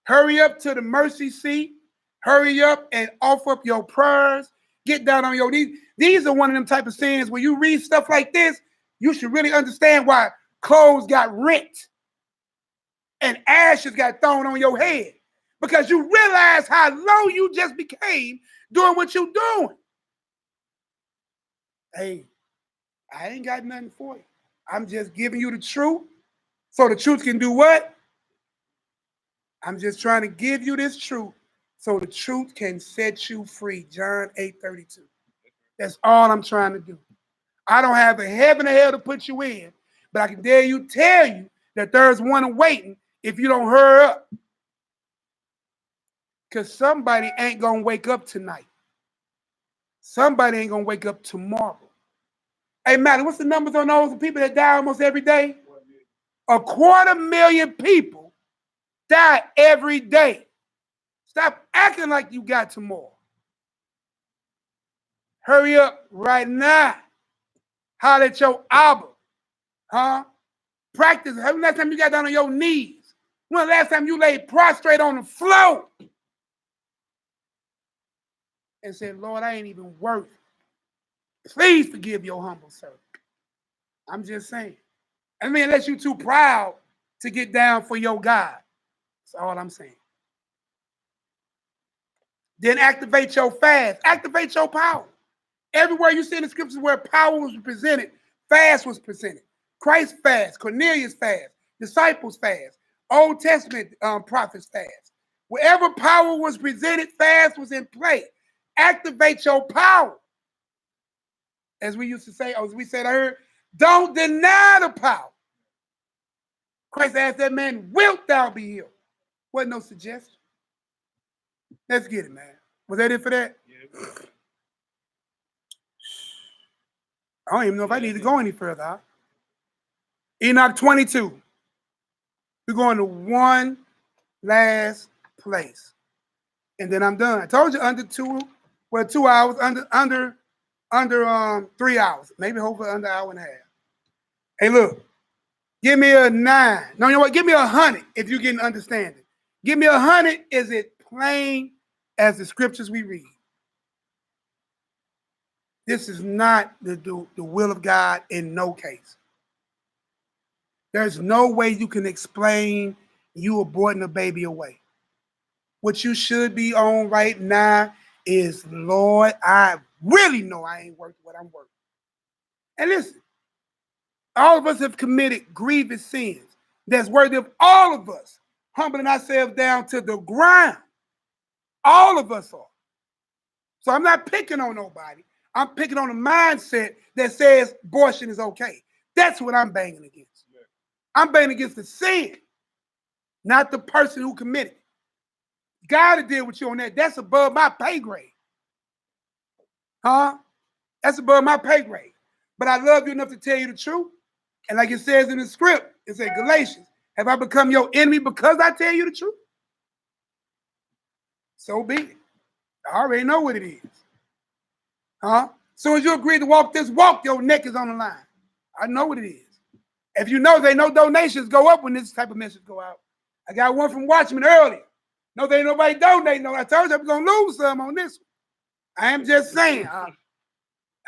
Hurry up to the mercy seat. Hurry up and offer up your prayers. Get down on your knees. These are one of them type of sins where you read stuff like this, you should really understand why clothes got rent and ashes got thrown on your head. Because you realize how low you just became doing what you're doing. Hey, I ain't got nothing for you. I'm just giving you the truth so the truth can do what? I'm just trying to give you this truth so the truth can set you free. John 8:32. That's all I'm trying to do. I don't have a heaven or hell to put you in, but I can tell you that there's one awaiting if you don't hurry up. Because somebody ain't going to wake up tonight. Somebody ain't going to wake up tomorrow. Hey, Matt, what's the numbers on those people that die almost every day? 250,000 people die every day. Stop acting like you got tomorrow. Hurry up right now. Holler at your Abba. Huh? Practice. When the last time you got down on your knees? When the last time you laid prostrate on the floor and said, Lord, I ain't even worth it. Please forgive your humble servant. I'm just saying. I mean, unless you're too proud to get down for your God. That's all I'm saying. Then activate your fast. Activate your power. Everywhere you see in the scriptures where power was presented, fast was presented. Christ fast, Cornelius fast, disciples fast, Old Testament prophets fast. Wherever power was presented, fast was in play. Activate your power. As we used to say, as we said, I heard, don't deny the power. Christ asked that man, wilt thou be healed? Wasn't no suggestion. Let's get it, man. Was that it for that? Yeah. I don't even know if I need to go any further. Huh? Enoch 22. We're going to one last place. And then I'm done. I told you under 2 hours, under 3 hours. Maybe hopefully under an hour and a half. Hey, look. Give me a 9. No, you know what? Give me 100 if you get an understanding. Give me 100. Is it plain as the scriptures we read? This is not the will of God in no case. There's no way you can explain you aborting a baby away. What you should be on right now is, Lord, I really know I ain't worth what I'm worth. And listen, all of us have committed grievous sins that's worthy of all of us humbling ourselves down to the ground. All of us are. So I'm not picking on nobody. I'm picking on a mindset that says abortion is okay. That's what I'm banging against. Yeah. I'm banging against the sin, not the person who committed it. God to deal with you on that. That's above my pay grade. Huh? That's above my pay grade. But I love you enough to tell you the truth. And like it says in the script, it says Galatians, have I become your enemy because I tell you the truth? So be it. I already know what it is. Huh? So as you agree to walk this walk, your neck is on the line. I know what it is. If you know there no donations go up when this type of message go out. I got one from Watchman earlier. No, there ain't nobody donating. No, I told you I was going to lose some on this one. I am just saying.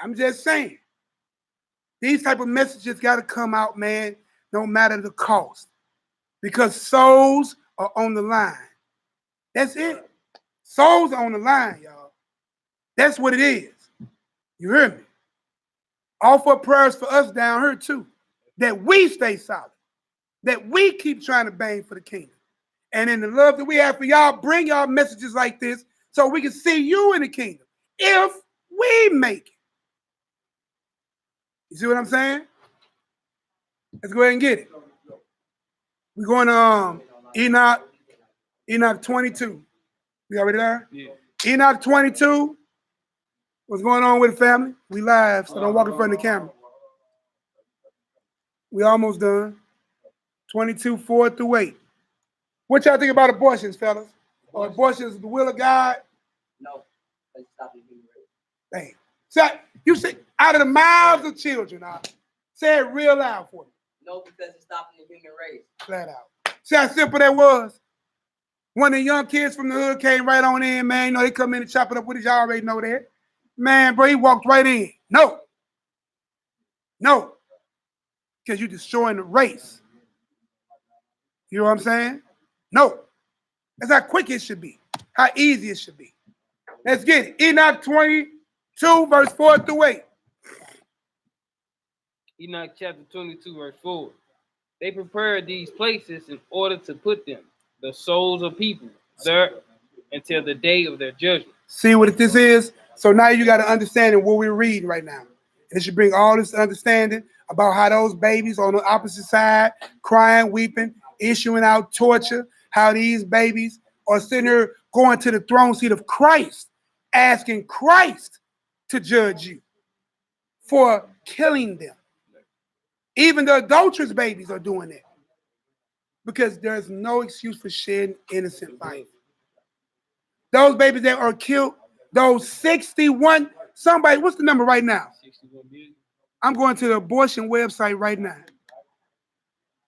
I'm just saying. These type of messages got to come out, man, no matter the cost. Because souls are on the line. That's it. Souls are on the line, y'all. That's what it is. You hear me? Offer prayers for us down here, too. That we stay solid. That we keep trying to bang for the kingdom. And in the love that we have for y'all, bring y'all messages like this so we can see you in the kingdom. If we make it. You see what I'm saying? Let's go ahead and get it. We're going to Enoch 22. We already there? Yeah. Enoch 22. What's going on with the family? We live, so don't walk in front of the camera. We almost done. 22, 4 through 8. What y'all think about abortions, fellas? Or abortions is the will of God? No. It's stopping human race. Damn. So you say out of the mouths of children, say it real loud for me. No, because it's stopping the human race. Flat out. See how simple that was? One of the young kids from the hood came right on in, man. You know, they come in and chop it up with us. Y'all already know that. Man, bro, he walked right in. No. No. Because you're destroying the race. You know what I'm saying? No. That's how quick it should be. How easy it should be. Let's get it. Enoch 22, verse 4 through 8. Enoch chapter 22, verse 4. They prepared these places in order to put them, the souls of people, there, until the day of their judgment. See what this is? So now you got to understand what we're reading right now. And it should bring all this understanding about how those babies on the opposite side, crying, weeping, issuing out torture, how these babies are sitting here going to the throne seat of Christ, asking Christ to judge you for killing them. Even the adulterous babies are doing it because there's no excuse for shedding innocent life. Those babies that are killed, those 61, somebody, what's the number right now? 61 million. I'm going to the abortion website right now.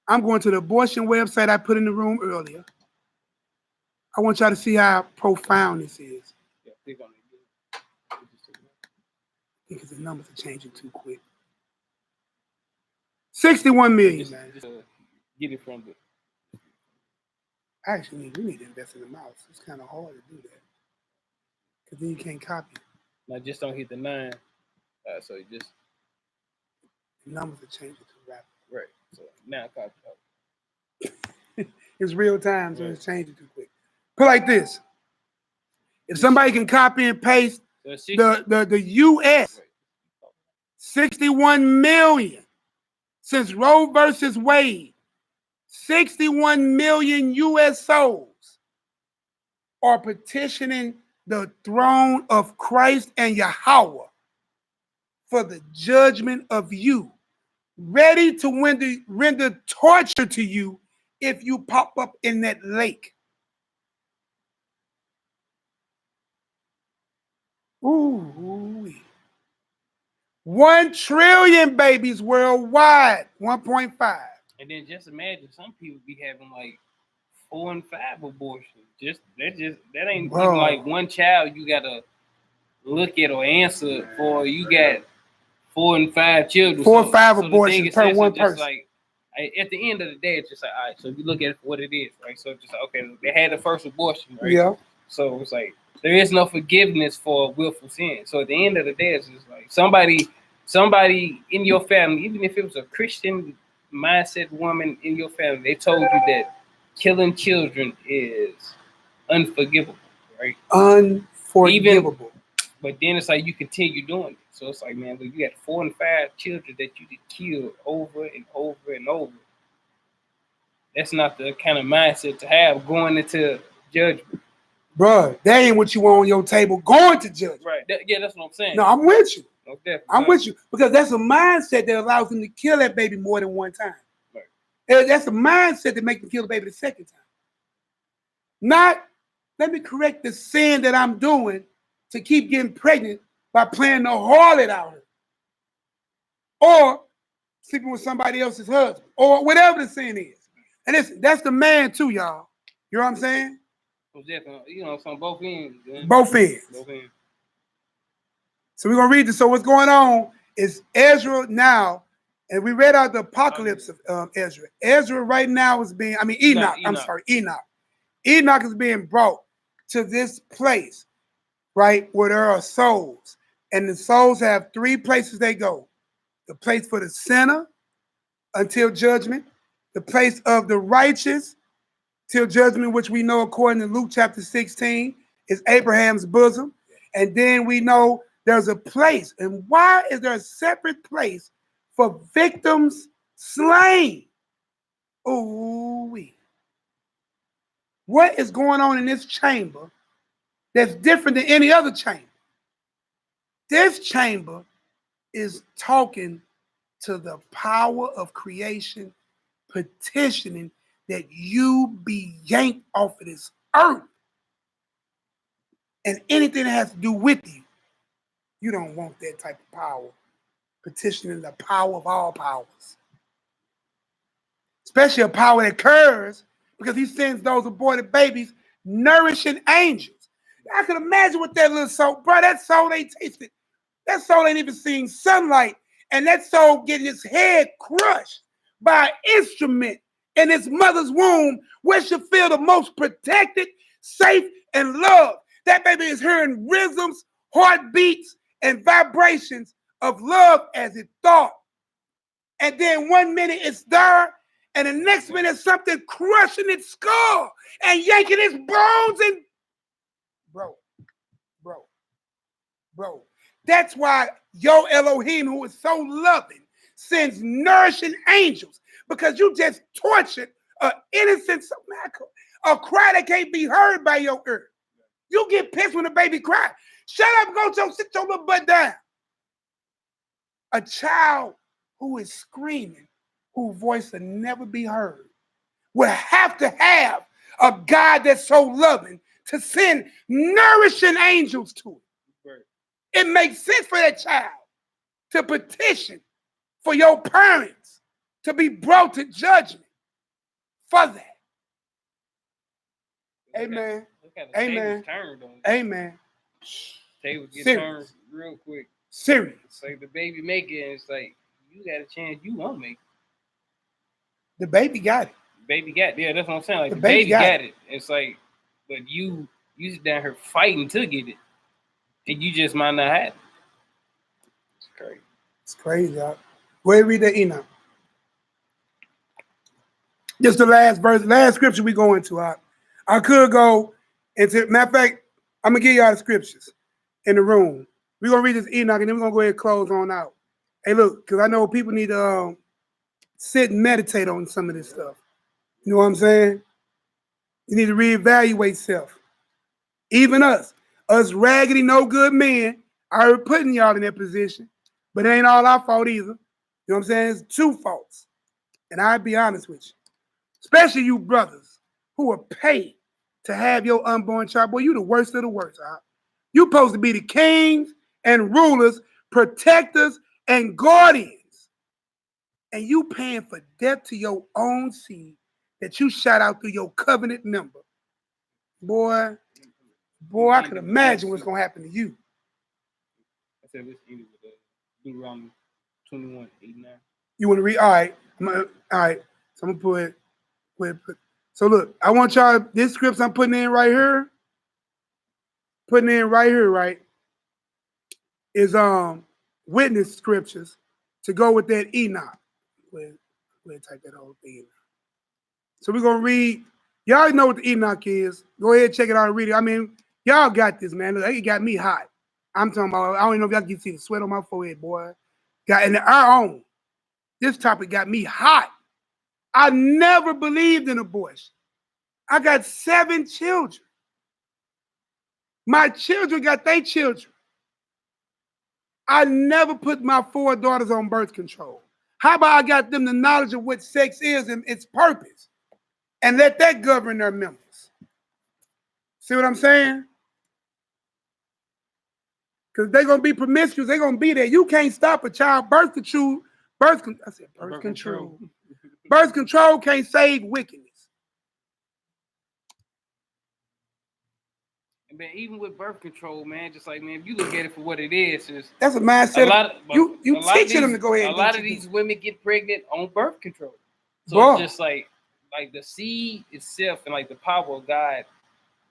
I'm going to the abortion website I put in the room earlier. I want y'all to see how profound this is. Yeah, click on it. Because the numbers are changing too quick. 61 million, man. Just get it from the. Actually, we need to invest in the mouse. It's kind of hard to do that. Because then you can't copy it. Now just don't hit the 9. So you just. The numbers are changing too rapidly. Right. So now copy. It's real time, so it's changing too quick. Put it like this. If somebody can copy and paste the U.S., 61 million since Roe versus Wade, 61 million U.S. souls are petitioning the throne of Christ and Yahweh for the judgment of you, ready to render torture to you if you pop up in that lake. Ooh. 1 trillion babies worldwide, 1.5. And then just imagine some people be having like 4 and 5 abortions. That ain't even like one child you gotta look at or answer for. You got 4 and 5 children. 4 or 5 abortions per one person. Like, at the end of the day, it's just like, all right, so you look at it for what it is, right? So it's just like, okay, they had the first abortion, right? Yeah. So it's like there is no forgiveness for willful sin. So at the end of the day, it's just like somebody in your family, even if it was a Christian mindset woman in your family, they told you that killing children is unforgivable, right? Unforgivable. But then it's like you continue doing it. So it's like, man, look, you got 4 and 5 children that you did kill over and over and over. That's not the kind of mindset to have going into judgment. Bruh, that ain't what you want on your table going to judgment. Right. That's what I'm saying. No, I'm with you. Okay. I'm with you. Because that's a mindset that allows them to kill that baby more than one time. Right. That's a mindset that makes them kill the baby the second time. Not, let me correct the sin that I'm doing to keep getting pregnant by playing the harlot out here. Or sleeping with somebody else's husband. Or whatever the sin is. And that's the man too, y'all. You know what I'm saying? Definitely, it's on both ends. Man. Both ends. So we're going to read this. So what's going on is Ezra now, and we read out the apocalypse of Ezra. Ezra right now is being, Enoch. Enoch. Enoch is being brought to this place, right, where there are souls. And the souls have 3 places they go. The place for the sinner until judgment, the place of the righteous till judgment, which we know according to Luke chapter 16 is Abraham's bosom. And then we know there's a place. And why is there a separate place for victims slain? Ooh-wee. What is going on in this chamber that's different than any other chamber? This chamber is talking to the power of creation, petitioning that you be yanked off of this earth. And anything that has to do with you, you don't want that type of power. Petitioning the power of all powers. Especially a power that occurs because he sends those aborted babies nourishing angels. I can imagine what that little soul, bro, that soul ain't tasted. That soul ain't even seen sunlight. And that soul getting its head crushed by an instrument in its mother's womb where she feel the most protected, safe, and loved. That baby is hearing rhythms, heartbeats, and vibrations of love as it thought. And then one minute it's there, and the next minute something crushing its skull and yanking its bones and Bro. That's why your Elohim, who is so loving, sends nourishing angels, because you just tortured an innocent a cry that can't be heard by your ear. You get pissed when a baby cries. Shut up, sit your little butt down. A child who is screaming, whose voice will never be heard, will have to have a God that's so loving to send nourishing angels to it. Right. It makes sense for that child to petition for your parents to be brought to judgment for that. Amen. Amen. Amen. Tables get turned real quick. Serious. It's like the baby make it, and it's like, you got a chance, you won't make it. The baby got it. Baby got it. Yeah, that's what I'm saying. Like, the baby got it. It's like, but you sit down here fighting to get it, and you just might not have it. It's crazy. It's crazy. Go ahead and read that Enoch. Just the last verse, last scripture we go into. I could go into, matter of fact, I'm going to give y'all the scriptures in the room. We're going to read this Enoch, and then we're going to go ahead and close on out. Hey, look, because I know people need to sit and meditate on some of this stuff. You know what I'm saying? You need to reevaluate self. Even us raggedy, no good men, are putting y'all in that position, but it ain't all our fault either. You know what I'm saying? It's two faults. And I'll be honest with you, especially you brothers who are paid to have your unborn child. Boy, you the worst of the worst. You supposed to be the kings and rulers, protectors and guardians. And you paying for death to your own seed that you shot out through your covenant member. Boy, I can imagine what's going to happen to you. I said let's end it with Deuteronomy 21, 8, 9. You want to read? All right. All right. So I'm going to put. So look, I want y'all, this scripts I'm putting in right here, right, is witness scriptures to go with that Enoch. We'll type that whole thing in. So we're going to read. Y'all already know what the Enoch is. Go ahead, check it out and read it. I mean, y'all got this, man. Look, it got me hot. I'm talking about, I don't even know if y'all can see the sweat on my forehead, boy. And our own. This topic got me hot. I never believed in abortion. I got 7 children. My children got their children. I never put my 4 daughters on birth control. How about I got them the knowledge of what sex is and its purpose and let that govern their members? See what I'm saying? Because they're going to be promiscuous. They're going to be there. You can't stop a child. Birth control can't save wickedness. And man, even with birth control, man, just like, man, if you look at it for what it is, that's a mindset. You teaching them to go ahead. A lot of these women get pregnant on birth control. So it's just like the seed itself and like the power of God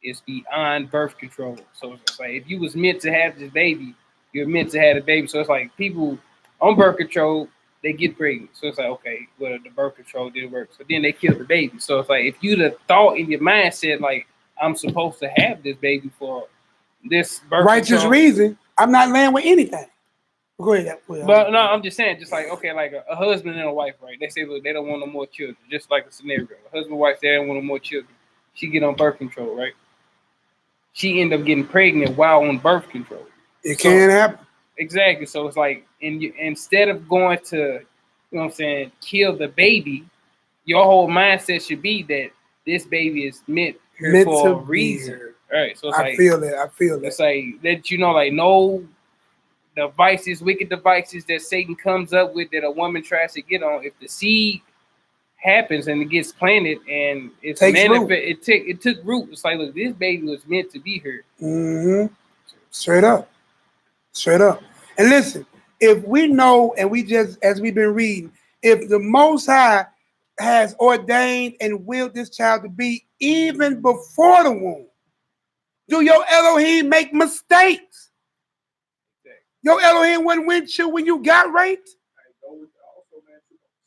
is beyond birth control. So it's just like, if you was meant to have this baby, you're meant to have the baby. So it's like people on birth control, they get pregnant. So it's like, okay, well, the birth control didn't work. So then they kill the baby. So it's like, if you'd have thought in your mindset, like, I'm supposed to have this baby for this birth righteous control reason, I'm not laying with anything. Go ahead. But no, I'm just saying, just like, okay, like a husband and a wife, right? They say, look, they don't want no more children. Just like a scenario. A husband and wife say they don't want no more children. She get on birth control, right? She end up getting pregnant while on birth control. It can happen. Exactly. So it's like, instead of going to, you know what I'm saying, kill the baby, your whole mindset should be that this baby is meant for a reason. Right. So it's I feel that. It's like that, you know, like no devices, wicked devices that Satan comes up with that a woman tries to get on. If the seed happens and it gets planted and it's manifest, it took root. It's like, look, this baby was meant to be here. Mm-hmm. Straight up. And listen, if we know, and we just, as we've been reading, if the Most High has ordained and willed this child to be even before the womb, do your Elohim make mistakes? Your Elohim wasn't with you when you got raped? Also, man,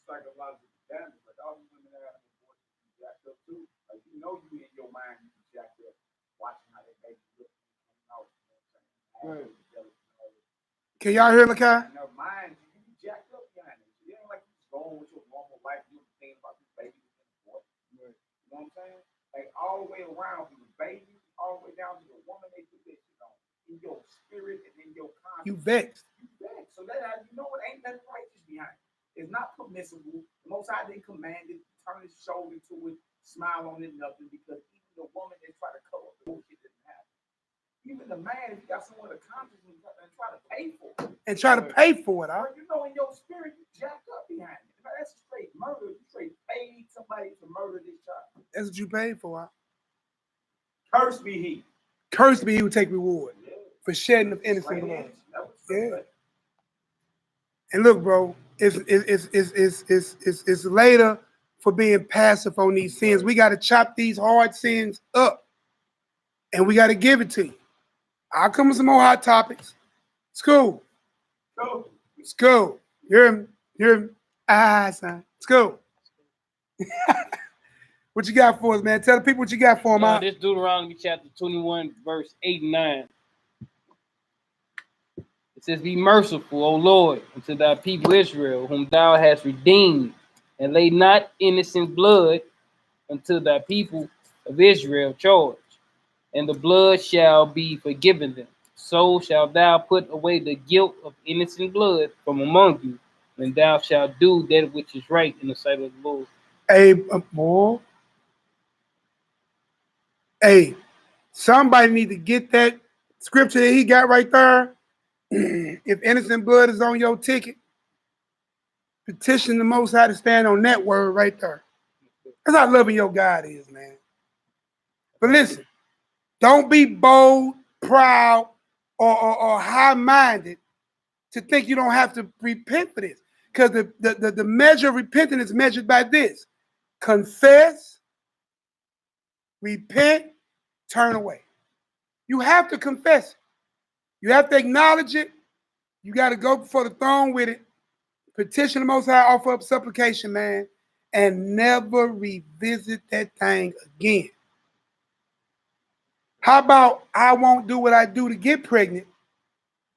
psychological damage. Like all these women that have abortions jacked up too. Like, you know, you in your mind, you jacked up watching how they make you look. Right. Can y'all hear Lakai? And their minds, you be jacked up behind it. It ain't like you just going with your normal life. You thinking about this baby. You know what I'm saying? Like all the way around from the baby, all the way down to the woman they do this shit on. In your spirit and in your conscience. You vexed. You vexed. So that you know it ain't nothing righteous behind it. It's not permissible. The Most High didn't command it, turn his shoulder to it, smile on it, nothing, because even the woman that try to cover up the bullshit didn't happen. Even the man, if you got someone to conscience and try to pay for it. And try to pay for it, huh? You know, in your spirit, you jacked up behind it. That's straight murder. You straight paid somebody to murder this child. That's what you paid for, huh? Curse be he. Cursed be he who take reward for shedding of innocent blood. Yeah. And look, bro, it's later for being passive on these sins. We got to chop these hard sins up, and we got to give it to you. I'll come with some more hot topics. It's cool. It's cool. You hear me? Son. It's cool. What you got for us, man? Tell the people what you got for them. This Deuteronomy chapter 21, verse 8 and 9. It says, be merciful, O Lord, unto thy people Israel, whom thou hast redeemed, and lay not innocent blood unto thy people of Israel charge, and the blood shall be forgiven them. So shalt thou put away the guilt of innocent blood from among you, and thou shalt do that which is right in the sight of the Lord. Hey, somebody need to get that scripture that he got right there. If innocent blood is on your ticket, petition the Most High to stand on that word right there. That's how loving your God is, man. But listen, don't be bold, proud, or high-minded to think you don't have to repent for this. Because the measure of repentance is measured by this. Confess, repent, turn away. You have to confess it. You have to acknowledge it. You got to go before the throne with it. Petition the Most High, offer up supplication, man, and never revisit that thing again. How about I won't do what I do to get pregnant?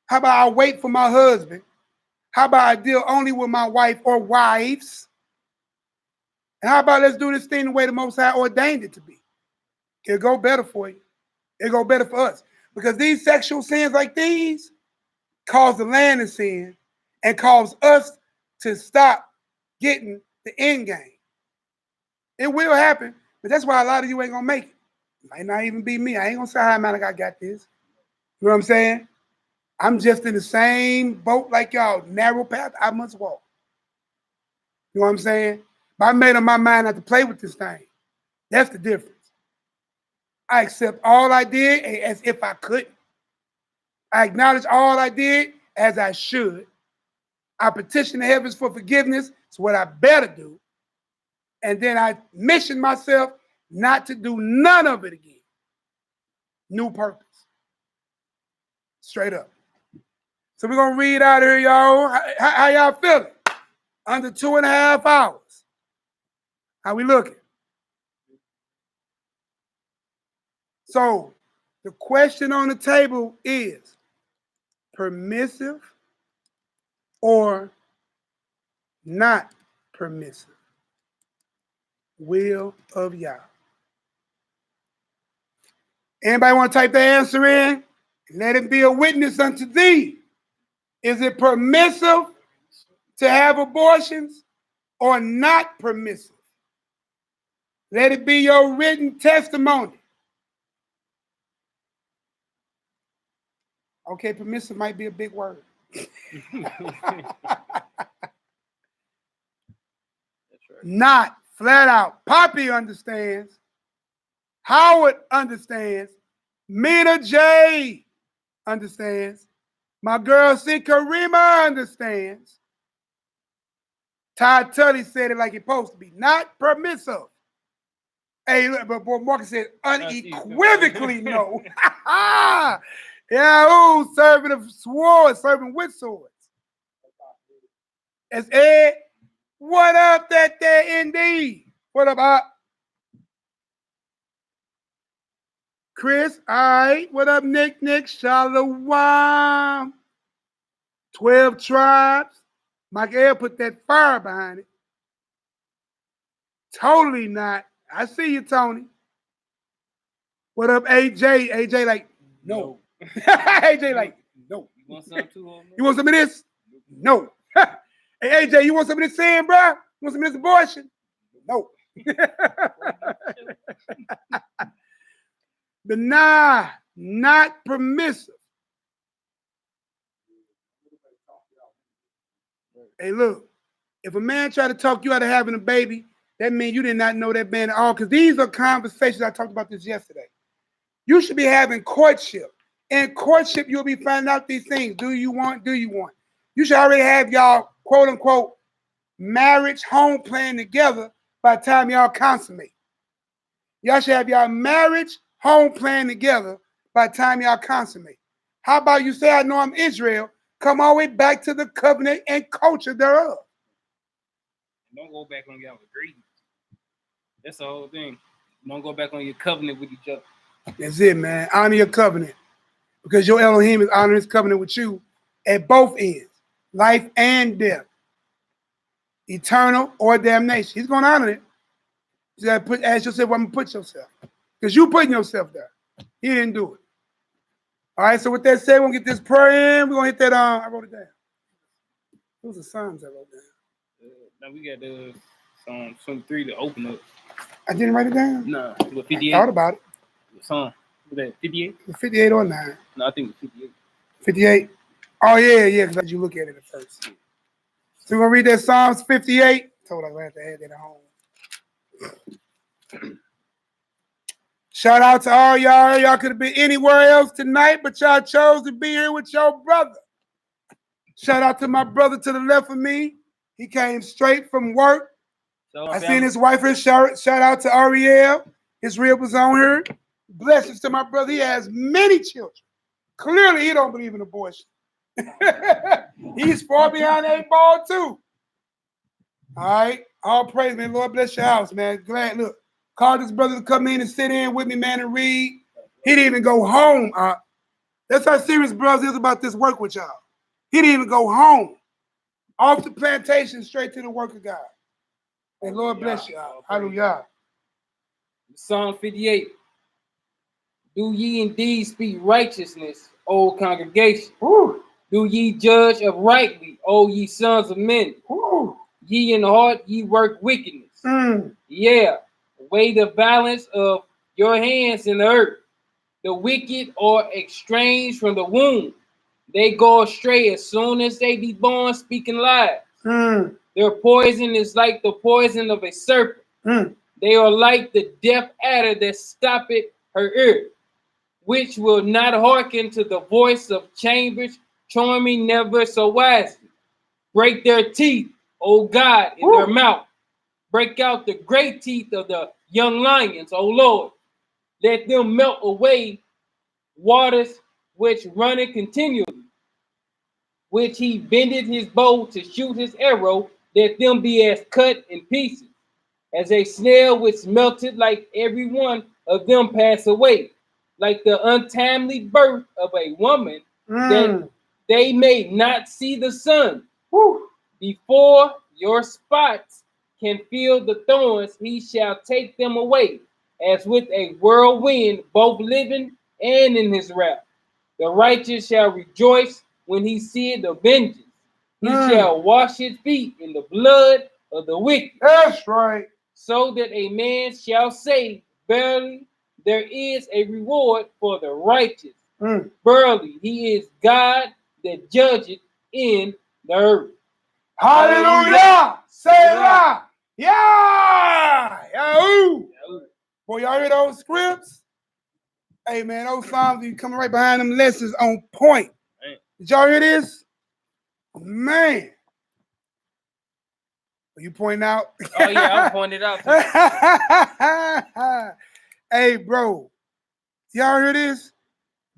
How about I wait for my husband? How about I deal only with my wife or wives? And how about let's do this thing the way the Most High ordained it to be? It'll go better for you. It'll go better for us. Because these sexual sins like these cause the land to sin and cause us to stop getting the end game. It will happen, but that's why a lot of you ain't gonna make it. Might not even be me. I ain't gonna say, hi, man, like I got this. You know what I'm saying? I'm just in the same boat like y'all, narrow path I must walk. You know what I'm saying? But I made up my mind not to play with this thing. That's the difference. I accept all I did as if I couldn't. I acknowledge all I did as I should. I petition the heavens for forgiveness. It's what I better do. And then I mission myself not to do none of it again. New purpose. Straight up. So we're going to read out here, y'all. How y'all feeling? Under 2.5 hours. How we looking? So the question on the table is permissive or not permissive? Will of Yah. Anybody want to type the answer in? Let it be a witness unto thee. Is it permissive to have abortions or not permissive? Let it be your written testimony. Okay, permissive might be a big word. Not flat out. Poppy understands. Howard understands. Mina J understands. My girl C. Karima understands. Todd Tully said it like it's supposed to be. Not permissive. Hey, look, but boy, Marcus said unequivocally no. Yeah, serving of swords, serving with swords. It's Ed. What up, that there indeed? What up, Chris, all right. What up, Nick? Shalom. 12 tribes. Mike L put that fire behind it. Totally not. I see you, Tony. What up, AJ? AJ like, no. AJ like, no. You want some too, homie? You want some of this? No. Hey, AJ, you want some of this sand, bro? You want some of this abortion? No. The nah, not permissive. Hey, look, if a man try to talk you out of having a baby, that means you did not know that man at all. Because these are conversations. I talked about this yesterday. You should be having courtship. In courtship, you'll be finding out these things. Do you want? Do you want? You should already have y'all, quote unquote, marriage home plan together by the time y'all consummate. Y'all should have y'all marriage home plan together by the time y'all consummate. How about you say, I know I'm Israel, come all the way back to the covenant and culture thereof. Don't go back on y'all agreements. That's the whole thing. Don't go back on your covenant with each other. That's it, man. Honor your covenant. Because your Elohim is honoring his covenant with you at both ends, life and death, eternal or damnation. He's going to honor it. You got to ask yourself, where I'm going to put yourself. Because you putting yourself there. He didn't do it. All right, so with that said, we're going to get this prayer in. We're going to hit that, I wrote it down. Those are Psalms I wrote down. Now we got the Psalm 23 to open up. I didn't write it down? No, 58. I thought about it. Psalm, was that 58? 58 or 9. No, I think it's 58. 58? Oh, yeah, because you look at it at first. So we're going to read that Psalms 58. Told I was going to have to add that at home. Shout out to all y'all. Y'all could have been anywhere else tonight, but y'all chose to be here with your brother. Shout out to my brother to the left of me. He came straight from work. I seen his wife here. Shout out to Ariel. His rib was on her. Blessings to my brother. He has many children. Clearly, he don't believe in abortion. He's far behind that ball, too. All right. All praise, man. Lord bless your house, man. Glad. Look, called this brother to come in and sit in with me, man, and read. He didn't even go home. That's how serious brothers is about this work with y'all. He didn't even go home. Off the plantation, straight to the work of God. And Lord bless y'all. Hallelujah. Psalm 58. Do ye indeed speak righteousness, O congregation? Woo. Do ye judge uprightly, O ye sons of men? Woo. Ye in the heart, ye work wickedness. Yeah, weigh the balance of your hands in the earth. The wicked are estranged from the womb. They go astray as soon as they be born, speaking lies. Their poison is like the poison of a serpent. They are like the deaf adder that stoppeth her ear, which will not hearken to the voice of chambers, charming never so wisely. Break their teeth, O God, in their mouth. Break out the great teeth of the young lions, O Lord. Let them melt away waters which runneth continually, which he bended his bow to shoot his arrow. Let them be as cut in pieces, as a snail which melted, like every one of them pass away, like the untimely birth of a woman, that they may not see the sun. Before your spots can feel the thorns, he shall take them away, as with a whirlwind, both living and in his wrath. The righteous shall rejoice when he seeth the vengeance. He shall wash his feet in the blood of the wicked. That's right. So that a man shall say, verily, there is a reward for the righteous. Verily, he is God that judgeth in the earth. Hallelujah. Selah. Yeah. Yahoo. Boy, y'all hear those scripts? Hey, man, those Psalms be coming right behind them lessons on point. Did y'all hear this? Man. Are you pointing out? Oh, yeah, I'm pointing out. Hey, bro. Y'all hear this?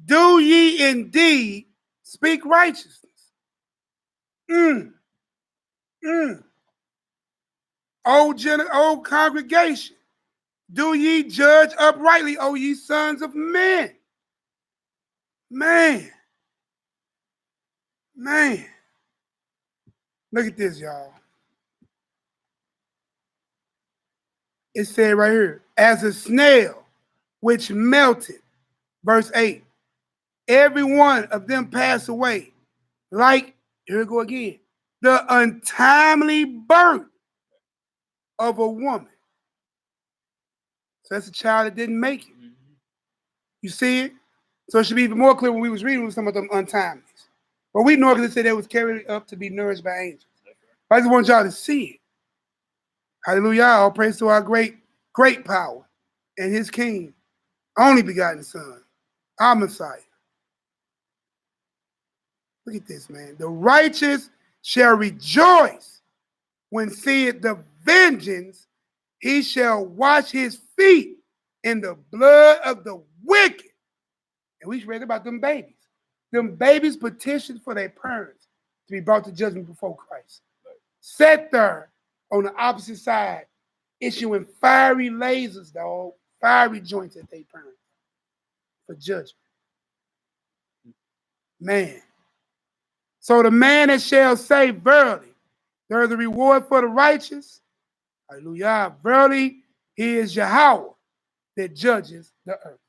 Do ye indeed speak righteousness? Old congregation. Do ye judge uprightly, O ye sons of men? Man. Man. Look at this, y'all. It said right here, as a snail which melted, verse 8, every one of them passed away, like, here we go again, the untimely birth of a woman. So that's a child that didn't make it. You see it? So it should be even more clear when we was reading, we was talking about them untimelies. But we know because it said they was carried up to be nourished by angels. I just want y'all to see it. Hallelujah. All praise to our great power and his King, only begotten Son, our Messiah. Look at this, man. The righteous shall rejoice when seeth the vengeance. He shall wash his feet in the blood of the wicked. And we read about them babies. Them babies petitioned for their parents to be brought to judgment before Christ. Sat there on the opposite side, issuing fiery lasers, dog, fiery joints at their parents for judgment. Man. So the man that shall say, verily, there is a reward for the righteous. Hallelujah. Verily, he is Yahweh that judges the earth.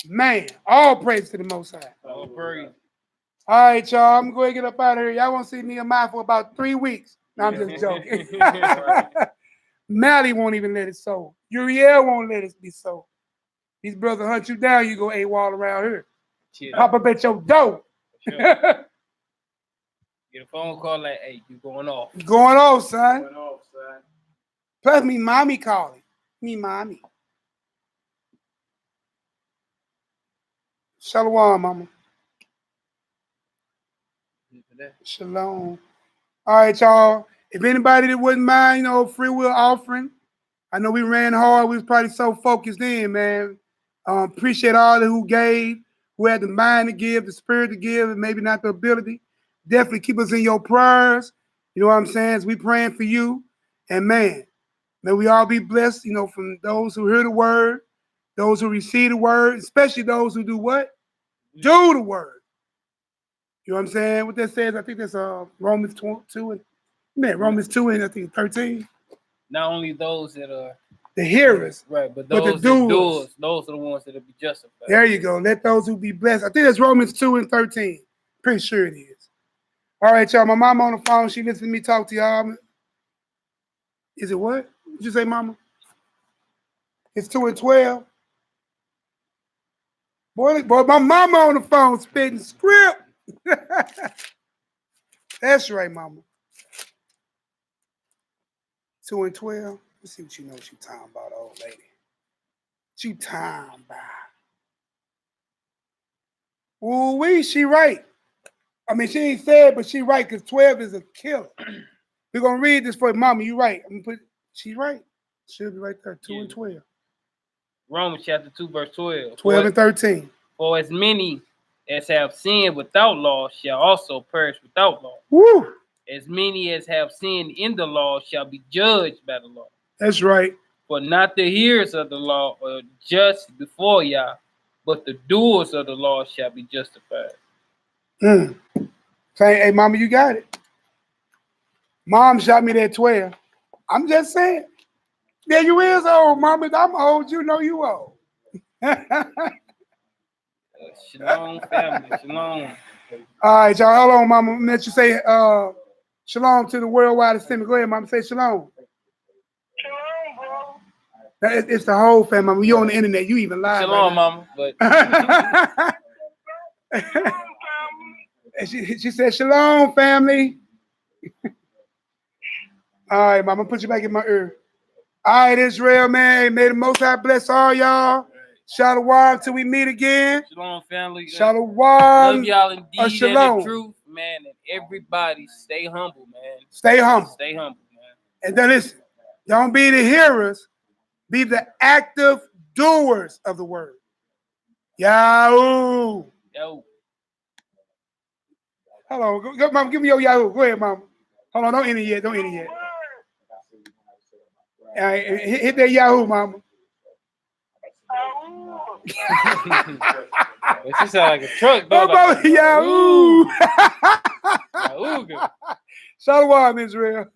Man, all praise to the Most High. All praise. All right, y'all. I'm going to get up out of here. Y'all won't see Nehemiah for about 3 weeks. No, I'm just joking. Mally won't even let it sow. Uriel won't let it be sold. These brothers hunt you down, you go AWOL around here. Pop up at your door. Sure. Get a phone call like, hey, you going off. Going off, son. Going off, son. Plus me mommy calling. Me mommy. Shalom, mama. Shalom. All right, y'all. If anybody that wouldn't mind, free will offering. I know we ran hard. We was probably so focused in, man. Appreciate all who gave, who had the mind to give, the spirit to give, and maybe not the ability. Definitely keep us in your prayers. You know what I'm saying? As we praying for you. And man, may we all be blessed, from those who hear the word, those who receive the word, especially those who do what? Do the word. You know what I'm saying? What that says, I think that's Romans 2 and Romans 2 and I think 13. Not only those that are the hearers, right, but those the doers. Those are the ones that will be justified. There you go. Let those who be blessed. I think that's Romans 2 and 13. Pretty sure it is. All right, y'all. My mama on the phone. She listens to me talk to y'all. Is it what? Did you say, mama? It's 2 and 12. Boy, my mama on the phone spitting script. That's right, mama. 2 and 12. Let's see what you know what you talking about, old lady. What you talking about? Ooh-wee, she right. I mean, she ain't said, but she right, because 12 is a killer. We're going to read this for you, mama. You right. I'm gonna put. She's right. She'll be right there, 2 and 12. Romans chapter 2, verse 12. 12 and 13. For as many as have sinned without law shall also perish without law. Woo! As many as have sinned in the law shall be judged by the law. That's right. For not the hearers of the law are just before Yah, but the doers of the law shall be justified. Hey, mama, you got it. Mom shot me that 12. I'm just saying. Yeah, you is old, mama. I'm old. You know you old. Shalom, family. Shalom. All right, y'all. Hold on, mama. Let you say shalom to the worldwide assembly. Go ahead, mama. Say shalom. Shalom, bro. It's the whole family, mama. You on the internet. You even live. Shalom, right mama. But she said shalom, family. All right, mama. Put you back in my ear. All right, Israel, man. May the Most High bless all y'all. Shalom till we meet again. Shalom, family. Shalom. Love y'all indeed. Shalom. And the truth, man. And everybody stay humble, man. Stay humble. Stay humble, man. And then listen, don't be the hearers, be the active doers of the word. Yahoo. Yo. Hold on. Go, mom, give me your Yahoo. Go ahead, mom. Hold on. Don't end it yet. Don't end it yet. All right, hit that Yahoo, mama. She sound like a truck. Oh, Mama Yahoo! Yahoo. Shalom, Israel.